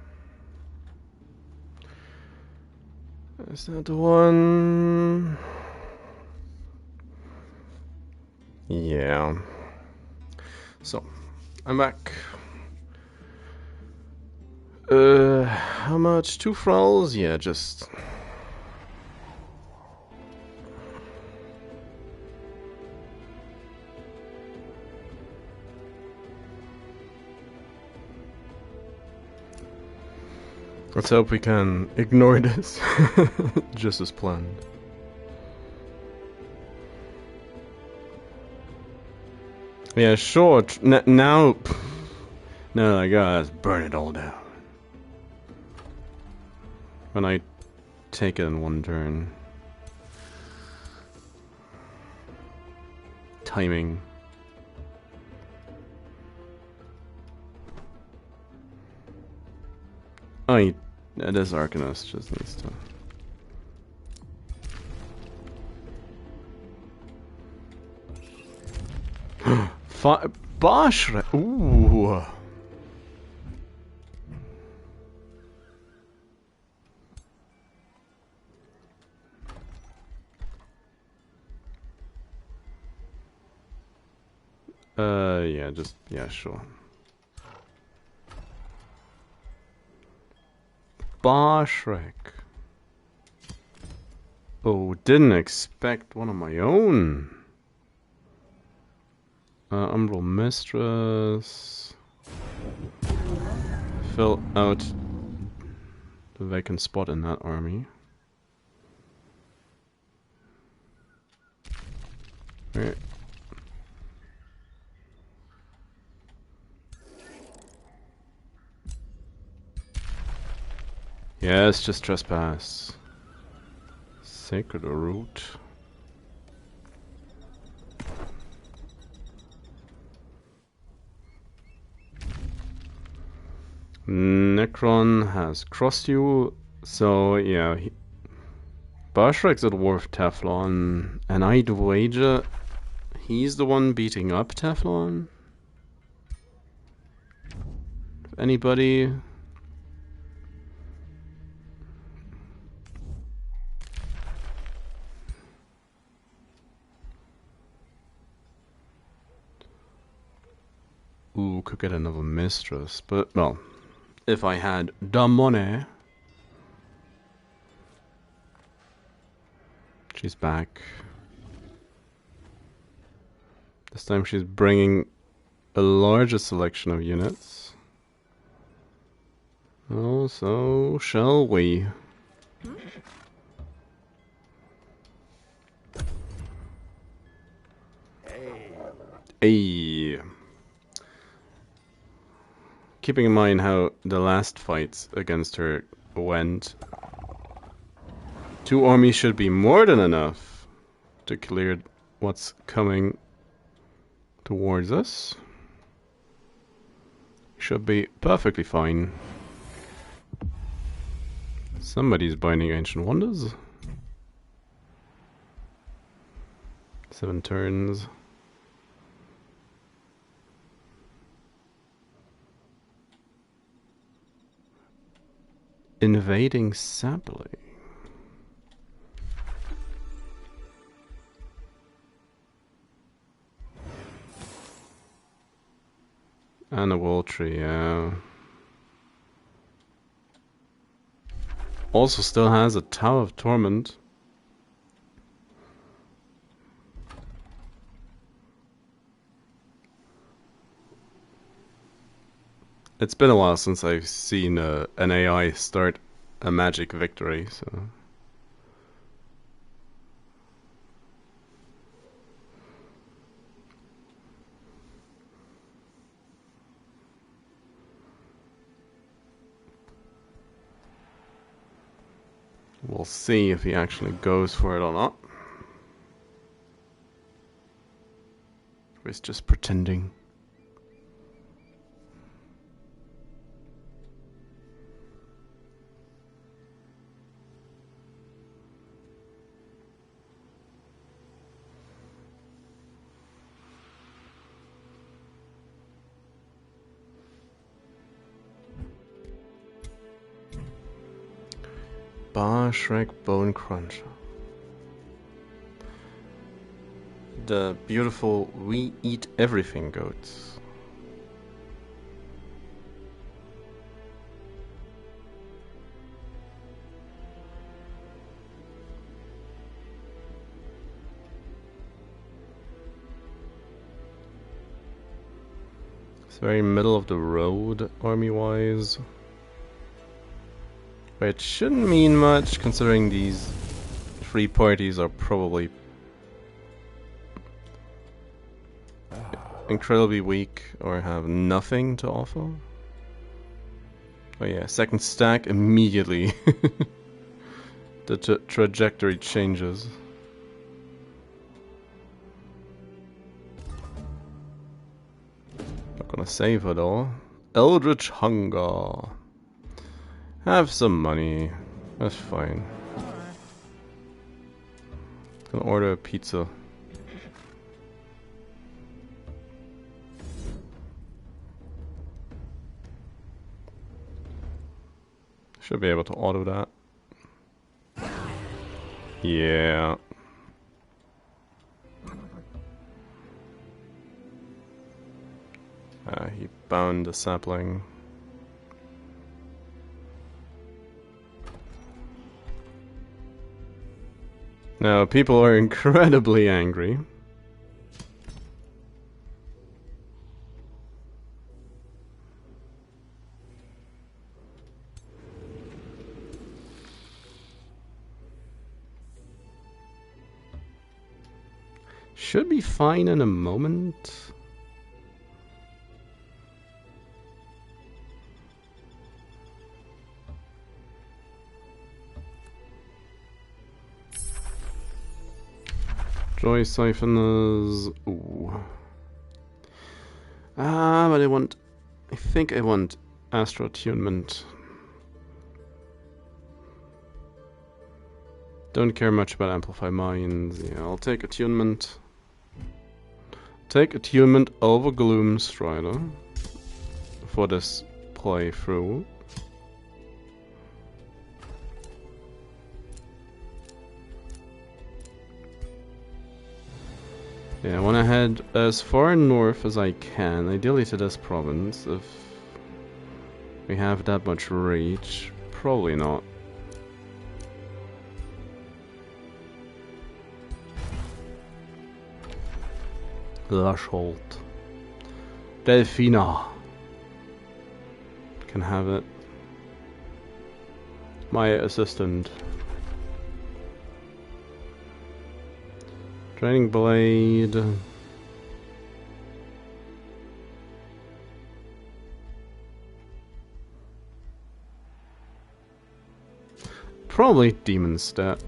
Is that the one? Yeah. So, I'm back. How much? 2 thralls? Yeah, just... Let's hope we can ignore this. Just as planned. Yeah, sure. Now... No, I gotta burn it all down. When I take it in one turn. Timing. Oh, this Arcanist just needs to... Bosh! Ooh! Yeah, just... Yeah, sure. Shrek. Oh, didn't expect one of my own. Umbral Mistress. Fill out the vacant spot in that army. Right. Yes, just trespass. Sacred Root. Necron has crossed you, so yeah. Barshrek's a dwarf Teflon, and I'd wager he's the one beating up Teflon. Anybody? Ooh, could get another mistress, but well, if I had the money. She's back. This time she's bringing a larger selection of units. Oh, so shall we? Hey. Keeping in mind how the last fights against her went, 2 armies should be more than enough to clear what's coming towards us. Should be perfectly fine. Somebody's binding Ancient Wonders. 7 turns. Invading Sapling. And a wall tree, yeah. Also still has a Tower of Torment. It's been a while since I've seen an AI start a magic victory, so... We'll see if he actually goes for it or not. Or he's just pretending. Bar Shrek Bone Cruncher. The beautiful We Eat Everything goats. It's very middle of the road army-wise. But it shouldn't mean much considering these three parties are probably incredibly weak or have nothing to offer. Oh yeah, second stack immediately. The trajectory changes. Not gonna save her though. Eldritch Hunger. Have some money. That's fine. Gonna order a pizza. Should be able to auto that. Yeah. He bound the sapling. Now, people are incredibly angry. Should be fine in a moment. Joy siphoners. Ooh. But I think I want Astro Attunement. Don't care much about Amplify Minds. Yeah, I'll take Attunement. Take Attunement over Gloom Strider for this playthrough. Yeah, I want to head as far north as I can, ideally to this province, if we have that much reach. Probably not. Lasholt. Delphina. Can have it. My assistant. Draining Blade. Probably Demon Step.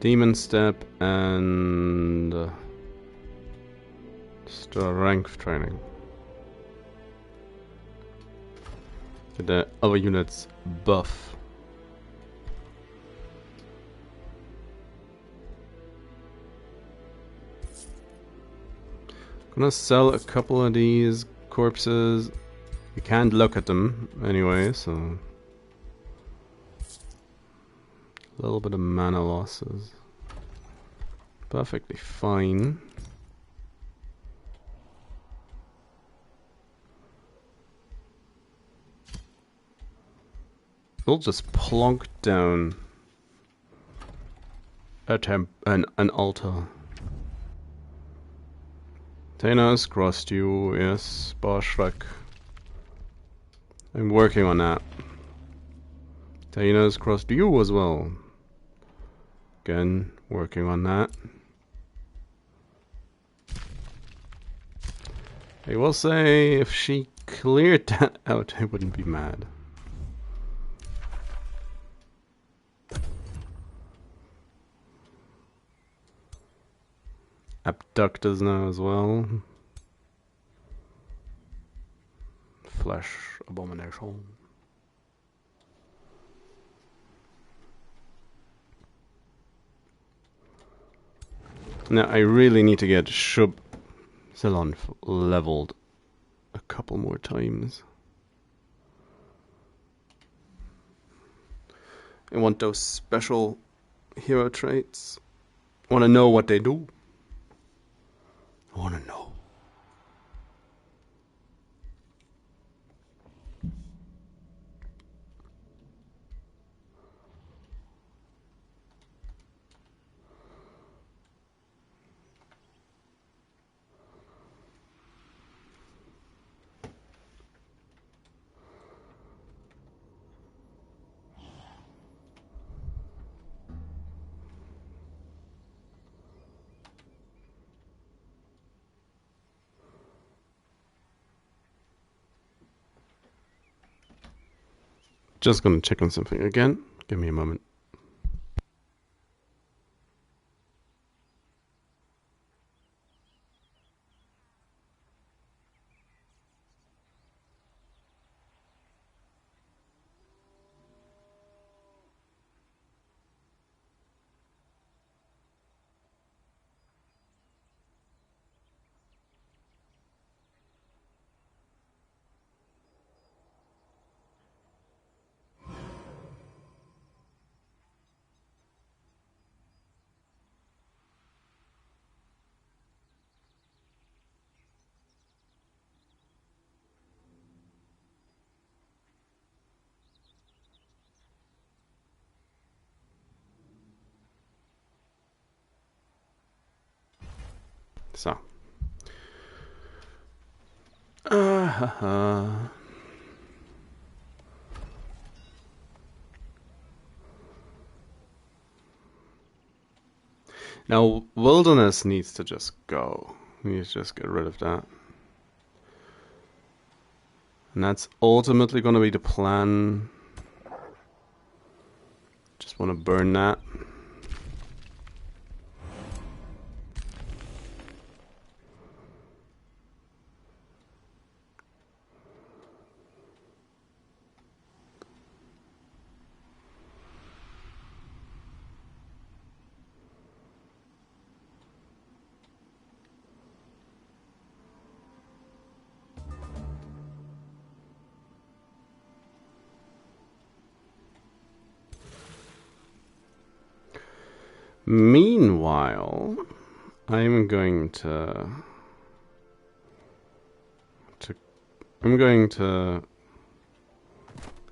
Demon Step and Strength Training. Get the other units buff. Gonna sell a couple of these corpses. You can't look at them anyway, so a little bit of mana losses. Perfectly fine. We'll just plonk down an altar. Tanos, crossed you, yes, Barshrek. I'm working on that. Tanos, crossed you as well. Again, working on that. I will say, if she cleared that out, I wouldn't be mad. Abductors now as well. Flesh abomination. Now I really need to get Shub Ceylon leveled a couple more times. I want those special hero traits. I want to know what they do. I want to know. Just gonna check on something again. Give me a moment. So. Now, wilderness needs to just go. We need to just get rid of that. And that's ultimately going to be the plan. Just want to burn that. Meanwhile, I'm going to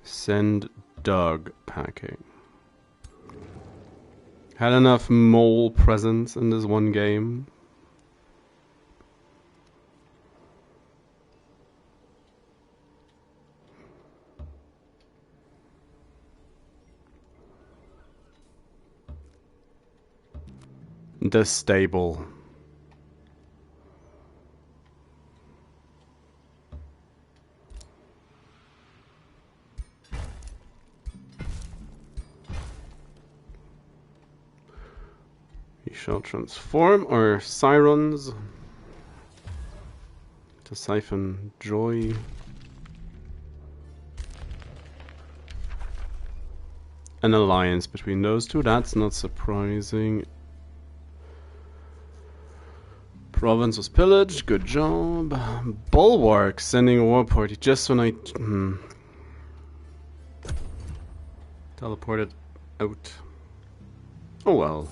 send Doug packing. Had enough mole presence in this one game. Stable. You shall transform our sirens to siphon joy. An alliance between those two, that's not surprising. Province was pillaged, good job. Bulwark sending a war party just when I teleported out. Oh well.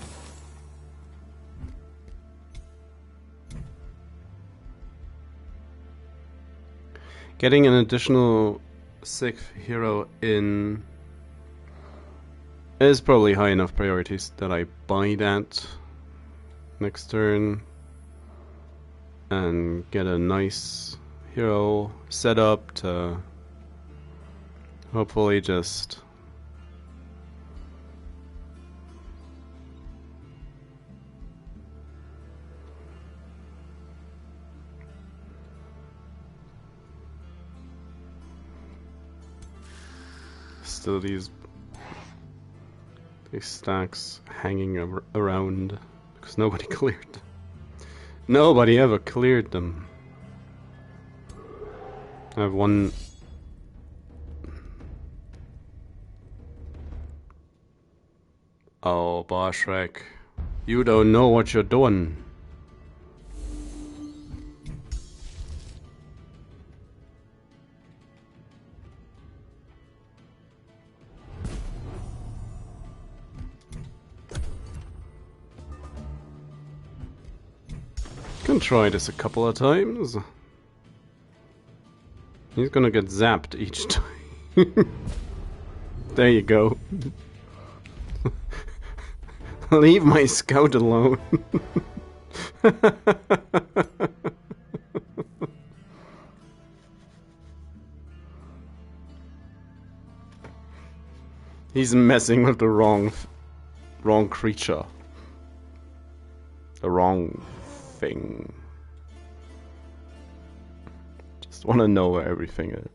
Getting an additional 6th hero in is probably high enough priorities that I buy that next turn and get a nice hero set up to hopefully just still these stacks hanging around because nobody cleared them. Nobody ever cleared them. I have one. Oh, Boschrek, you don't know what you're doing. can try this a couple of times. He's gonna get zapped each time. There you go. Leave my scout alone. He's messing with the wrong creature. The wrong thing. Just want to know where everything is.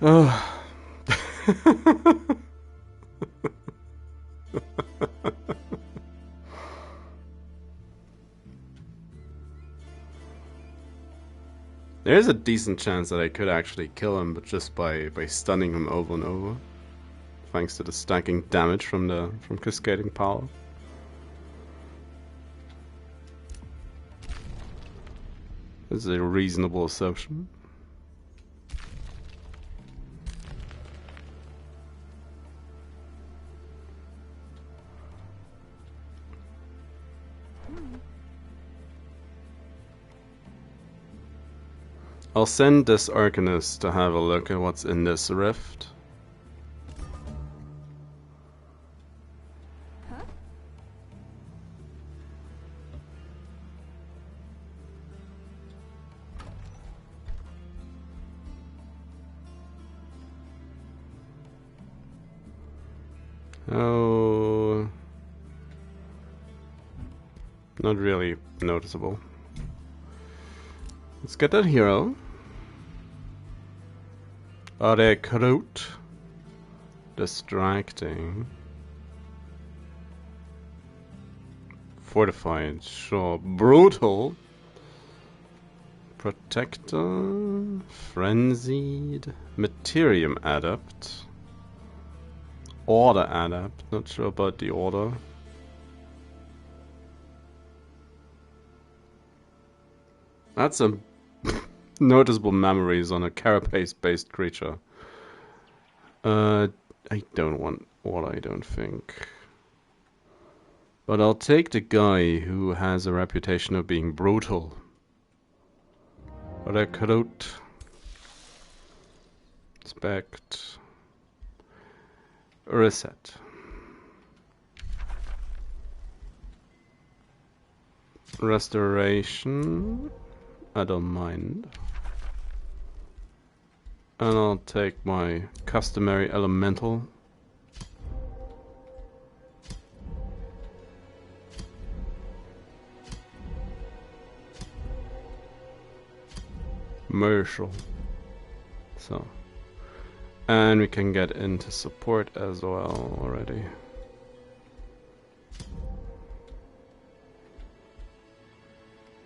Oh. There's a decent chance that I could actually kill him, but just by stunning him over and over, thanks to the stacking damage from cascading power. This is a reasonable assumption. I'll send this Arcanist to have a look at what's in this rift. Oh, not really noticeable. Let's get that hero. Recruit. Distracting. Fortified, sure. Brutal. Protector. Frenzied. Materium Adept. Order Adept. Not sure about the order. That's some noticeable memories on a carapace-based creature. I don't want order, I don't think. But I'll take the guy who has a reputation of being brutal. Recruit. Inspect. Reset. Restoration. I don't mind. And I'll take my customary elemental. Marshal. So. And we can get into support as well already.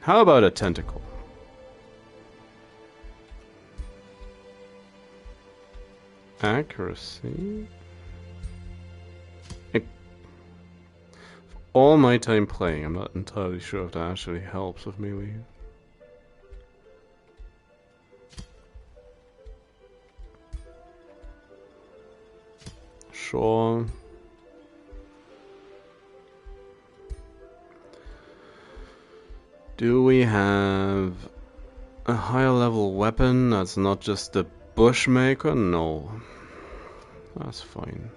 How about a tentacle? Accuracy. All my time playing, I'm not entirely sure if that actually helps with melee. Sure. Do we have a higher level weapon that's not just the Bushmaker? No. That's fine.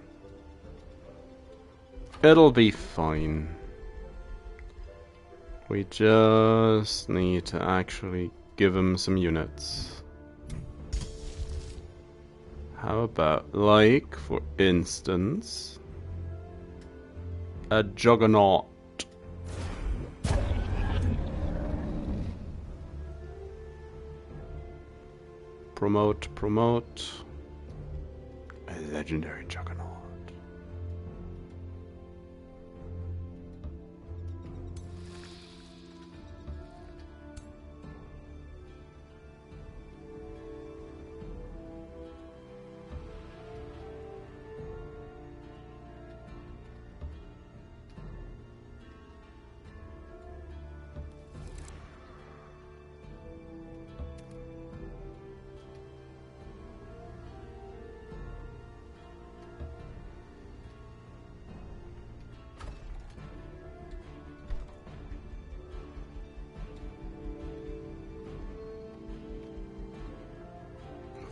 It'll be fine. We just need to actually give him some units. How about, like, for instance, a Juggernaut? Promote, promote. A legendary Juggernaut.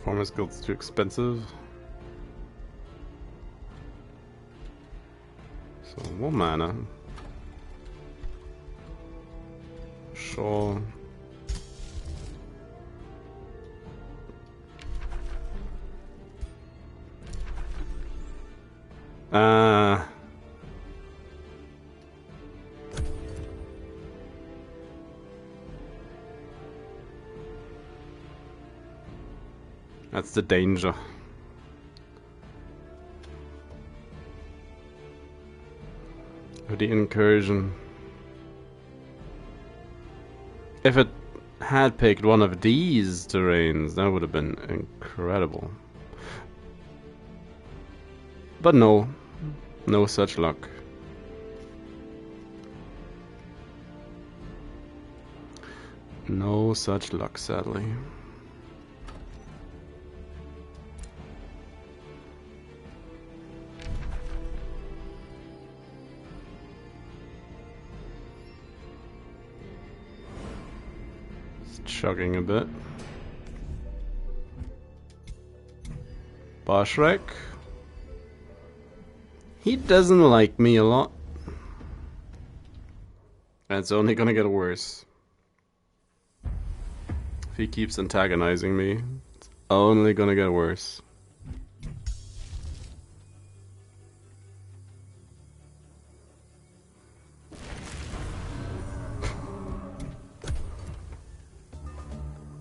Farmer's Guild's too expensive. So, 1 mana. Sure. That's the danger. Of the incursion. If it had picked one of these terrains, that would have been incredible. But no. No such luck. No such luck, sadly. Chugging a bit. Boshrek. He doesn't like me a lot. And it's only gonna get worse. If he keeps antagonizing me, it's only gonna get worse.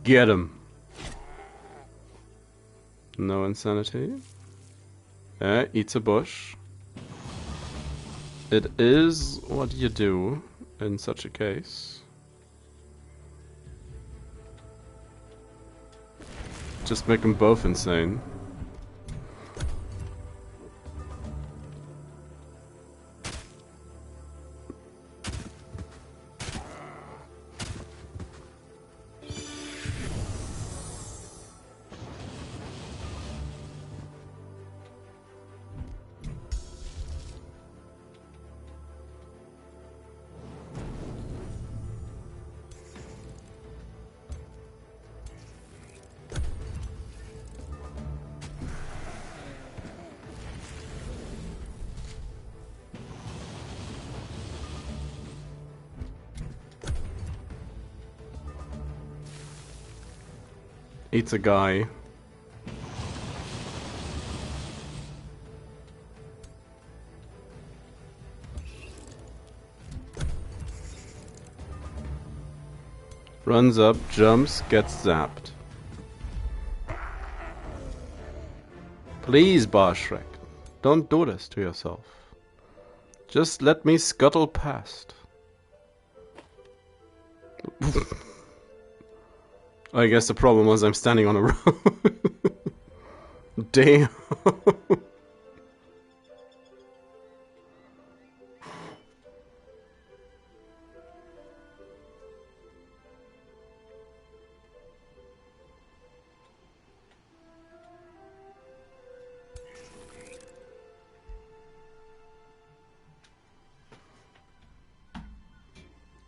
Get him. No insanity. Eats a bush. It is what you do in such a case. Just make them both insane. Eats a guy. Runs up, jumps, gets zapped. Please, Boshrek, don't do this to yourself. Just let me scuttle past. I guess the problem was I'm standing on a road. Damn.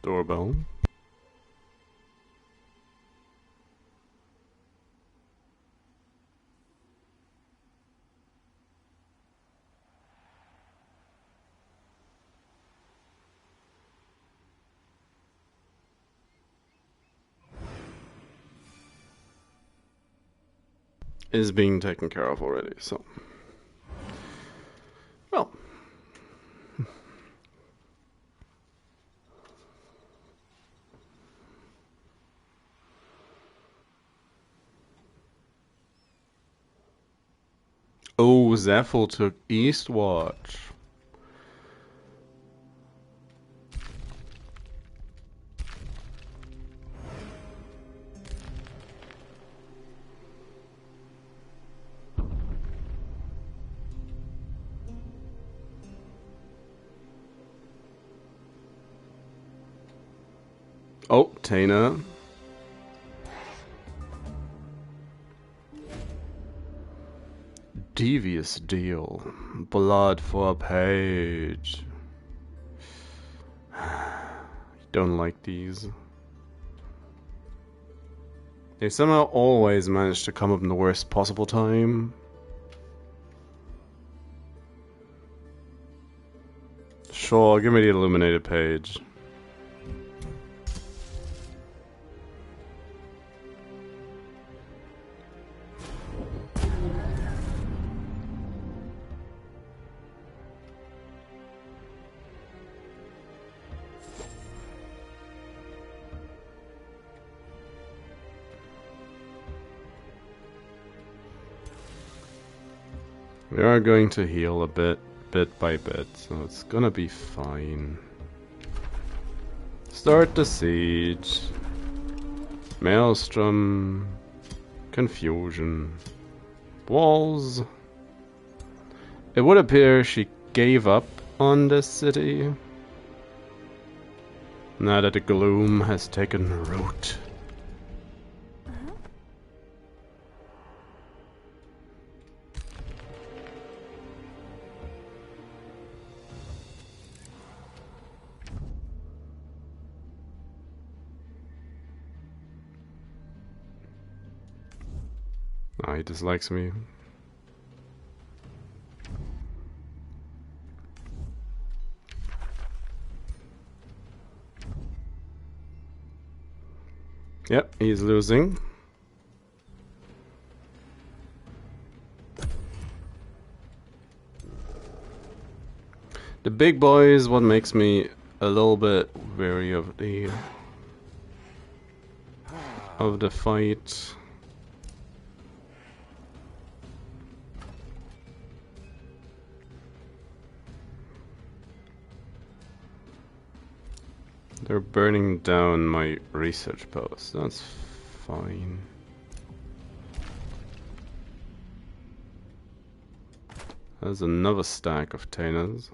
Doorbell. Is being taken care of already, so. Well. Oh, Zephyl took Eastwatch. Oh, Tana. Devious deal. Blood for a page. Don't like these. They somehow always manage to come up in the worst possible time. Sure, give me the illuminated page. We are going to heal a bit by bit, so it's gonna be fine. Start the siege. Maelstrom. Confusion. Walls. It would appear she gave up on this city, now that the gloom has taken root. Oh, he dislikes me. Yep, he's losing. The big boy is what makes me a little bit wary of the fight. They're burning down my research post. That's fine. There's another stack of Tanas.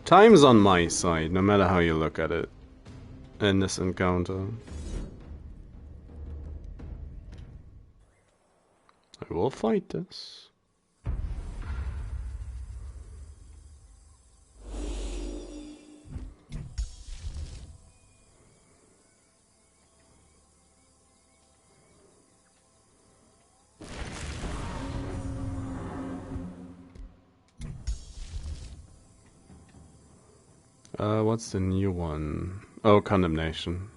Time's on my side, no matter how you look at it in this encounter. I will fight this. What's the new one? Oh, condemnation.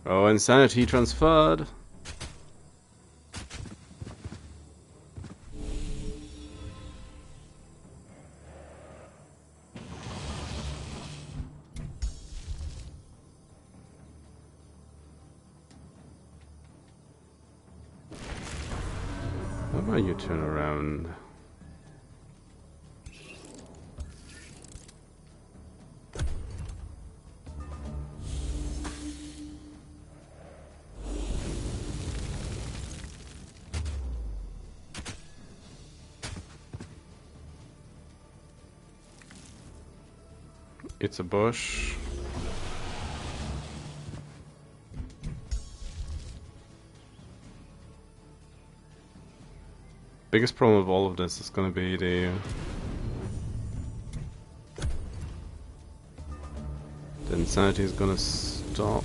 Oh, insanity transferred. How about you turn around? It's a bush. Biggest problem of all of this is going to be the insanity is going to stop.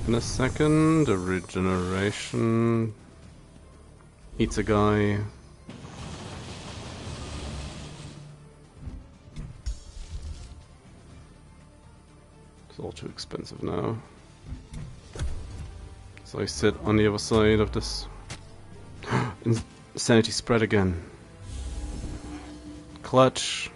In a second, the regeneration eats a guy. It's all too expensive now. So I sit on the other side of this. Insanity spread again. Clutch.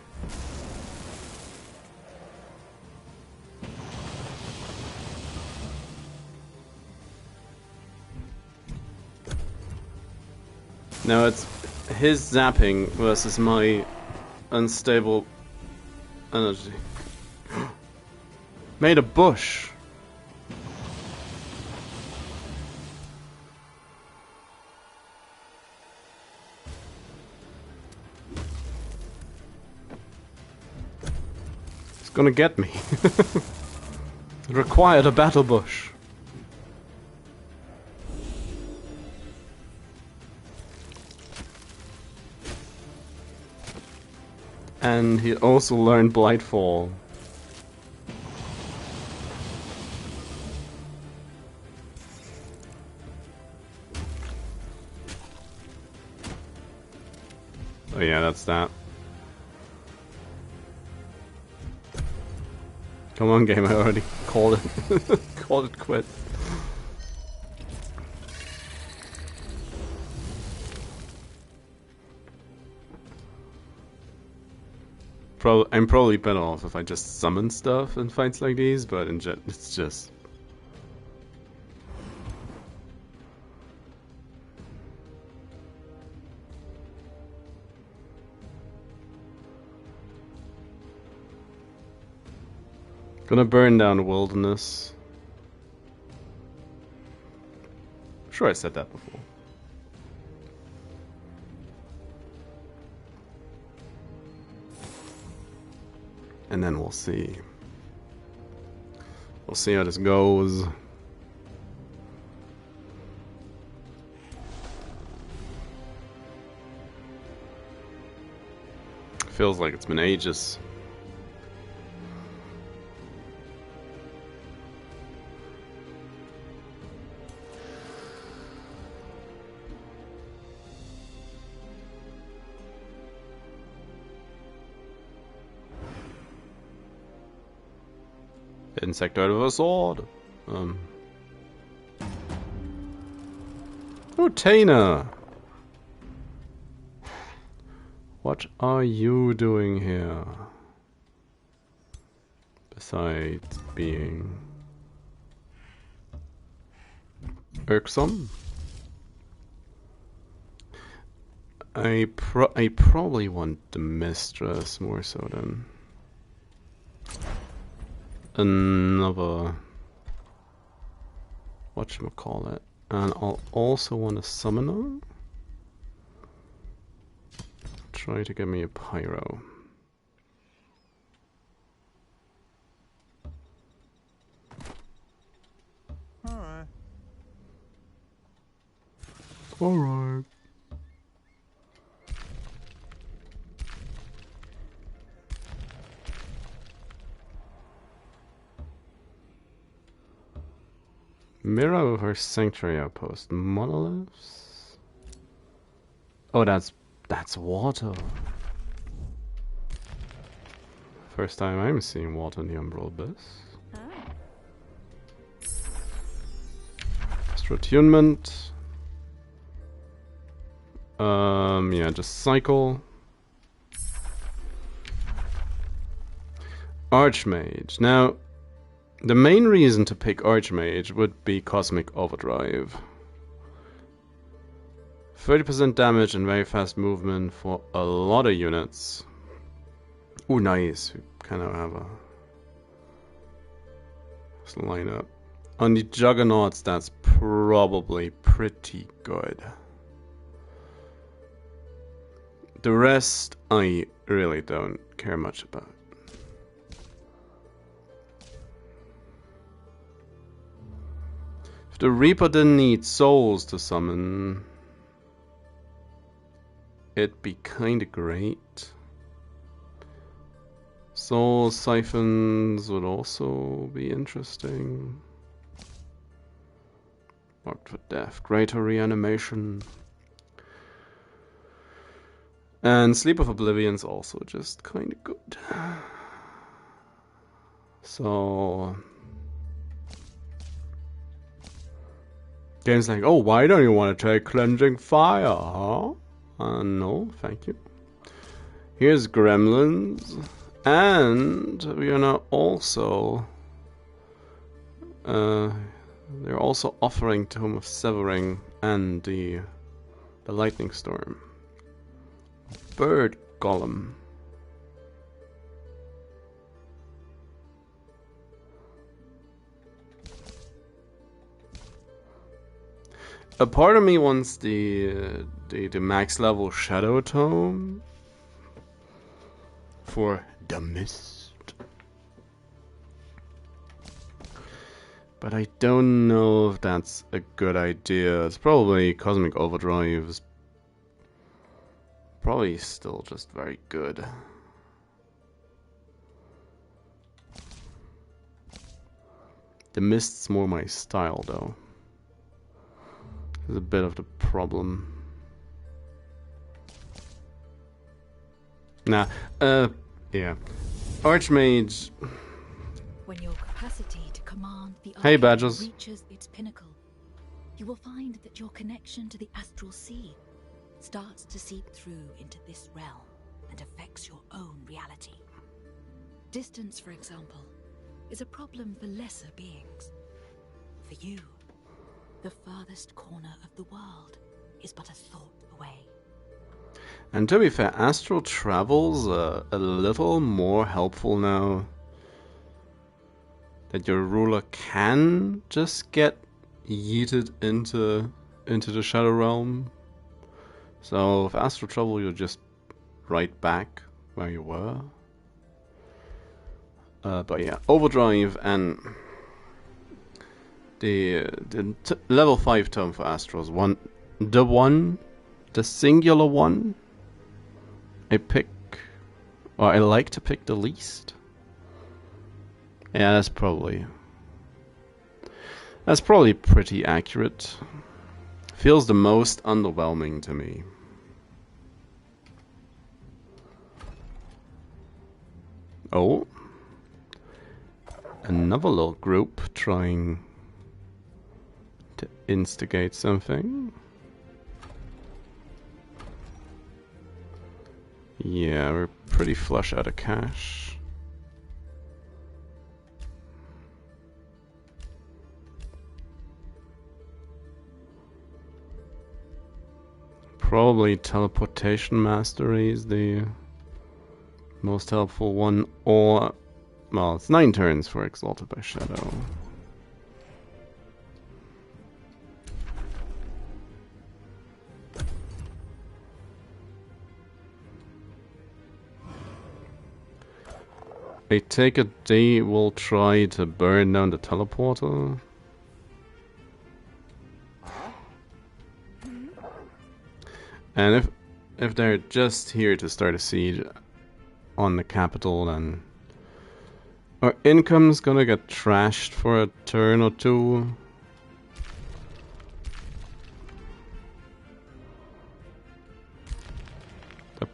Now it's his zapping versus my unstable energy. Made a bush. It's gonna get me. It required a battle bush. And he also learned Blightfall. Oh yeah, that's that. Come on, game, I already called it. Called it quit. I'm probably better off if I just summon stuff in fights like these, but it's just... Gonna burn down the wilderness. Sure, I said that before. And then we'll see. We'll see how this goes. Feels like it's been ages. Insect out of a sword. Oh, Taina! What are you doing here? Besides being irksome? I probably want the mistress more so than another whatchamacallit. And I'll also want a summoner. Try to get me a pyro. Alright. Alright. Mirror of her sanctuary outpost. Monoliths? Oh, that's water. First time I'm seeing water in the Umbral Abyss. Astral Attunement. Yeah, just cycle. Archmage. Now, the main reason to pick Archmage would be Cosmic Overdrive. 30% damage and very fast movement for a lot of units. Ooh, nice. We kind of have a lineup. On the Juggernauts, that's probably pretty good. The rest, I really don't care much about. If the Reaper didn't need souls to summon, it'd be kinda great. Soul siphons would also be interesting. Marked for death. Greater reanimation. And Sleep of Oblivion's also just kinda good. So... games like, oh, why don't you want to take Cleansing Fire, huh? No, thank you. Here's Gremlins. And we are now also... they're also offering Tomb of Severing and the The lightning storm. Bird golem. A part of me wants the max level shadow tome for the mist, but I don't know if that's a good idea. It's probably Cosmic Overdrive is probably still just very good. The mist's more my style though. Is a bit of the problem. Nah, yeah. Archmage. When your capacity to command the Hey, arcane Badgers. reaches its pinnacle, you will find that your connection to the astral sea starts to seep through into this realm and affects your own reality. Distance, for example, is a problem for lesser beings. For you, the farthest corner of the world is but a thought away. And to be fair, astral travel's a little more helpful now. That your ruler can just get yeeted into the Shadow Realm. So with astral travel, you're just right back where you were. But yeah, Overdrive and the level 5 tome for Astrals. The singular one I pick, or I like to pick the least. Yeah, that's probably pretty accurate. Feels the most underwhelming to me. Oh, another little group trying to instigate something. Yeah, we're pretty flush out of cash. Probably teleportation mastery is the most helpful one, or well, it's 9 turns for Exalted by Shadow. I take it they will try to burn down the teleporter. And if they're just here to start a siege on the capital, then our income's gonna get trashed for a turn or two.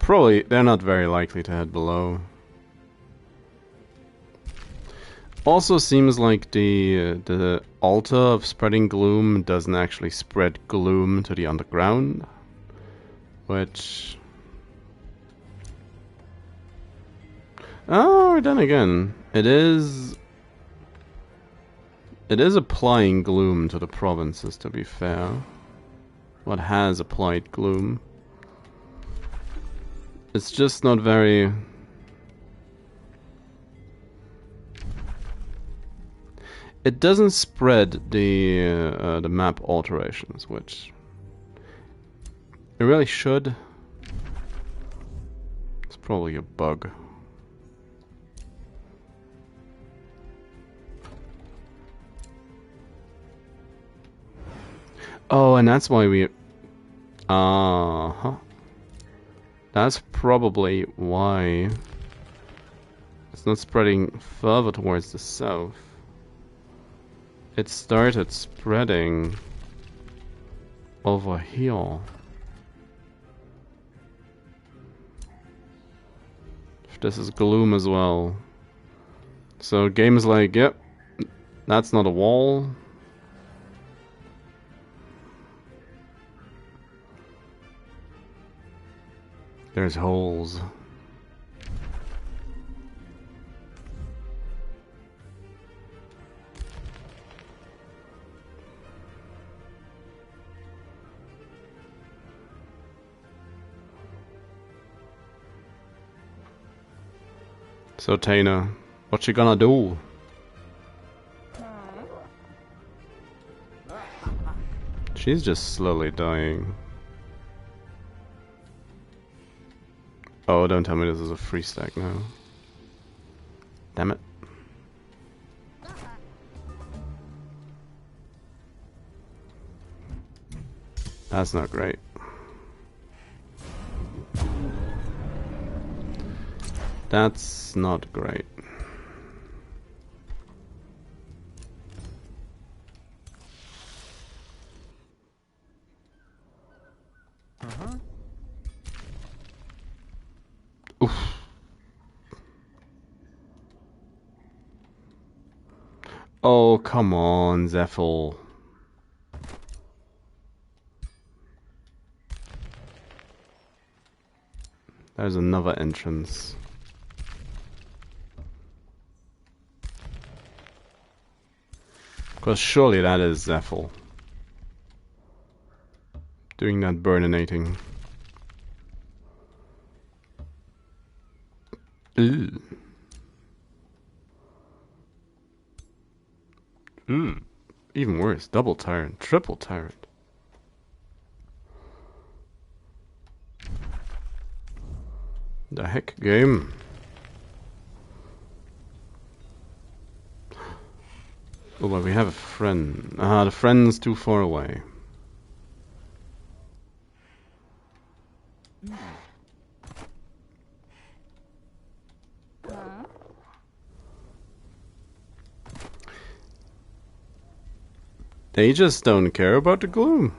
They're not very likely to head below. Also seems like the altar of spreading gloom doesn't actually spread gloom to the underground, which... Oh, then again, it is applying gloom to the provinces, to be fair. What has applied gloom? It's just not very... It doesn't spread the map alterations, which it really should. It's probably a bug. Oh, and that's why we... That's probably why it's not spreading further towards the south. It started spreading over here. This is gloom as well. So game is like, yep, that's not a wall. There's holes. So Tana, what you gonna do? She's just slowly dying. Oh, don't tell me this is a free stack now. Damn it. That's not great. That's not great. Oof. Oh, come on, Zephyl. There's another entrance. Because surely that is Zephyl. Doing that burninating. Ooh. Ooh. Even worse. Double tyrant. Triple tyrant. The heck, game? Oh, but we have a friend. Ah, the friend's too far away. They just don't care about the gloom.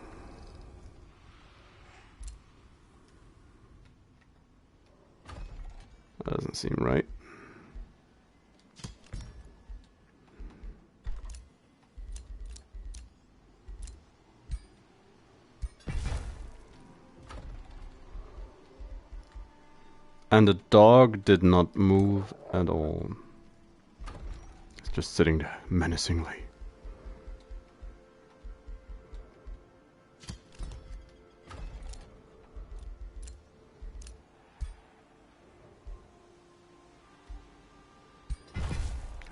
That doesn't seem right. And the dog did not move at all. It's just sitting there menacingly.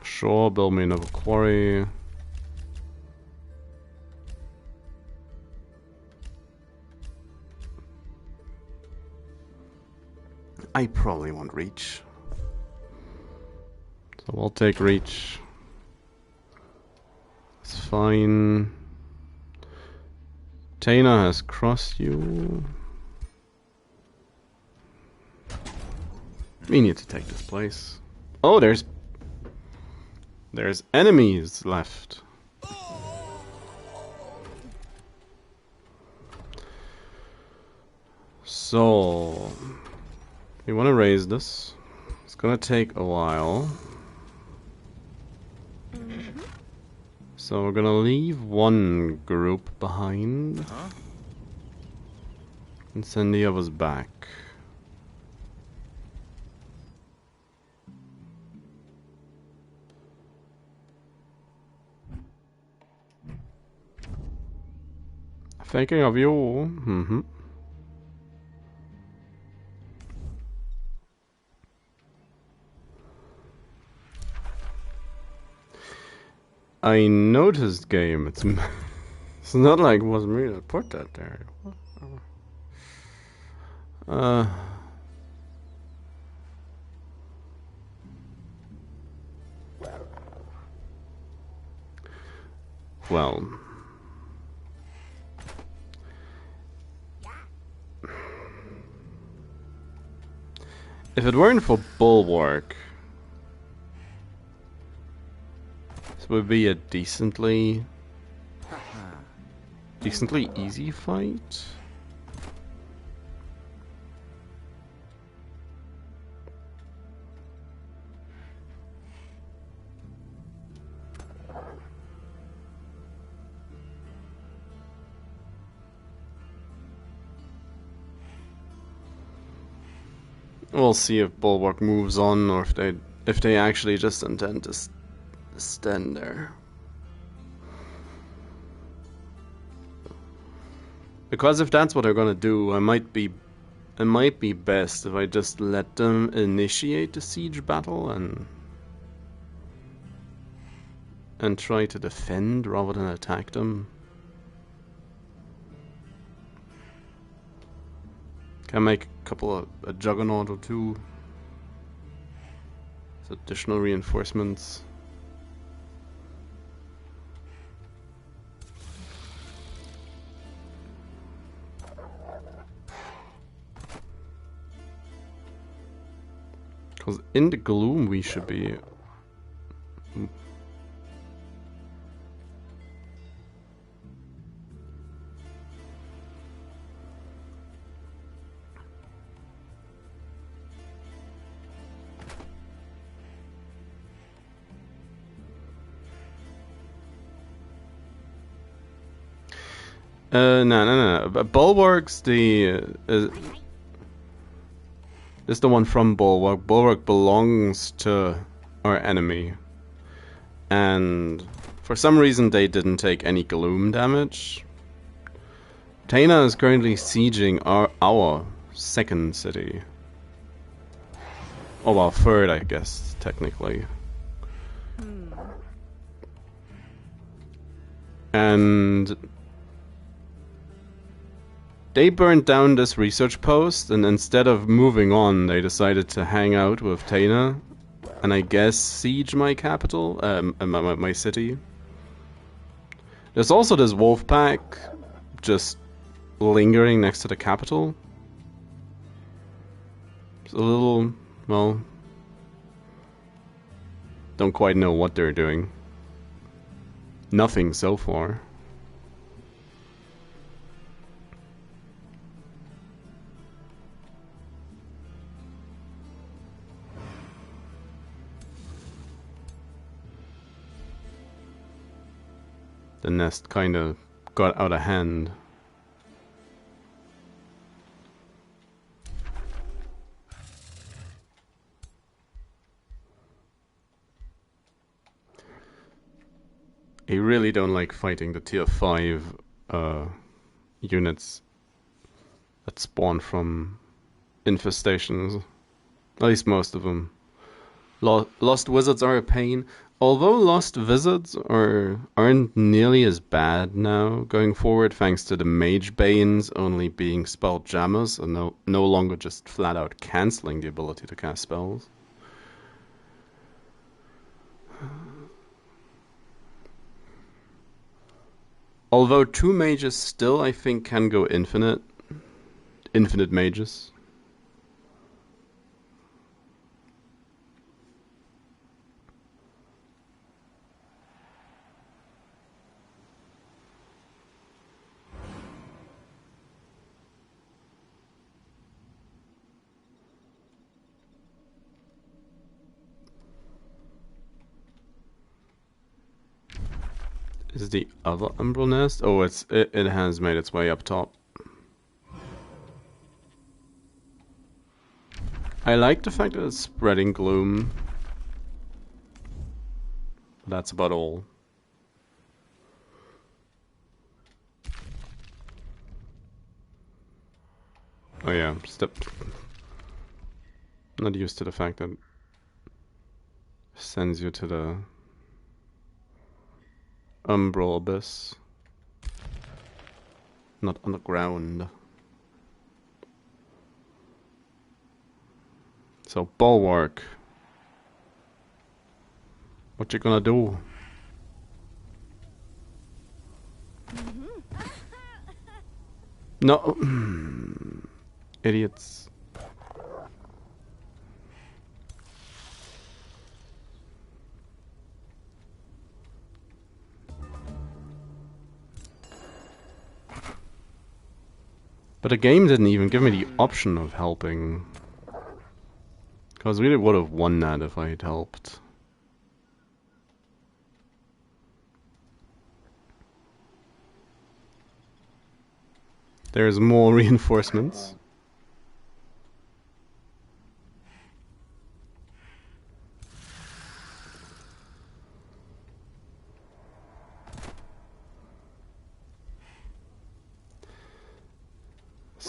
Sure, build me another quarry. I probably won't reach. So we'll take reach. It's fine. Tana has crossed you. We need to take this place. Oh, there's enemies left. So we want to raise this. It's gonna take a while. So we're gonna leave one group behind and send the others back. Thinking of you. Mm-hmm. I noticed, game. It's not like it was me that put that there. Well. If it weren't for Bulwark, this would be a decently easy fight. We'll see if Bulwark moves on, or if they actually just intend to stand there. Because if that's what they're gonna do, I might be it might be best if I just let them initiate the siege battle and try to defend rather than attack them. Can I make a juggernaut or two? As additional reinforcements. Because in the gloom we should be... no. Bulwark's is the one from Bulwark. Bulwark belongs to our enemy. And for some reason they didn't take any gloom damage. Tana is currently sieging our second city. Oh well, third I guess, technically. And they burned down this research post, and instead of moving on, they decided to hang out with Tana, and I guess siege my capital, my city. There's also this wolf pack just lingering next to the capital. It's a little, well, don't quite know what they're doing. Nothing so far. The nest kind of got out of hand. I really don't like fighting the tier 5 units that spawn from infestations. At least most of them. Lost Wizards are a pain. Although Lost Wizards aren't nearly as bad now going forward, thanks to the Mage Banes only being spell jammers and no longer just flat out cancelling the ability to cast spells. Although 2 mages still, I think, can go infinite. Infinite mages. Is the other Umbral Nest? Oh, it has made its way up top. I like the fact that it's spreading gloom. That's about all. Oh yeah, not used to the fact that it sends you to the Umbral Abyss. Not underground. So, Bulwark. What you gonna do? No. Idiots. But the game didn't even give me the option of helping. Because we would have won that if I had helped. There's more reinforcements.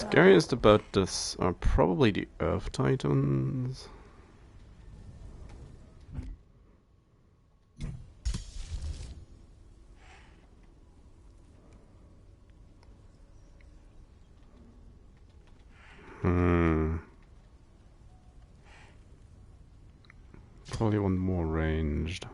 Scariest about this are probably the Earth Titans. Probably one more ranged.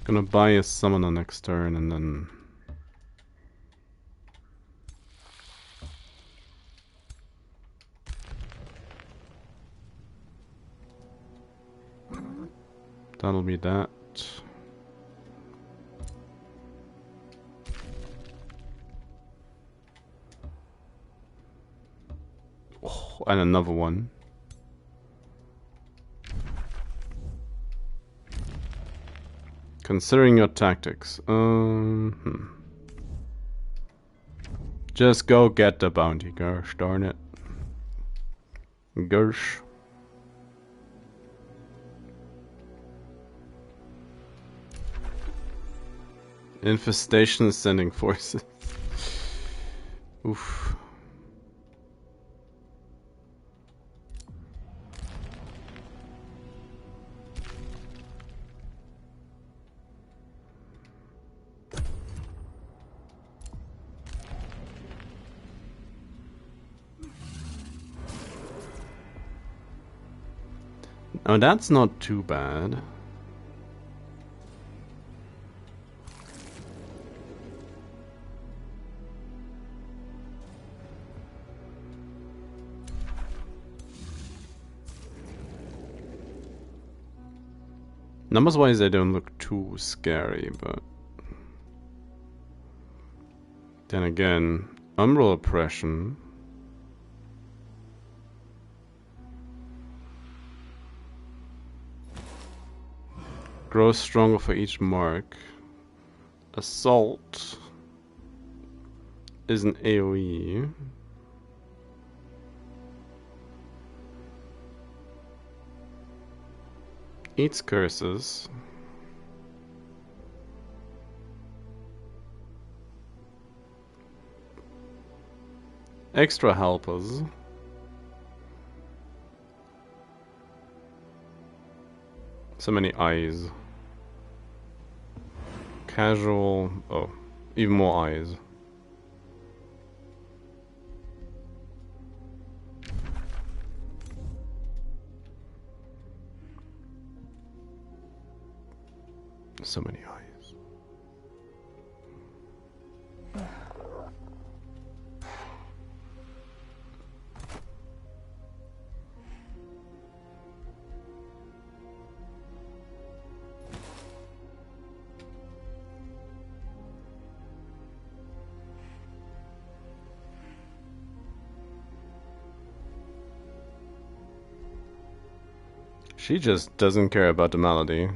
Gonna buy a summoner next turn and then... That'll be that. Oh, and another one. Considering your tactics, just go get the bounty, gosh darn it. Gersh. Infestation is sending forces. Oof. Oh, that's not too bad. Numbers wise, they don't look too scary, but then again, umbral oppression. Grows stronger for each mark. Assault is an AoE. Eats curses. Extra helpers. So many eyes. Casual. Oh, even more eyes. So many eyes. She just doesn't care about the melody.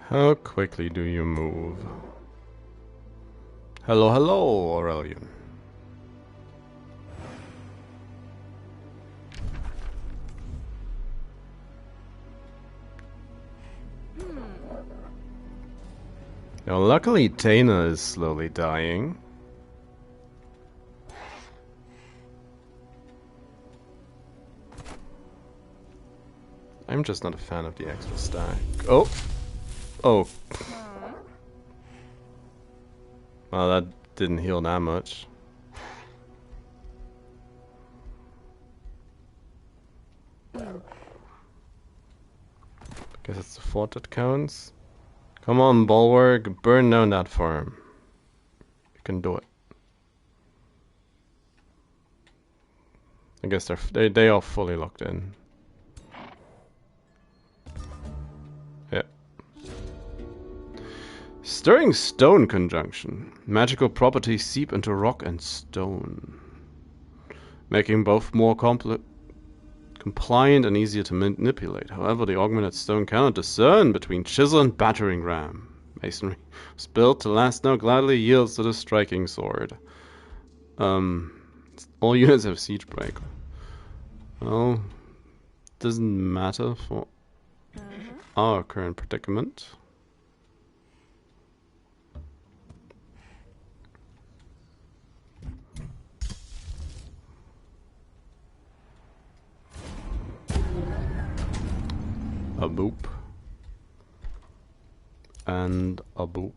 How quickly do you move? Hello, hello, Aurelian. Now, luckily, Tana is slowly dying. I'm just not a fan of the extra stack. Oh! Oh. Well, that didn't heal that much. Guess it's the fort that counts. Come on, Bulwark, burn down that farm. You can do it. I guess they are fully locked in. Stirring stone conjunction. Magical properties seep into rock and stone, making both more compliant and easier to manipulate. However, the augmented stone cannot discern between chisel and battering ram. Masonry was built to last now, gladly yields to the striking sword. All units have siege break. Well, doesn't matter for our current predicament. A boop. And a boop.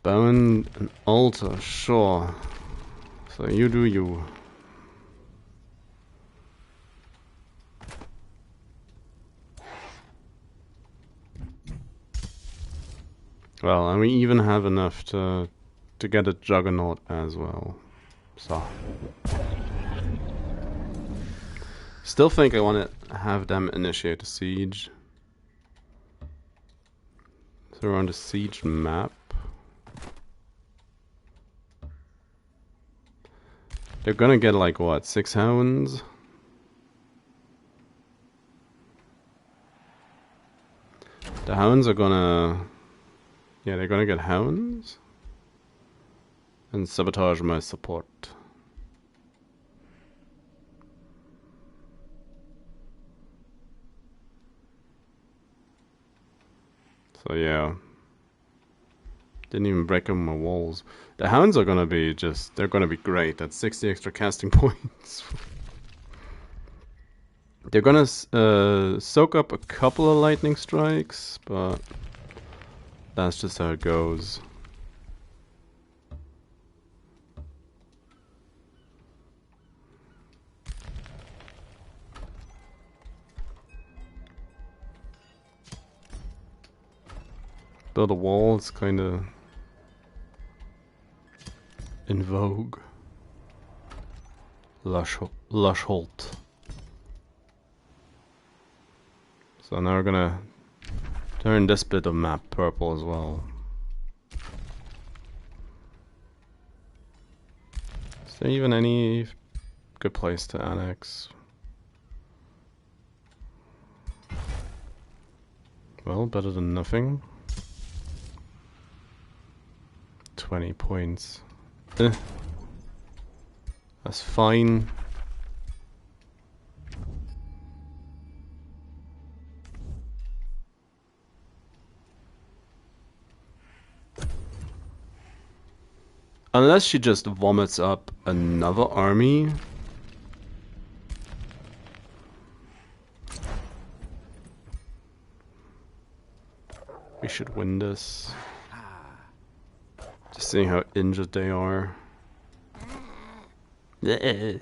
Bone and altar, sure. So you do you. Well, and we even have enough to get a juggernaut as well. So still think I want to have them initiate a siege. So we're on the siege map. They're gonna get like what, 6 hounds? The hounds are gonna... Yeah, they're gonna get hounds. And sabotage my support. So yeah. Didn't even break up my walls. The hounds are gonna be just... They're gonna be great. That's 60 extra casting points. They're gonna soak up a couple of lightning strikes, but that's just how it goes. Build a wall, it's kinda in vogue. Lush Holt. So now we're gonna turn this bit of map purple as well. Is there even any good place to annex? Well, better than nothing. 20 points. That's fine. Unless she just vomits up another army. We should win this. Just seeing how injured they are. Yeah.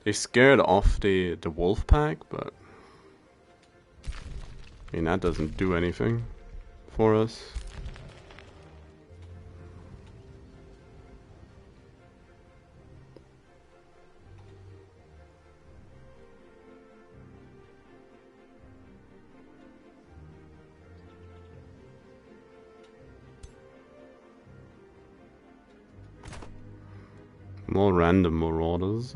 They scared off the wolf pack, but I mean that doesn't do anything for us. More random marauders.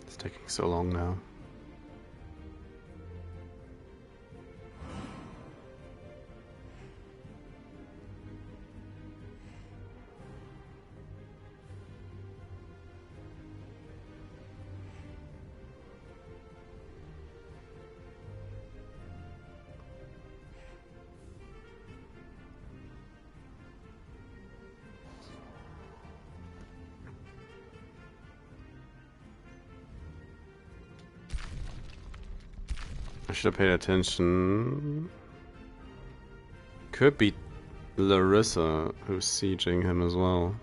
It's taking so long now. should have paid attention. Could be Larissa who's sieging him as well.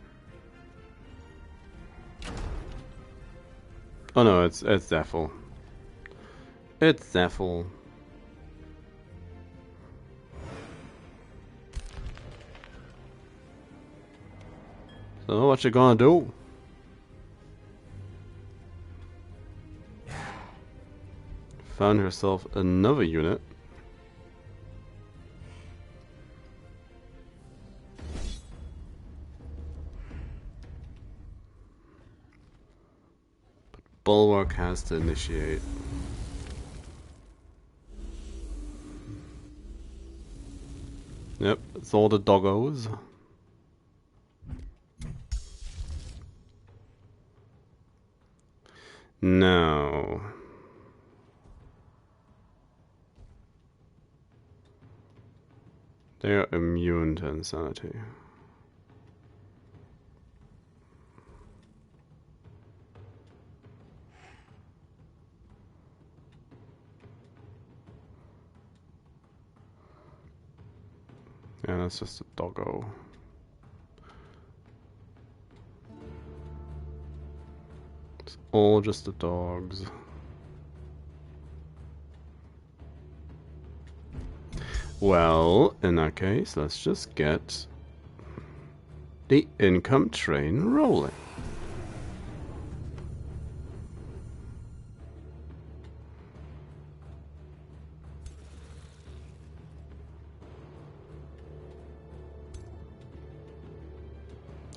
Oh no, it's Zephyl. It's Zephyl. So what you gonna do? Found herself another unit. But Bulwark has to initiate. Yep, it's all the doggos. Now, they are immune to insanity. Yeah, that's just a doggo. It's all just the dogs. Well, in that case, let's just get the income train rolling.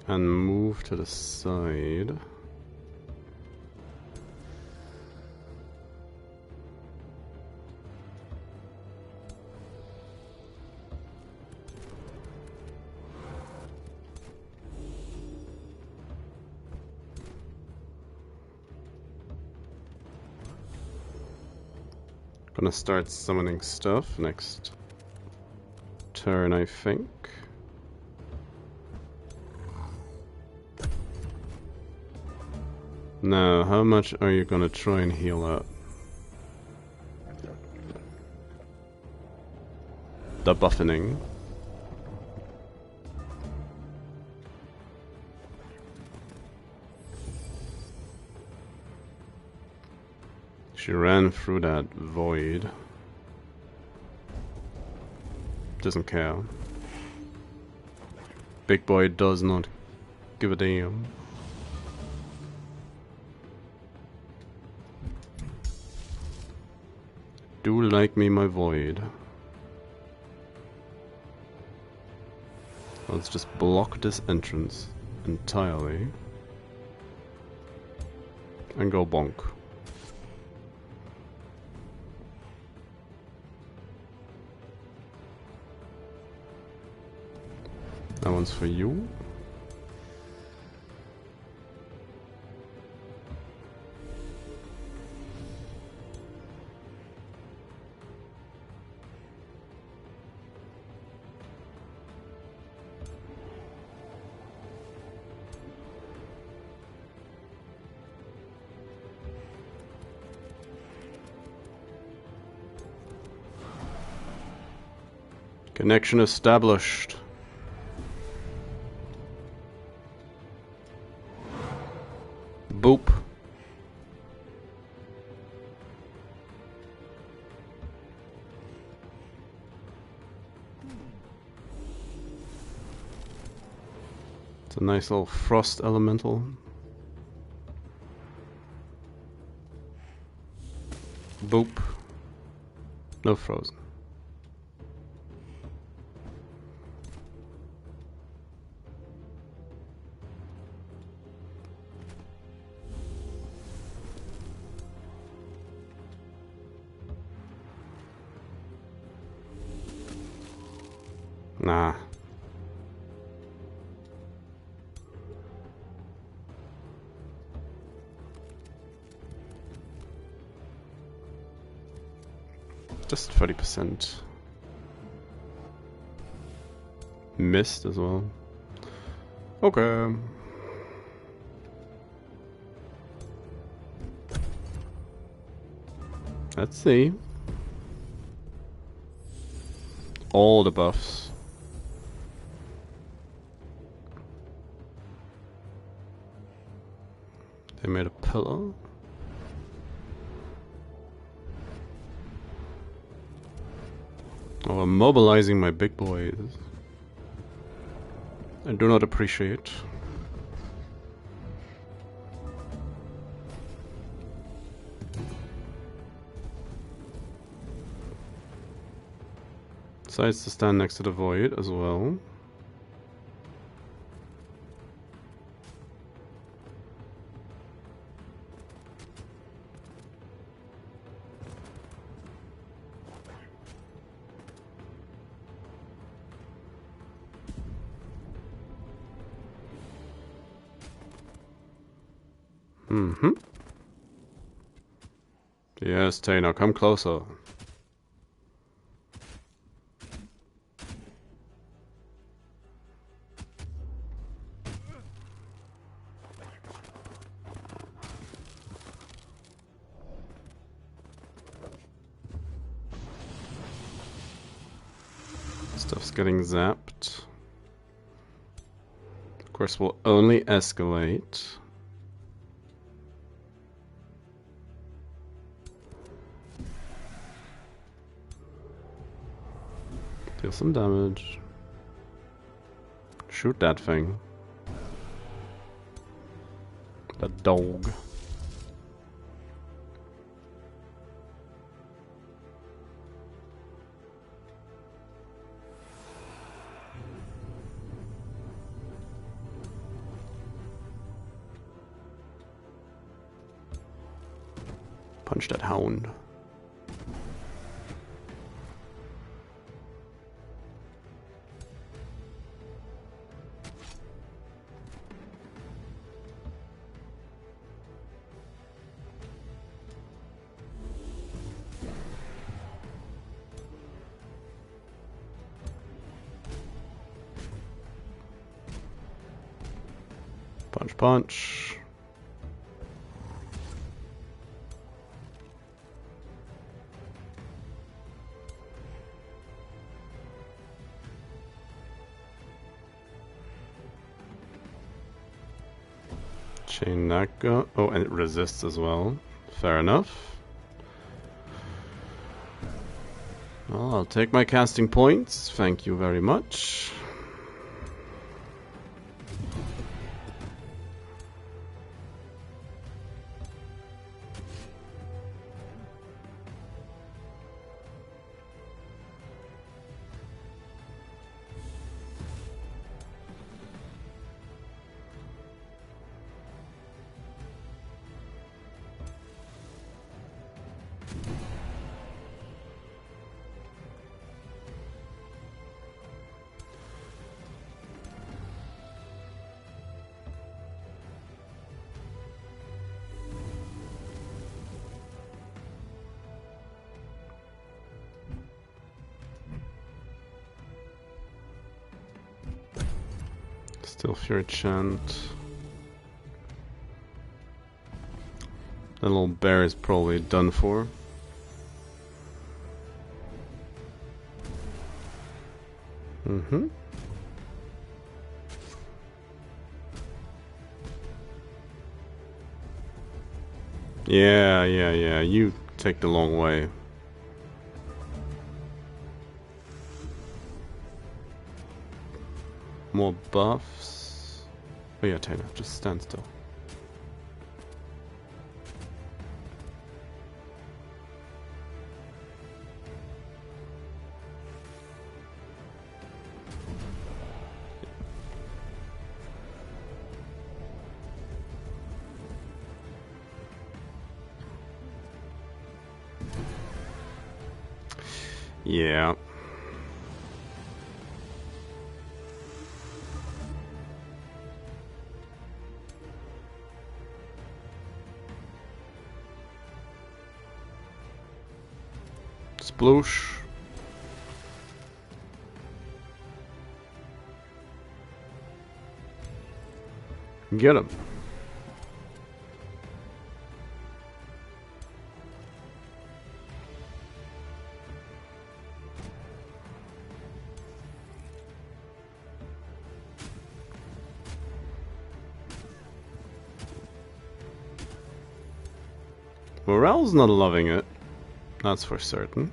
And move to the side. Gonna start summoning stuff next turn, I think. Now, how much are you gonna try and heal up? The buffening. She ran through that void. Doesn't care. Big boy does not give a damn. Do like me my void. Let's just block this entrance entirely. And go bonk. That one's for you. Connection established. Boop. It's a nice little frost elemental. Boop. No frozen. Nah. Just 30%. Missed as well. Okay. Let's see. all the buffs. They made a pillow. Oh, I'm mobilizing my big boys. I do not appreciate. Decides to stand next to the void as well. Mm-hmm. Yes, Tay, come closer. Stuff's getting zapped. Of course, will only escalate. Deal some damage. Shoot that thing. That dog. Punch that hound. Punch, punch. Chain that go. Oh, and it resists as well. Fair enough. Well, I'll take my casting points. Thank you very much. Still Fury Chant. The little bear is probably done for. Mm-hmm. Yeah, you take the long way. More buffs. Oh yeah, Taylor, just stand still. Yeah. Sploosh. Get him. Morale's not loving it. That's for certain.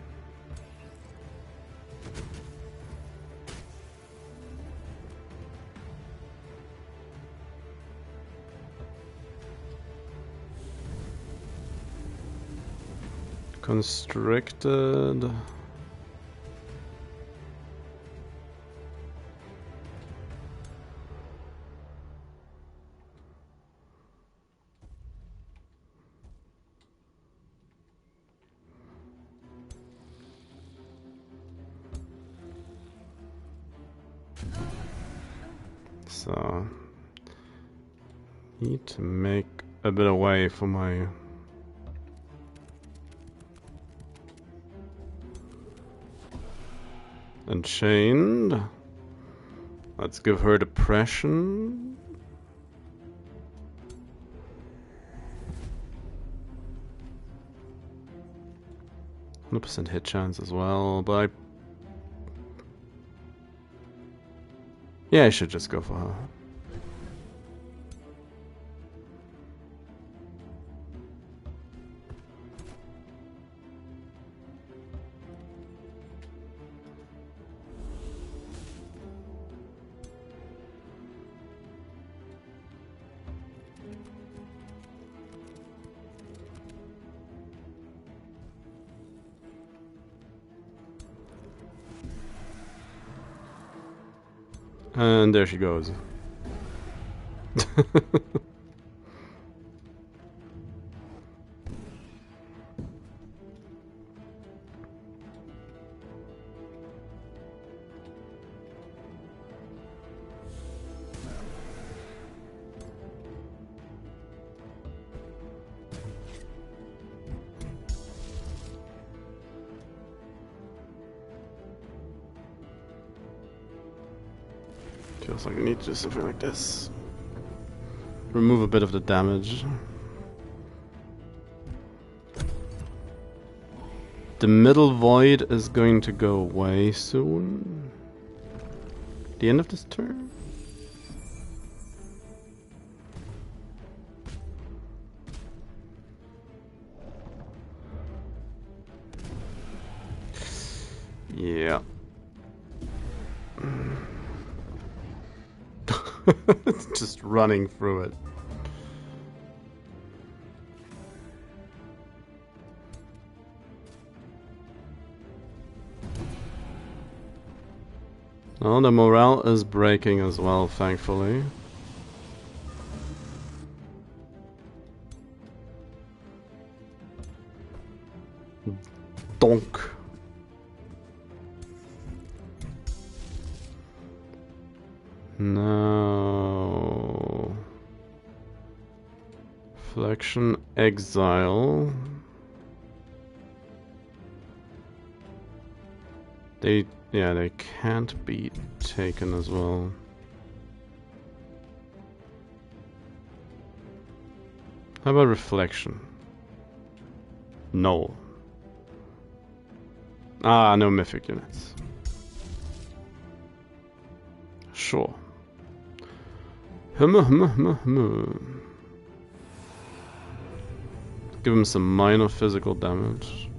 Constricted. So, need to make a bit of way for my Unchained. Let's give her depression. %100% hit chance as well, but yeah, I should just go for her. And there she goes. Feels like I need to do something like this. Remove a bit of the damage. The middle void is going to go away soon. The end of this turn? Yeah. Just running through it. Oh, the morale is breaking as well, thankfully. Donk. No. Flexion exile. They can't be taken as well. How about reflection? No. Ah, no mythic units. Sure. Give him some minor physical damage.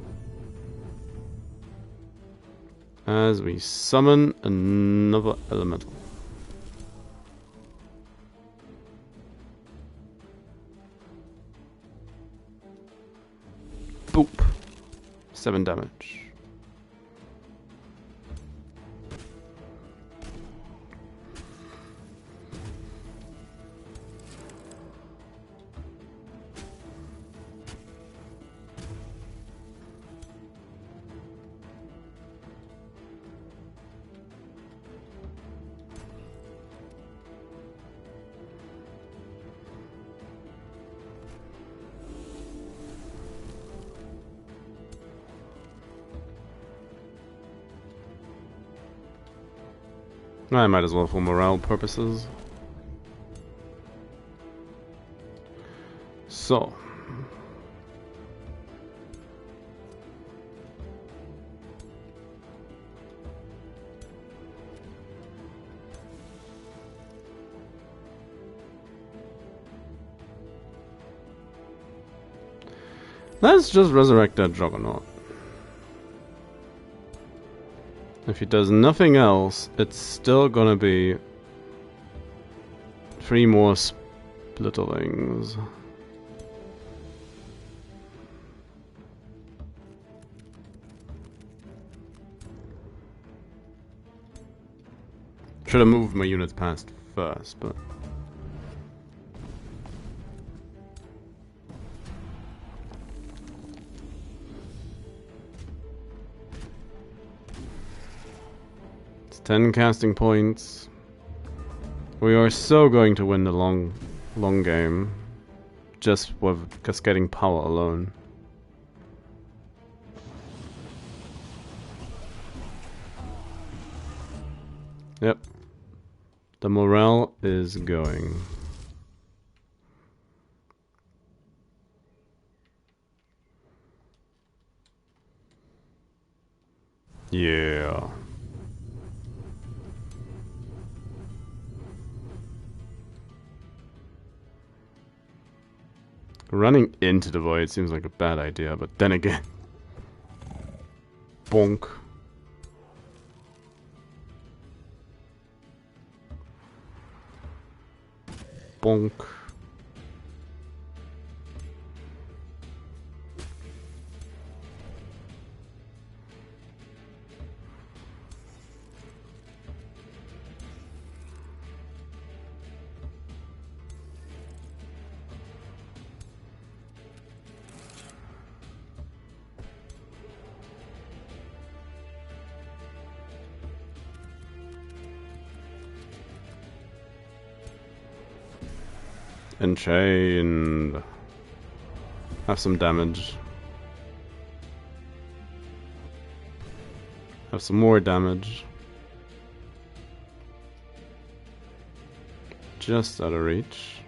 As we summon another elemental. Boop. 7 damage. I might as well for morale purposes. So. Let's just resurrect that Juggernaut. If he does nothing else, it's still gonna be 3 more splitterlings. Should have moved my units past first, but... It's 10 casting points. We are so going to win the long game. Just with cascading power alone. Yep. The morale is going. Yeah. Running into the void seems like a bad idea, but then again... Bonk. Bonk. Enchained. Have some damage. Have some more damage. Just out of reach.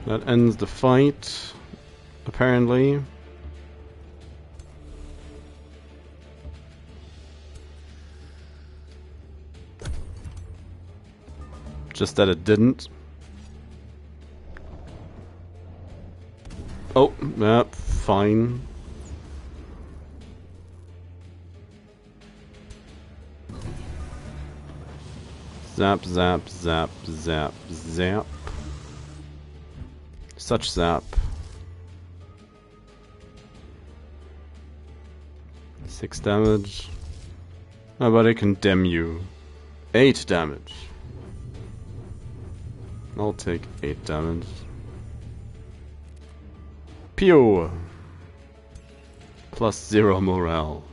That ends the fight. Apparently. Just that it didn't. Oh, yep, fine. Zap, zap, zap, zap, zap. Such zap. 6 damage. How about I condemn you? 8 damage. I'll take 8 damage. Pew! Plus 0 morale.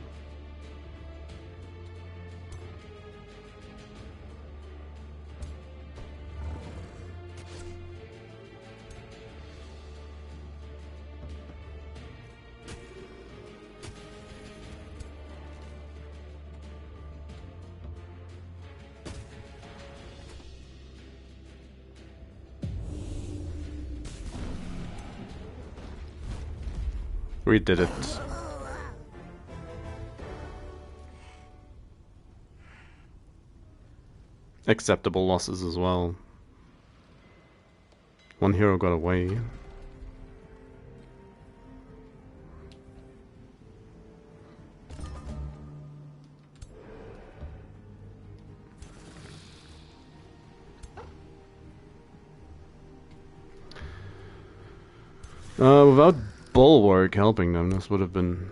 We did it. Acceptable losses as well. 1 hero got away. Without Bulwark helping them, this would have been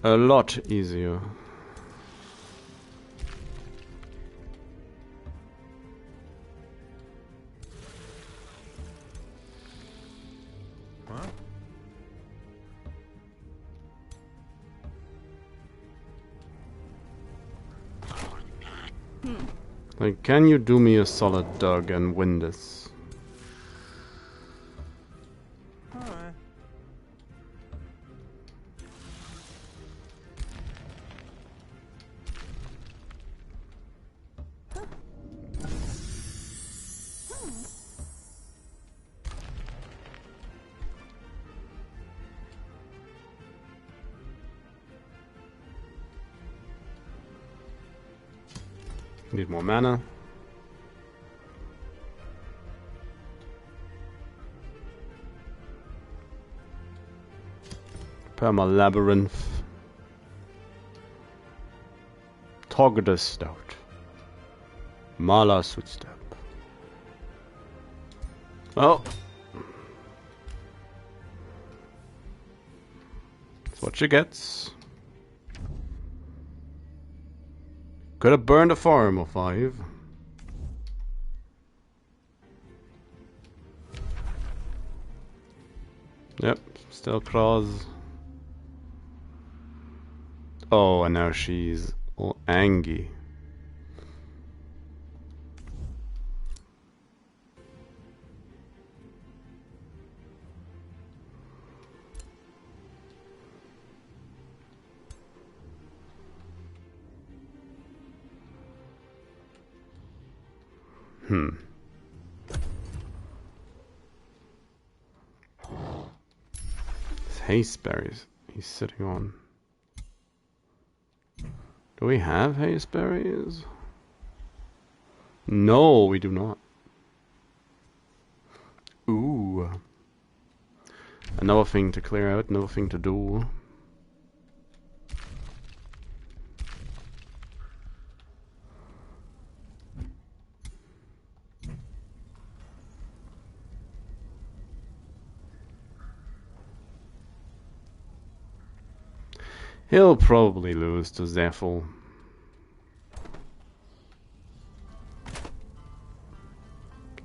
a lot easier. Like, can you do me a solid, Doug, and win this? Need more mana. Perma Labyrinth. Togda Stout. Mala Sweetstep. Well, that's what she gets. Could have burned a farm of 5. Yep, still claws. Oh, and now she's all angry. It's haste berries he's sitting on. Do we have haste berries? No, we do not. Ooh. Another thing to clear out, another thing to do. He'll probably lose to Zephyl.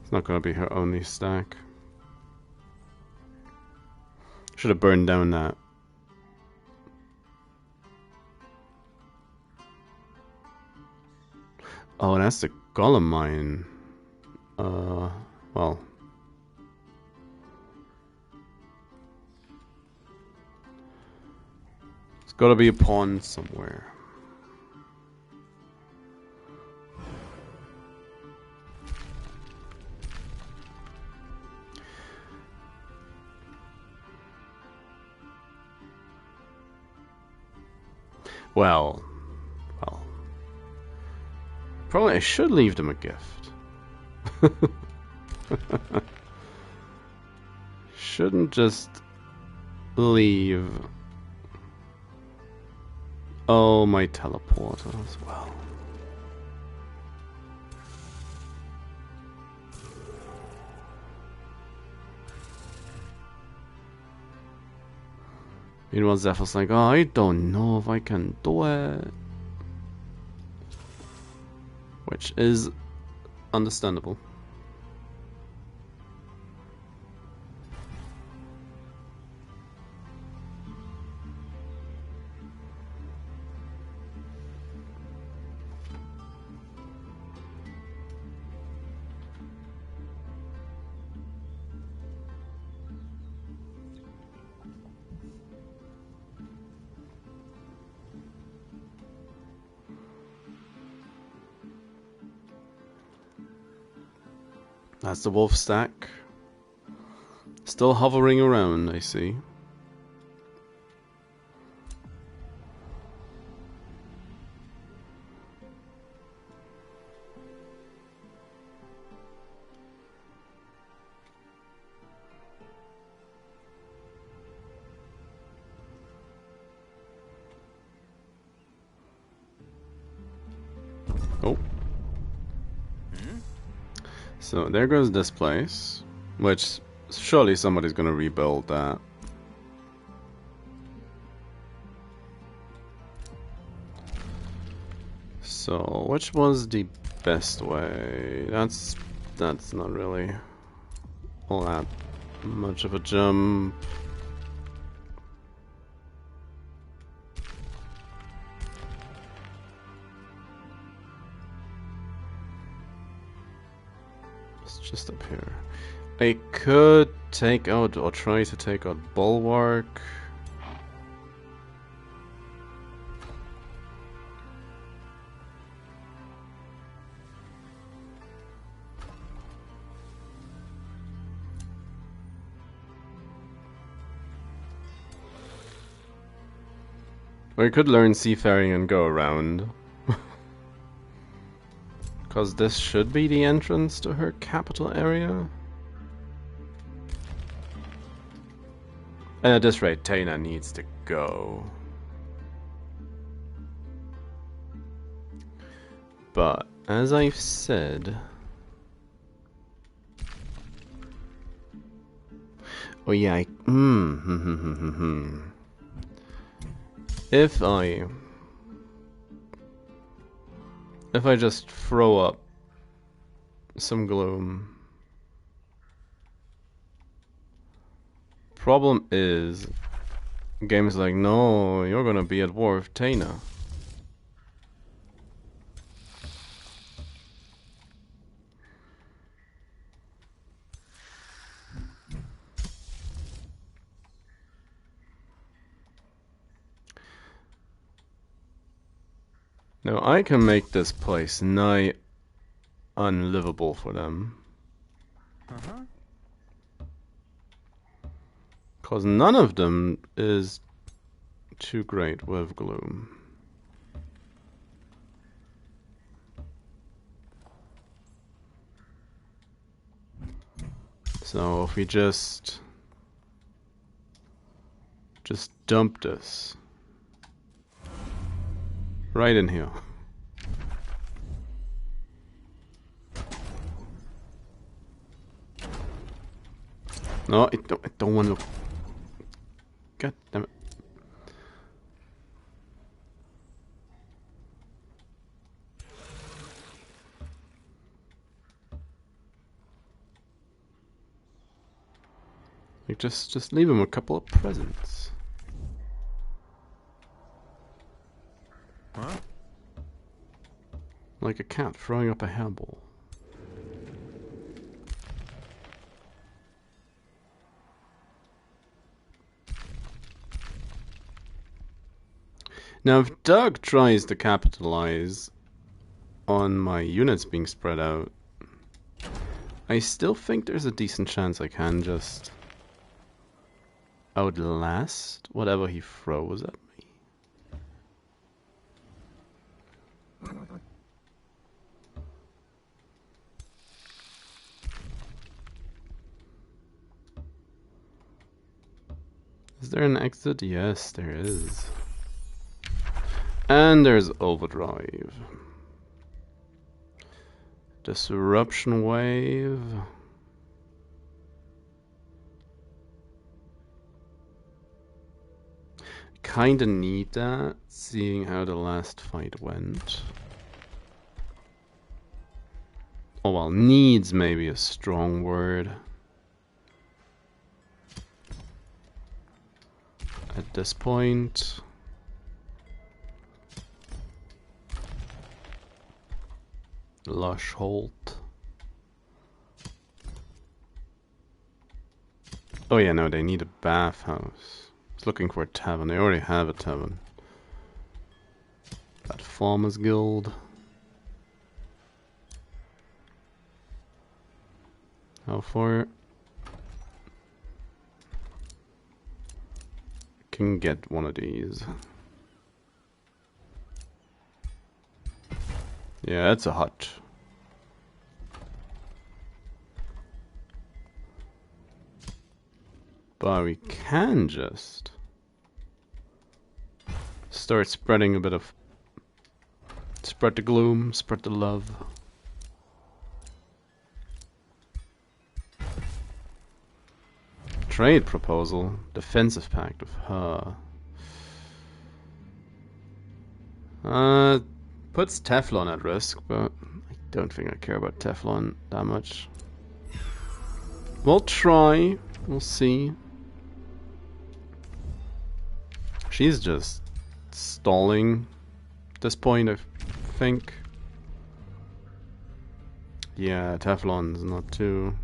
It's not gonna be her only stack. Should have burned down that. Oh, that's the Golem mine. Well. It's gotta be a pawn somewhere. Well. Probably I should leave them a gift. Shouldn't just leave. Oh, my teleporter as well. Meanwhile, Zephyr's like, oh, I don't know if I can do it. Which is understandable. That's the wolf stack. Still hovering around, I see. Oh. So there goes this place, which surely somebody's gonna rebuild that. So which was the best way? That's not really all that much of a jump. Just up here. I could take out or try to take out Bulwark. Or I could learn Seafaring and go around. Because this should be the entrance to her capital area. And at this rate, Taina needs to go. But, as I've said... Oh yeah, If I just throw up some gloom... Problem is... Game's like, no, you're gonna be at war with Taina. Now I can make this place nigh unlivable for them. Cause none of them is too great with gloom. So if we just dump this right in here. No, I don't want to. God damn it. Like just leave him a couple of presents. Huh? Like a cat throwing up a hairball. Now, if Doug tries to capitalize on my units being spread out, I still think there's a decent chance I can just outlast whatever he throws at me. Is there an exit? Yes, there is. And there's overdrive. Disruption wave. Kinda need that, seeing how the last fight went. Oh well, needs maybe a strong word. At this point. Lush Holt. Oh yeah, no, they need a bathhouse. I was looking for a tavern. They already have a tavern. That Farmers Guild. How far? Can get one of these. Yeah, that's a hut. But we can just start spreading a bit of... Spread the gloom, spread the love. Trade proposal. Defensive pact with her. Puts Teflon at risk, but I don't think I care about Teflon that much. We'll try. We'll see. She's just stalling at this point, I think. Yeah, Teflon's not too...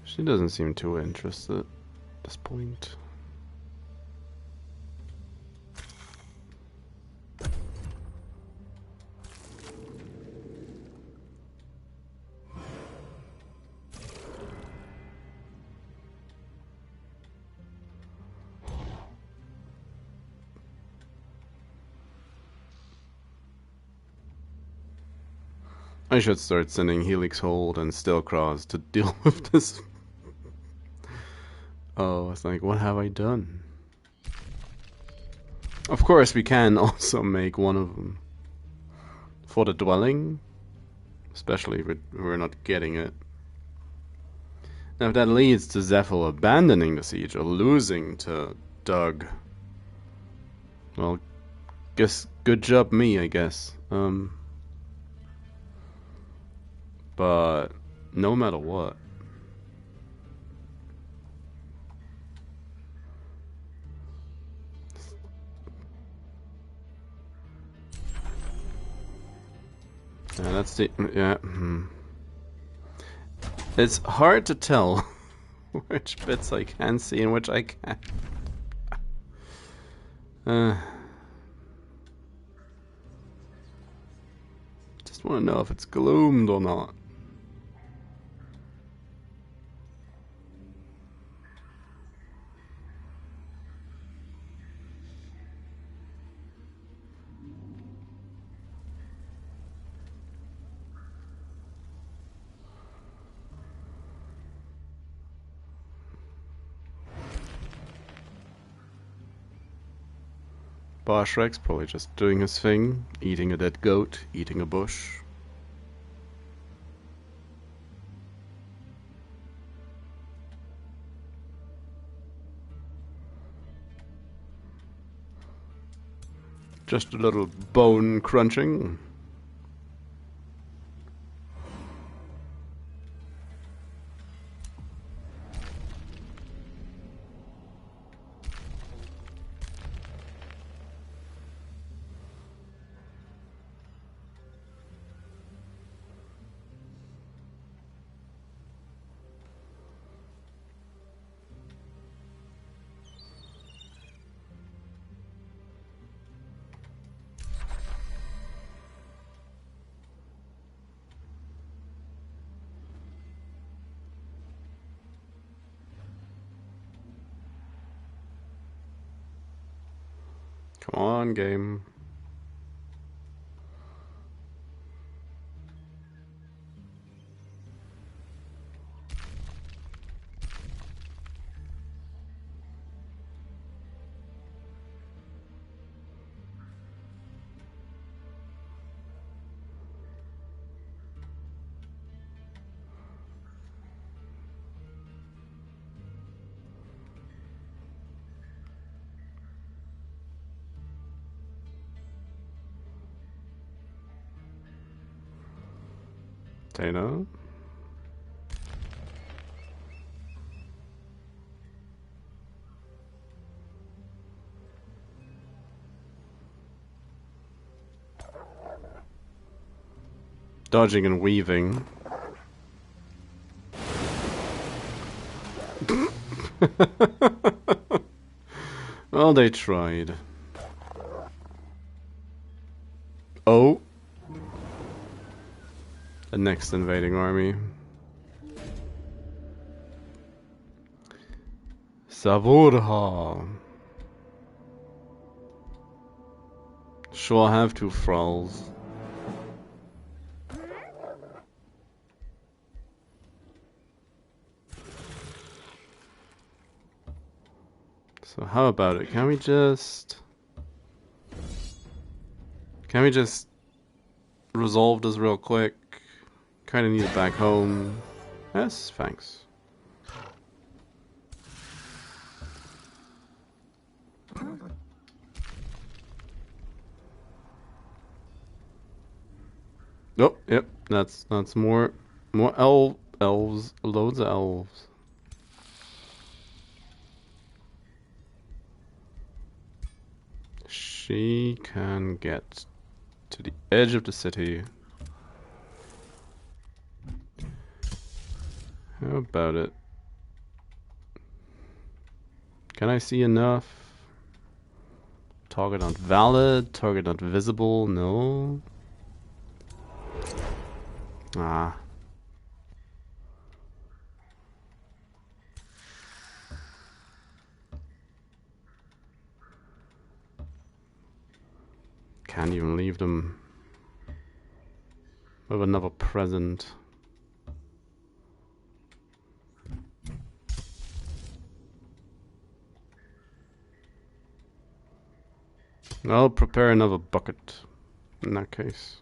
She doesn't seem too interested at this point. I should start sending Helix Hold and Steelcross to deal with this. Oh, it's like, what have I done? Of course, we can also make one of them for the dwelling, especially if we're not getting it. Now, if that leads to Zephyl abandoning the siege or losing to Doug, well, guess good job me, I guess. But no matter what. Yeah, that's the yeah. It's hard to tell which bits I can see and which I can't. Just want to know if it's gloomed or not. Barshrek's probably just doing his thing, eating a dead goat, eating a bush. Just a little bone crunching. Come on, game. Dana? Dodging and weaving. Well, they tried. Oh. The next invading army. Savurha. Sure have two thralls. So how about it? Can we just resolve this real quick? Kinda need it back home. Yes, thanks. Oh, yep, that's more elves, loads of elves. She can get to the edge of the city. How about it? Can I see enough? Target not valid, target not visible, no. Ah. Can't even leave them. With another present. I'll prepare another bucket in that case.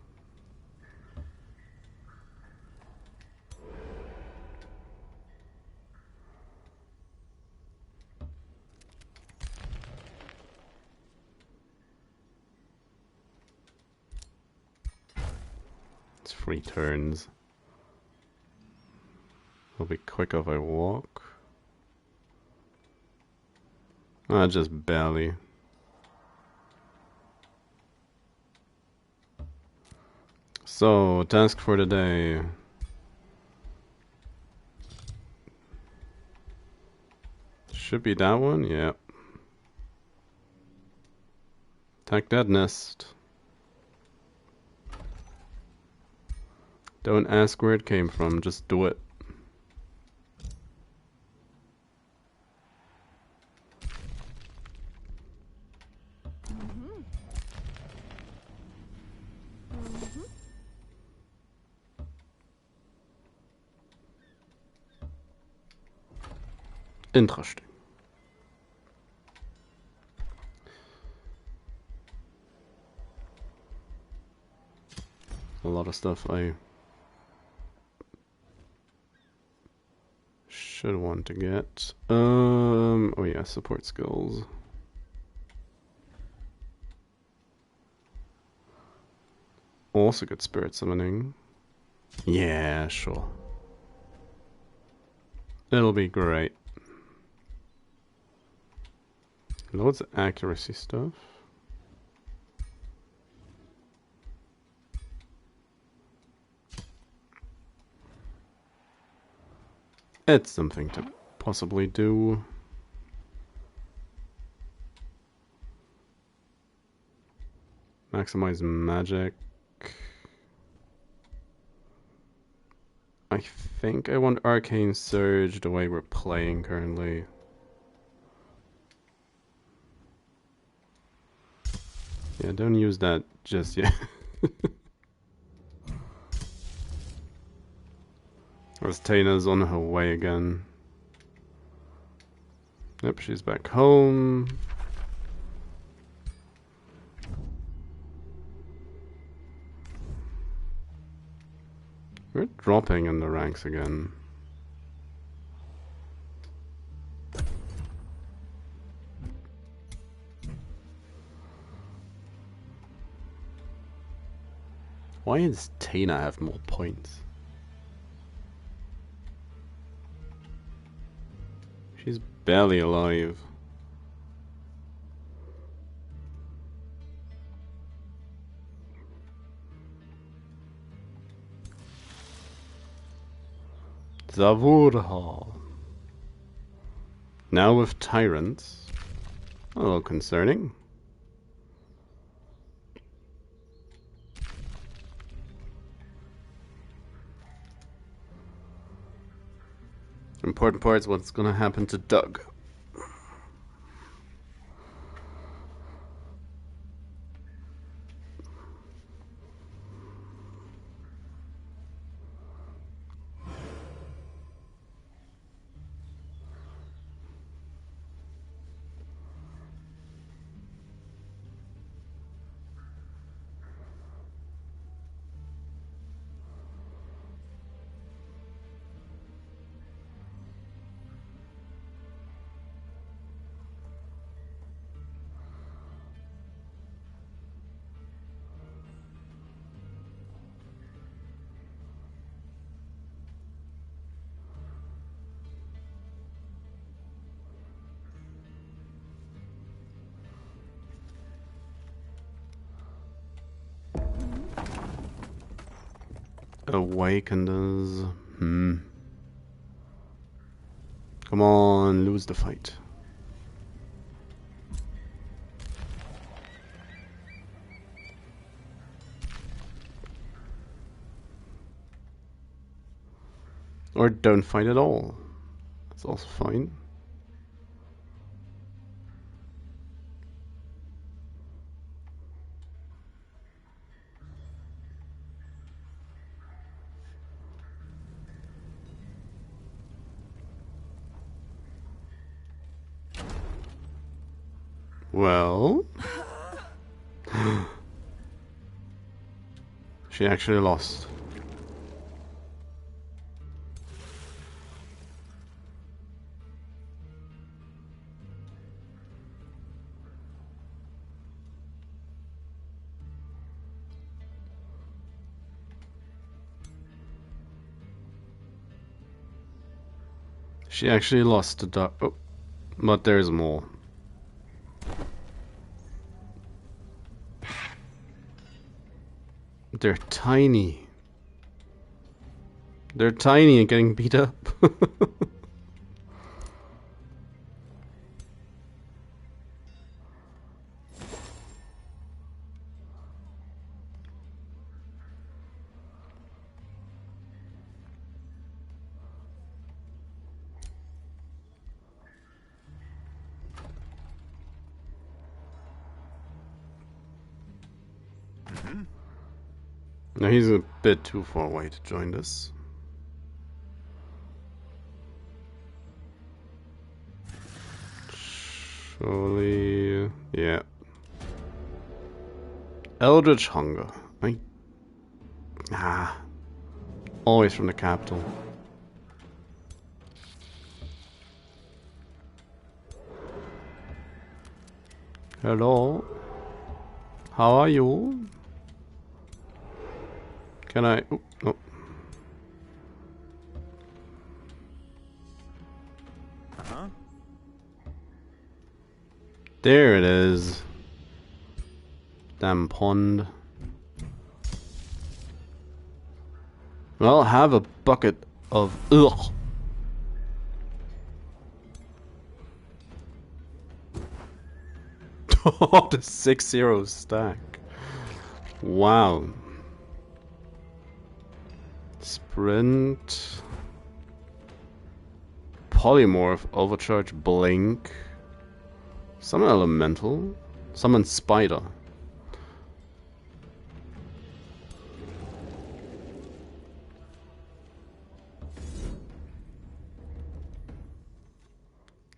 It's 3 turns. It'll be quick if I walk. Just barely. So, task for the day. Should be that one, yeah. Attack that nest. Don't ask where it came from, just do it. Interesting. A lot of stuff I should want to get. Oh yeah, support skills. Also good spirit summoning. Yeah, sure. It'll be great. Loads of accuracy stuff. It's something to possibly do. Maximize magic. I think I want Arcane Surge the way we're playing currently. Yeah, don't use that just yet. As Tana's on her way again. Yep, she's back home. We're dropping in the ranks again. Why does Tina have more points? She's barely alive. Zavurha. Now with tyrants. A little concerning. Important part is what's gonna happen to Doug. Awakeners. Come on, lose the fight. Or don't fight at all. That's also fine. Well, she actually lost. She actually lost the dog. Oh, but there's more. They're tiny. They're tiny and getting beat up. Now he's a bit too far away to join this. Surely, yeah. Eldritch Hunger. Always from the capital. Hello. How are you? Can I? Oh, no. There it is. Damn pond. Well, have a bucket of ugh. Oh, the 6-0 stack. Wow. Sprint. Polymorph, overcharge, blink. Summon elemental. Summon spider.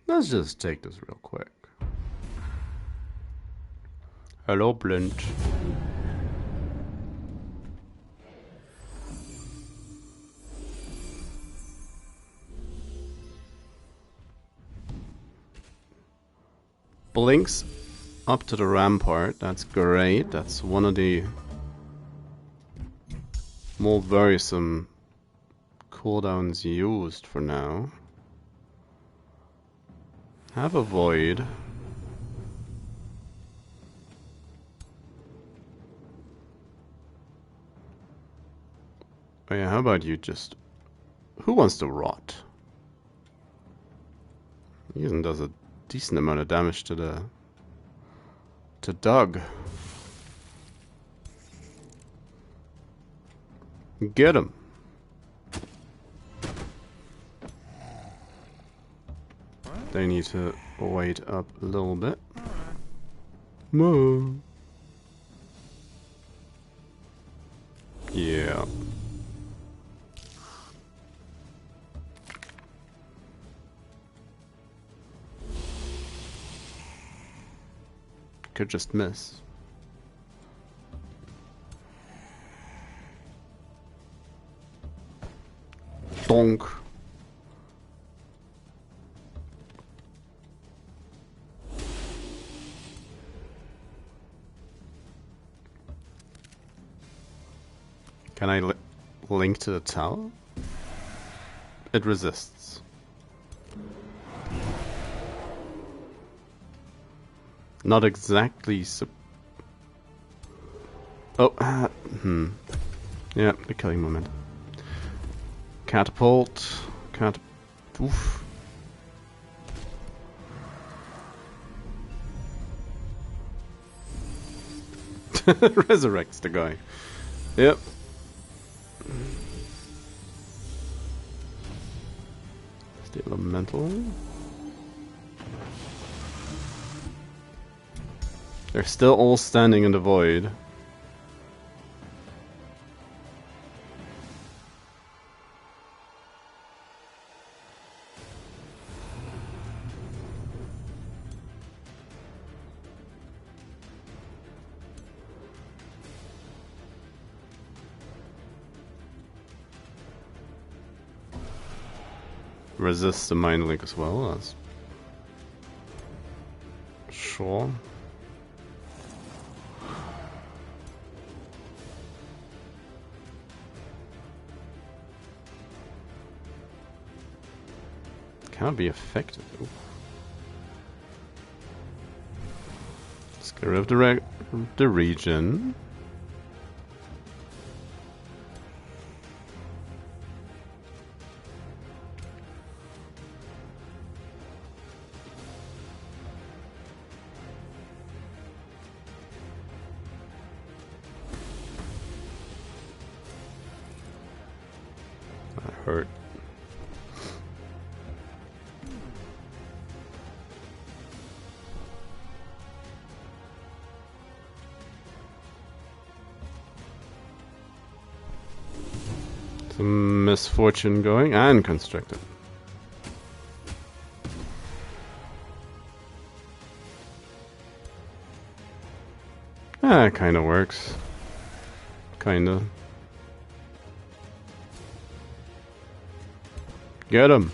Let's just take this real quick. Hello, Blint. Blinks up to the rampart. That's great. That's one of the more worrisome cooldowns used for now. Have a void. Oh yeah, how about you just... Who wants to rot? He even does a decent amount of damage to the... to Doug. Get him. They need to wait up a little bit. Moo. Yeah. Could just miss. Donk. Can I link to the tower? It resists. Not exactly Oh, yeah, the killing moment. Catapult. Oof. Resurrects the guy. Yep. The elemental. They're still all standing in the void. resist the mind link as well. That's sure. Can't be effective. Ooh. Let's get rid of the region. That hurt. Some misfortune going and constricted. Ah, it kinda works. Kinda. Get him!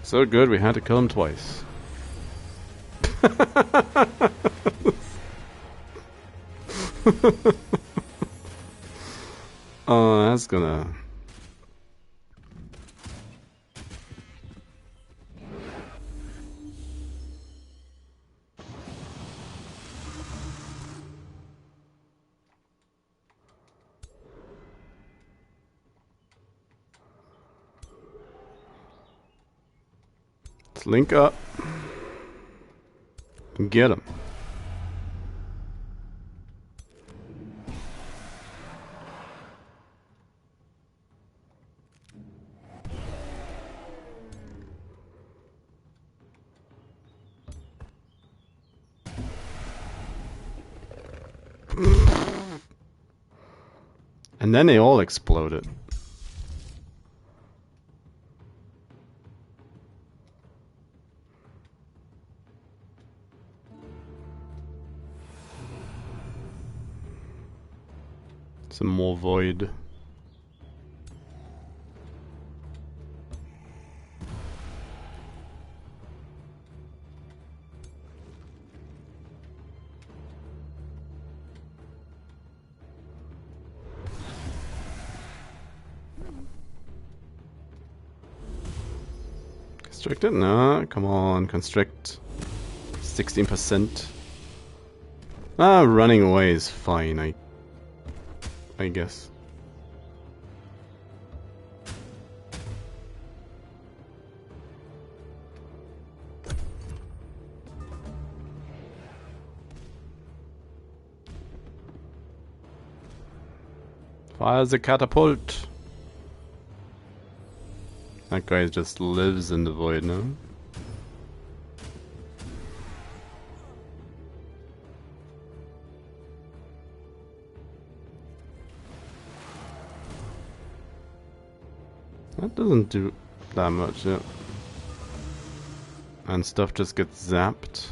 So good, we had to kill him twice. Oh, that's gonna... Let's link up. And get him. And then they all exploded. Some more void. Constrict it? No, come on, constrict. 16%. Ah, running away is fine, I guess. Fires a catapult. That guy just lives in the void now. That doesn't do that much yet. And stuff just gets zapped.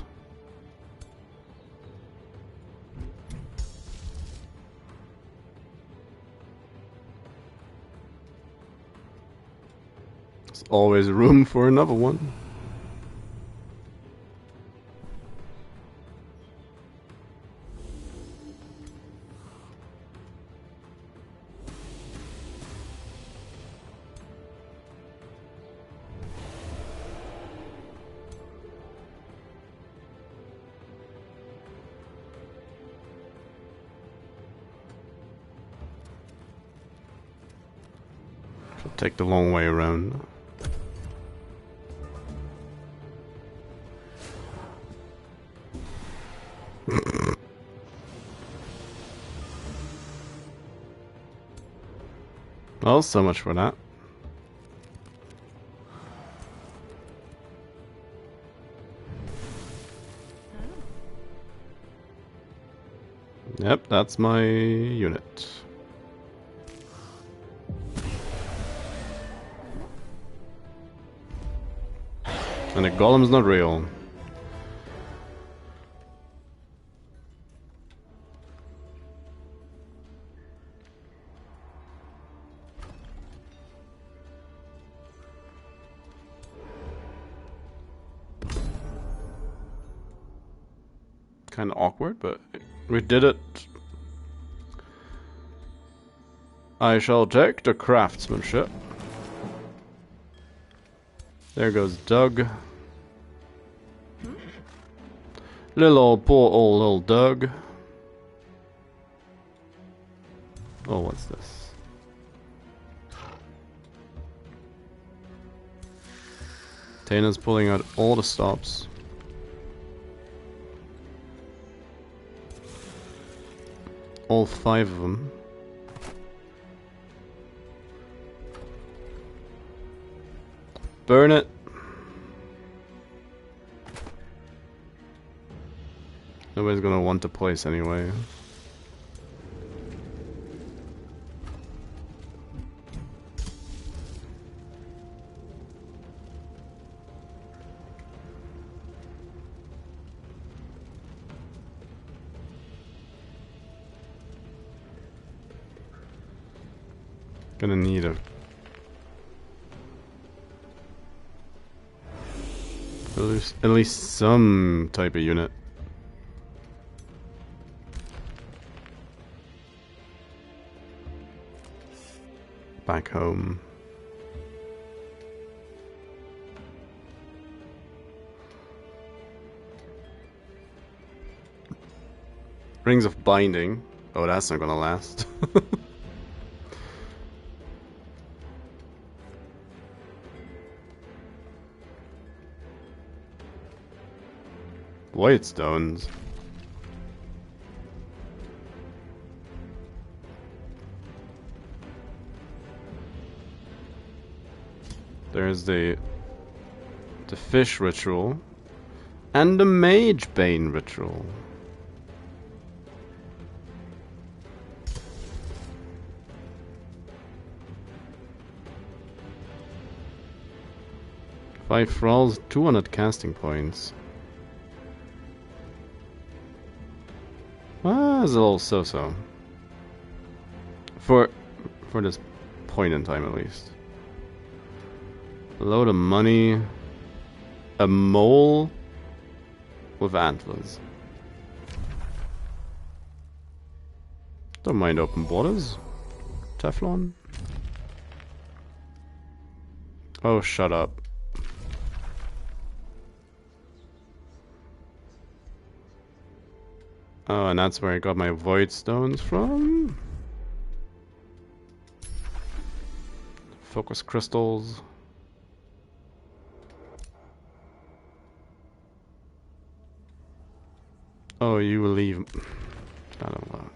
There's always room for another one. Should take the long way around. Well, so much for that. Yep, that's my unit. And the golem's not real. Kind of awkward, but we did it. I shall take the craftsmanship. There goes Doug. Poor old little Doug. Oh, what's this? Tana's pulling out all the stops. All 5 of them. Burn it. Nobody's gonna want the place anyway. Gonna need a at least some type of unit. Back home. Rings of Binding. Oh, that's not gonna last. White stones. There's the fish ritual and the mage bane ritual. Five thralls, 200 casting points. Well, it's a little so-so. For this point in time, at least. A load of money. A mole with antlers. Don't mind open borders. Teflon. Oh, shut up. Oh, and that's where I got my void stones from. Focus crystals. Oh, you will leave. I don't know.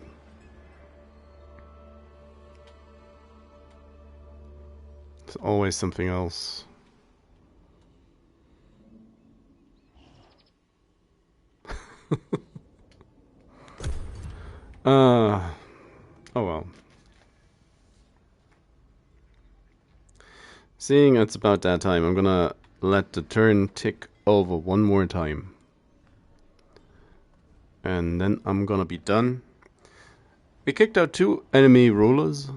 There's always something else. Oh well. Seeing it's about that time, I'm gonna let the turn tick over one more time. And then I'm gonna be done. We kicked out 2 enemy rulers.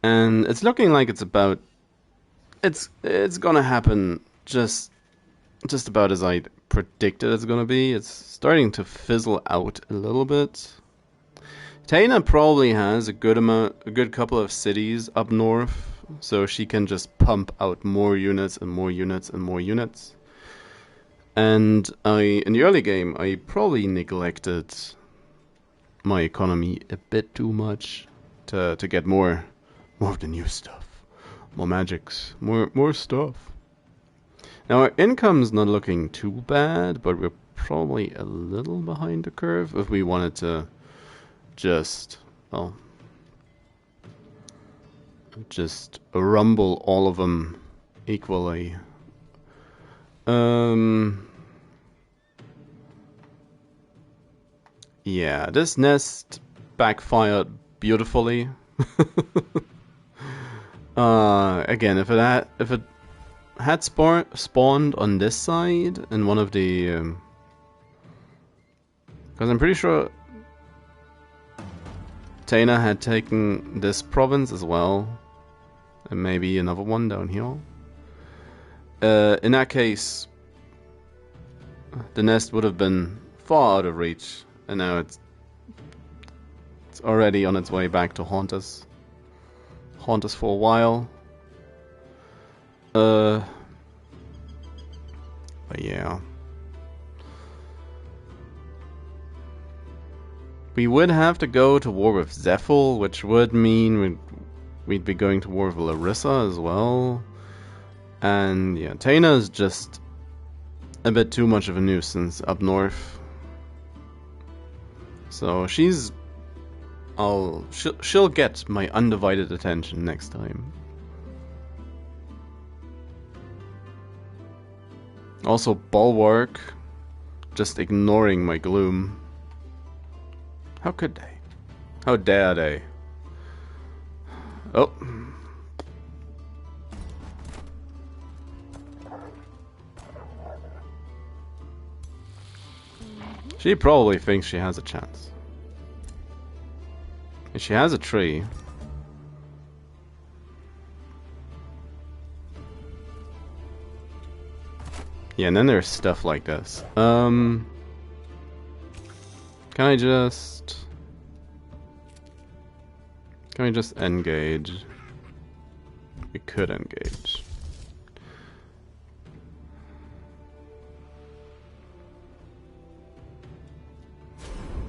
And it's looking like it's about... It's gonna happen just about as I predicted it's gonna be. It's starting to fizzle out a little bit. Tana probably has a good couple of cities up north, so she can just pump out more units and more units and more units. And in the early game, I probably neglected my economy a bit too much to get more of the new stuff, more magics, more stuff. Now our income's not looking too bad, but we're probably a little behind the curve if we wanted to just rumble all of them equally. Yeah, this nest backfired beautifully. Again, if it had spawned on this side in one of the, because I'm pretty sure Tana had taken this province as well, and maybe another one down here. In that case, the nest would have been far out of reach, and now it's already on its way back to haunt us for a while. But yeah. We would have to go to war with Zephyl, which would mean we'd be going to war with Larissa as well. And yeah, Taina is just a bit too much of a nuisance up north. So she'll get my undivided attention next time. Also, Bulwark just ignoring my gloom. How could they? How dare they? Oh. She probably thinks she has a chance. If she has a tree. Yeah, and then there's stuff like this. Can I just engage? We could engage.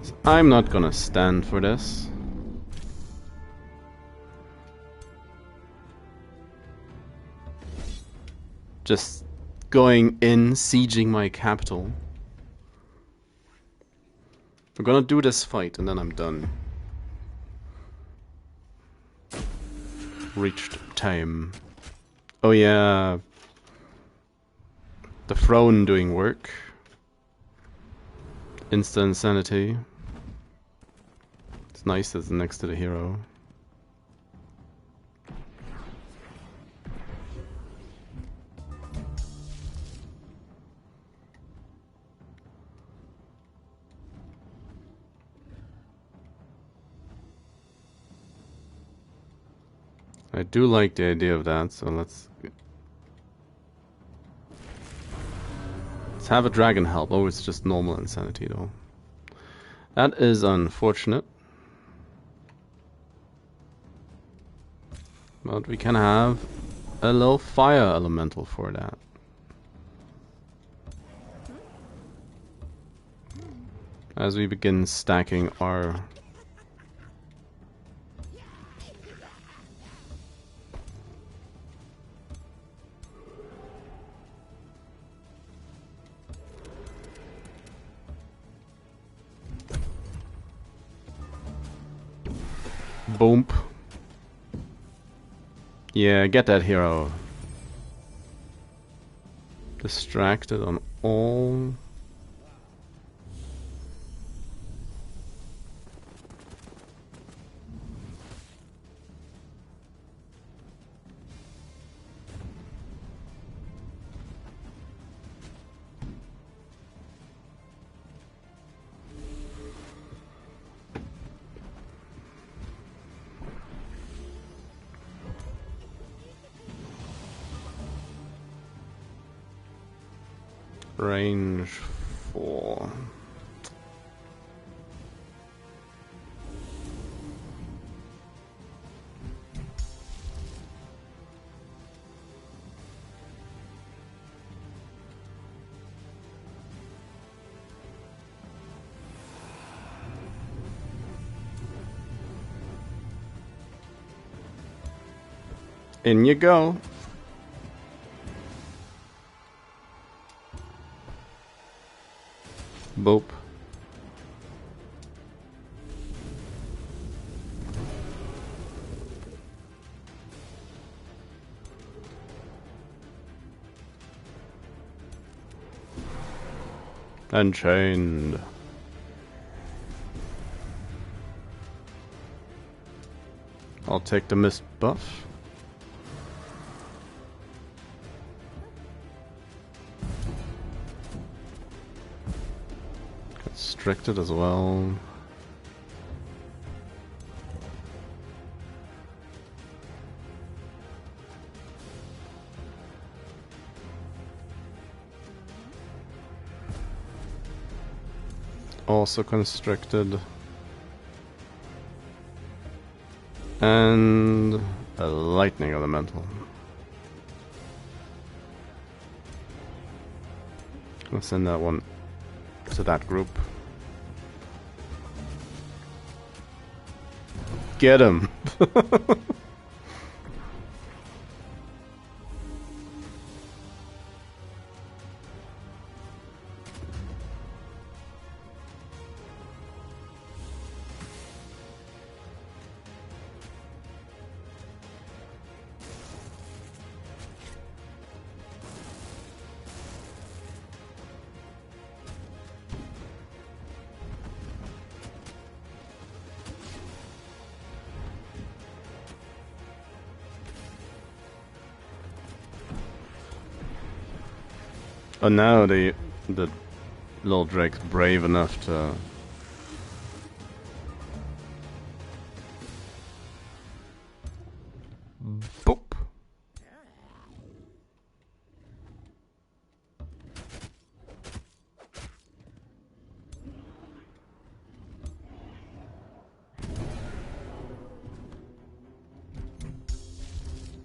So I'm not gonna stand for this. Just going in, sieging my capital. We're gonna do this fight and then I'm done. Reached time. Oh yeah. The throne doing work. Instant insanity. It's nice as next to the hero. I do like the idea of that, so let's have a dragon help. Oh, it's just normal insanity though. That is unfortunate. But we can have a little fire elemental for that. As we begin stacking our boom. Yeah, get that hero. Distracted on all. Range 4. In you go. Boop. Unchained. I'll take the mist buff. Constricted as well. also constricted. And a lightning elemental. I'll send that one to that group. Get him! Oh, now the little drake's brave enough to... Boop!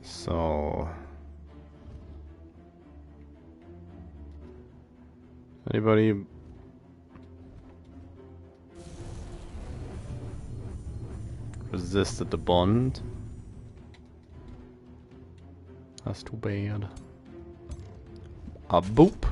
So... Anybody resisted the bond? That's too bad. A boop.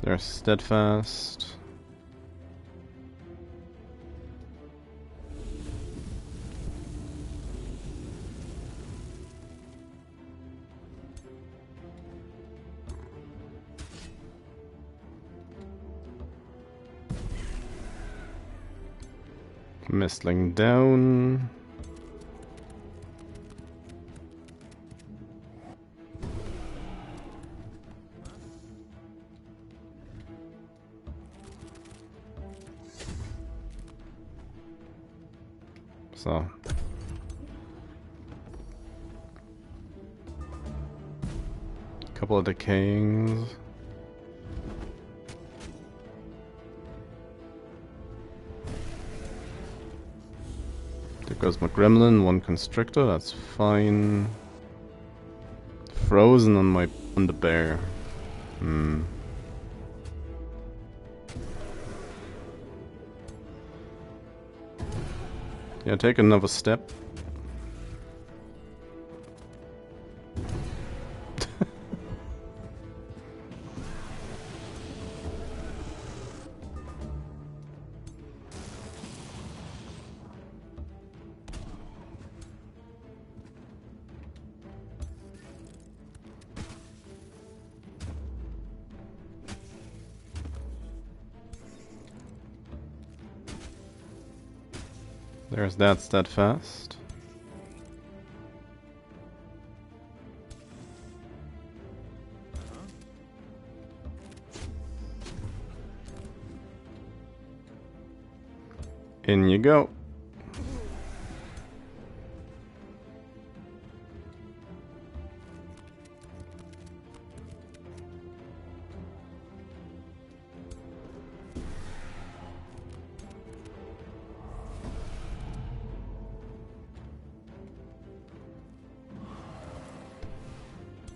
They're steadfast. Mistling down. So. Couple of decayings. There goes my gremlin, one constrictor, that's fine. Frozen on the bear. Yeah, take another step. There's that steadfast. In you go.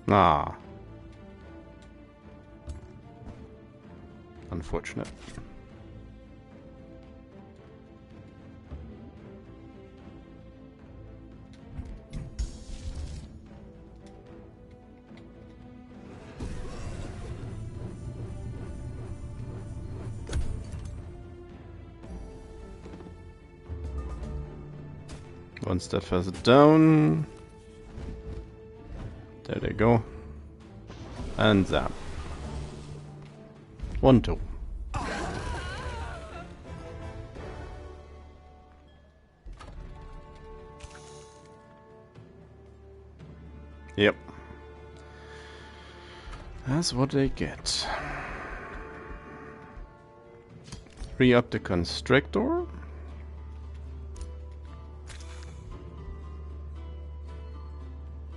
Ah. Unfortunate. One steadfast down. There they go. And zap. 1, 2. Yep. That's what they get. Free up the constrictor.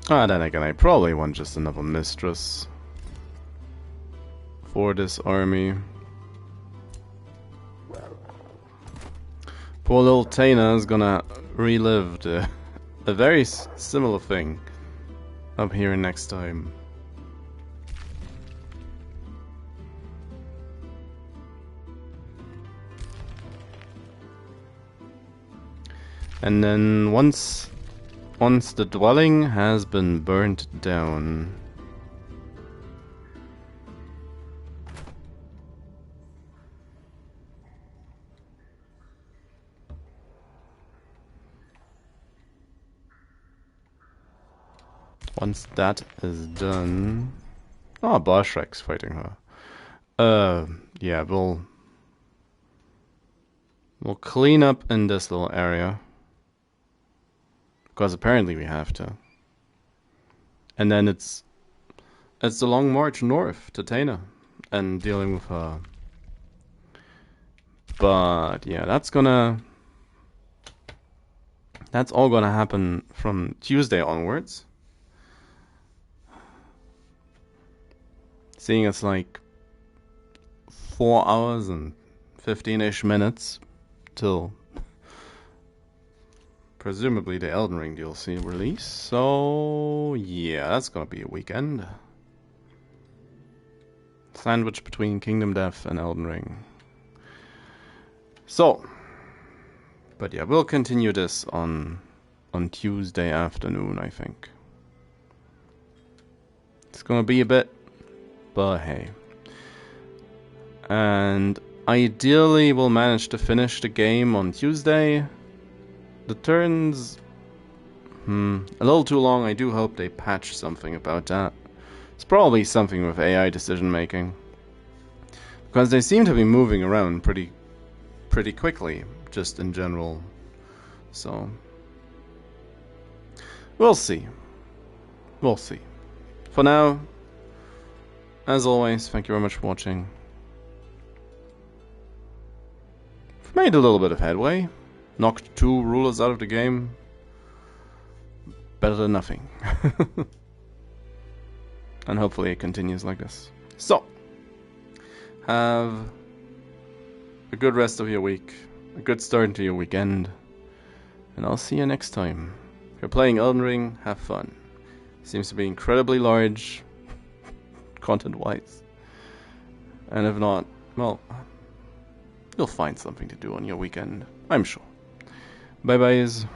Ah, then again, I probably want just another mistress for this army. Poor little Tana is gonna relive a very similar thing up here next time. And then once the dwelling has been burnt down, once that is done... Oh, Barshrek's fighting her. Yeah, we'll clean up in this little area. Because apparently we have to. And then it's the long march north to Tana and dealing with her. But yeah, that's all gonna happen from Tuesday onwards. Seeing it's like 4 hours and 15-ish minutes till presumably the Elden Ring DLC release. So yeah, that's gonna be a weekend. Sandwich between Kingdom Death and Elden Ring. So, but yeah, we'll continue this on Tuesday afternoon, I think. It's gonna be a bit, but hey. And ideally we'll manage to finish the game on Tuesday. The turns... a little too long. I do hope they patch something about that. It's probably something with AI decision making. Because they seem to be moving around pretty quickly, just in general. So... we'll see. We'll see. For now, as always, thank you very much for watching. We've made a little bit of headway. Knocked 2 rulers out of the game. Better than nothing. And hopefully it continues like this. So, have a good rest of your week. A good start into your weekend. And I'll see you next time. If you're playing Elden Ring, have fun. Seems to be incredibly large, content-wise. And if not, well, you'll find something to do on your weekend, I'm sure. Bye-byes.